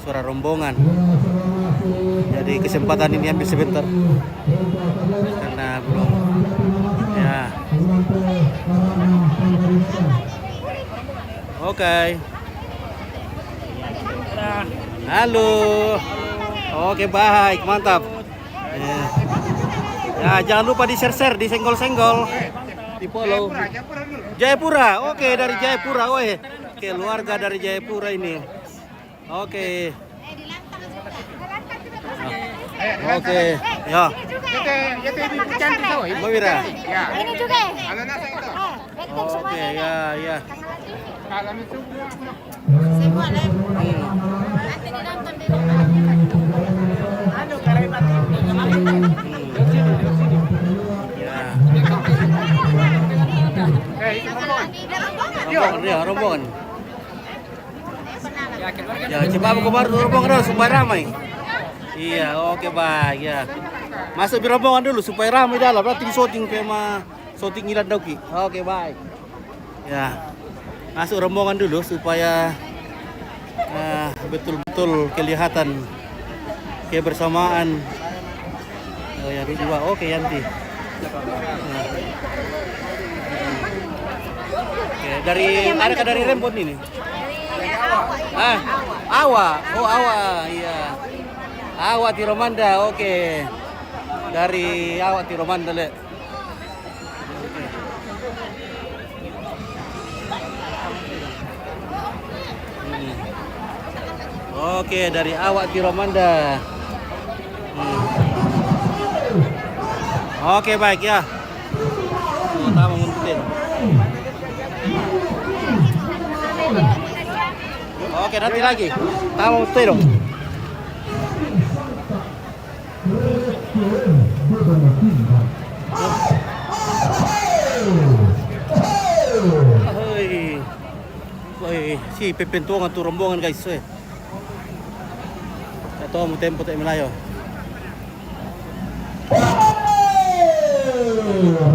suara rombongan. Jadi kesempatan ini ambil sebentar karena belum ya. Oke. Halo. Oke, baik, mantap. Ya, jangan lupa di share-share, di senggol-senggol, di follow. Jayapura, oke, dari Jayapura, weh. Keluarga dari Jayapura ini. Oke. Oke, ya. Mbak Wira. Ini juga. Oke, ya, ya. Semua lem. Nanti dinonton di rumah. Ya. Rombongan. Ya, coba aku baru rombongan dulu supaya ramai. Iya, oke baik ya. Masuk di rombongan dulu supaya ramai dalam. Berarti syuting tema syuting Ilan Dauki. Oke baik. Ya, masuk rombongan dulu supaya betul-betul kelihatan kebersamaan. Oh ya, dua. Oke Yanti. Nah. Oke, dari Rembon ini. Awa. Oh, Awa. Iya. Awa Tiromanda. Oke. Dari Awa Tiromanda, Le. Oke, dari Awak Tiromanda. Oke, baik ya. Kita mau nguntutin. Oke, nanti lagi. Kita mau nguntutin dong. Si pepentuangan tu rombongan guys. Ito mo tempo tayo malayo.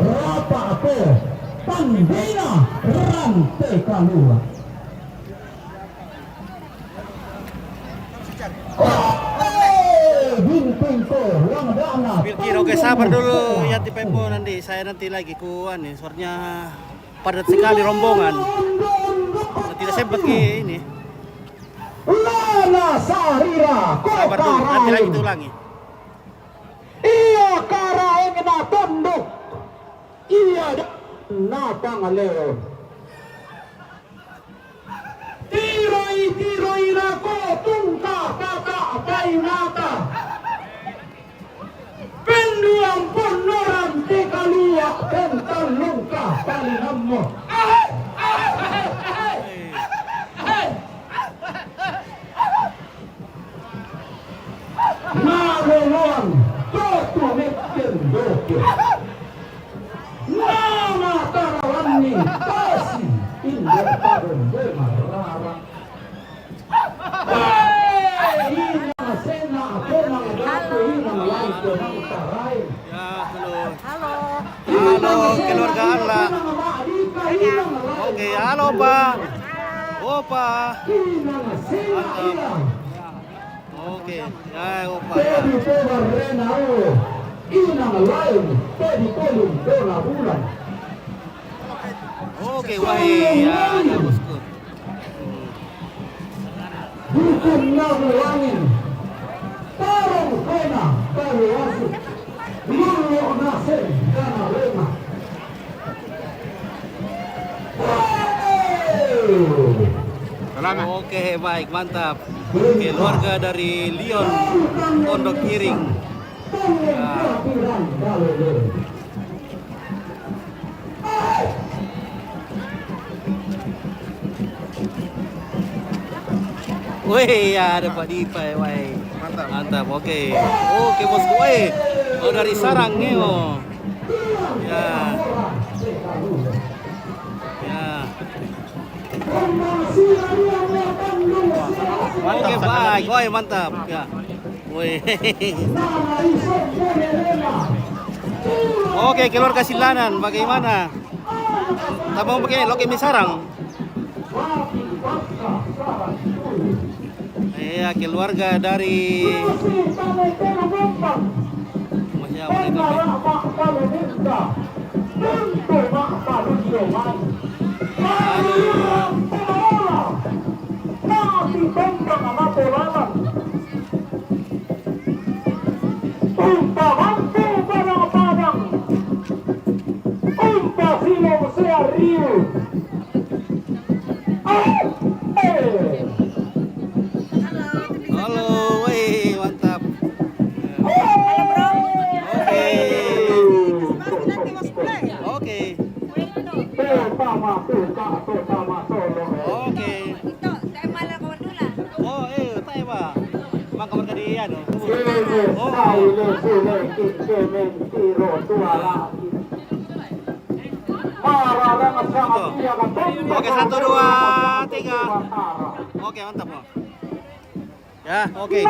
Rapa ako Pambina Rante Kalua. Bilkir, oke sabar dulu ya tipe po nanti saya nanti lagi kuan nih soalnya padat sekali rombongan. Tidak sempat ke ini. Lala Sarira Sabar dulu, nanti lagi diulangi. Iya karaeng na tunduk. Iya na pangaleo. Tiroy na ko tungka kaka painata. Penduang ponoran tikalua kental lungka palinammo. Nalolong toto mekken doke. Nama tarawani pasi indah tahun demarara. Ina sena kena gato ina laito ng taray. Ya, halo. Halo. Halo, keluarga Allah. Oke, halo Pak. Opa. Mantap. Oke, ya Opa. Pwede po barrena o inang lain pwede kolong dola bulan. Oke, wahai ya, bosku. Hukum na bulangin. Tarong kena kaluwasu. Lulo na sen kana rema. Oke, baik, mantap. Keluarga dari Lion Pondok Iring. Ya. Wih, ya ada Pak Dipa, wih. Mantap. Mantap, oke. Oke, bosku, wih. Oh, dari Sarang nih, oh. Ya. Ya. Oke, baik. Woi, mantap. Ya. Woi. Oke, keluarga Silanan bagaimana? Tabang begini, Loki Misarang. Iya, keluarga dari halo, woi, mantap. Oke. Oke. Oh, tayo ba? Bang kamar ka di ano? Oke, 1, 2, 3. Oke, mantap po. Ya, oke.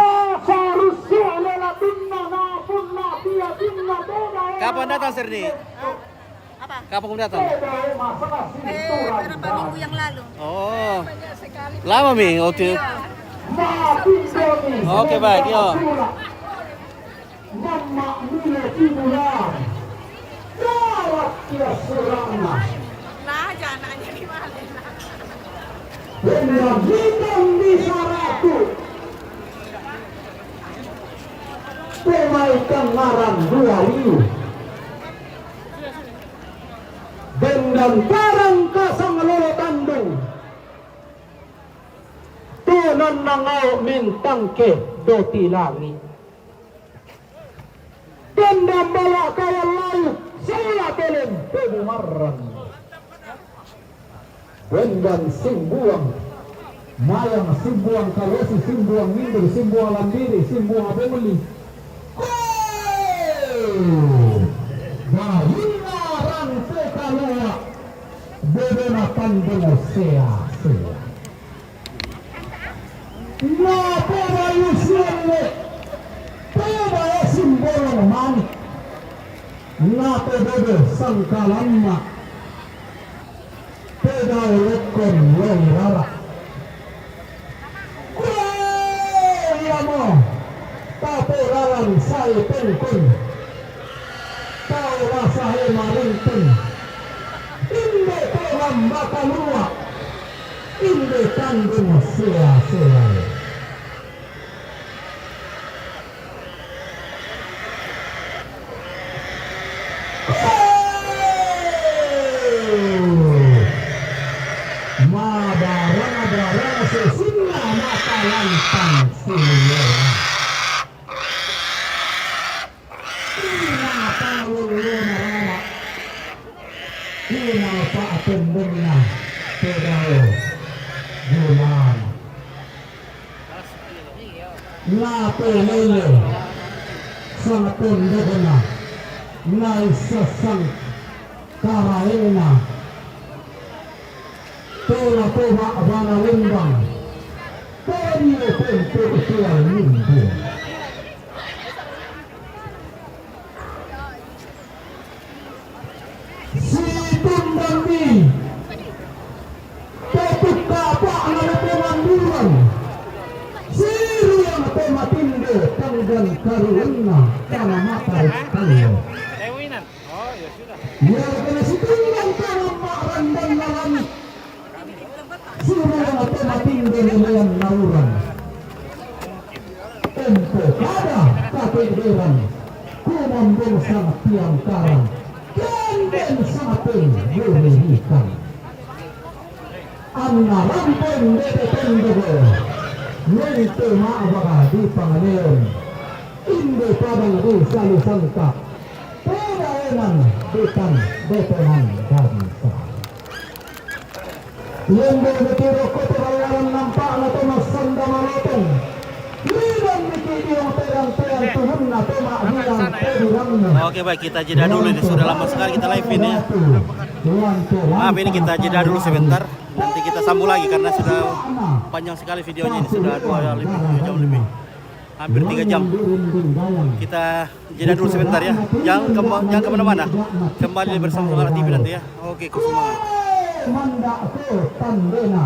Kapan datang, Serni? Apa? Kapan kamu datang? Beberapa minggu yang lalu. Oh, lama Mi? Oke. Oke, baik, yo. Nah, jangannya gimana? Pemaikan ngaran 2 dengan barang kasang lolo tandung tunan nangau mintang ke doti langit dendam bala kaya layu saya telem pebumaran dengan simbuang mayang simbuang kalesi simbuang mindir simbuang landiri simbuang abemeli Mahinaran sekalua Bebena tandung sea-sea Na pera yusiale Pera simbolong manik Na pebebe sangkalanma Peda lekon long rara Kuya mo Tapo raran saya pengkong Kau rasahe marintun Inde kolam bakalua Inde kandung sea-sea Madarang sesina mata lantang silia Pembina pedao bulan na pelele sang pendegana na isasang karaena tola toba abana lembang perio pento tual minggu dan karuna karena mata kalian. Oh, ya sudah. Ya kena situlan karena maran dan malam. Suruh apa mati dengan nauran. Tempo kada kate deran. Kumambung sangat tiang karang. Kenden sangat mengerikan. Anna rampung dede pendego. Nente ma'abaga di pangaleon. Indo padang di salu sangka pedaenan depan depenan dansa Lembo betiro kote bayaran nampak na tomas sanda malotong Lidan mikidi yang terang-terang Tuhan na tema bilang pedirangnya. Oke baik, kita jeda dulu ini, sudah lama sekali kita live ini ya. Maaf ini kita jeda dulu sebentar. Nanti kita sambung lagi karena sudah panjang sekali videonya ini, sudah 2 jam lebih. hampir 3 jam. Kita jeda dulu sebentar ya. Jangan kemana-mana. Kembali bersama Semangat TV nanti ya. Oke, kusumangat. Manda ko tandena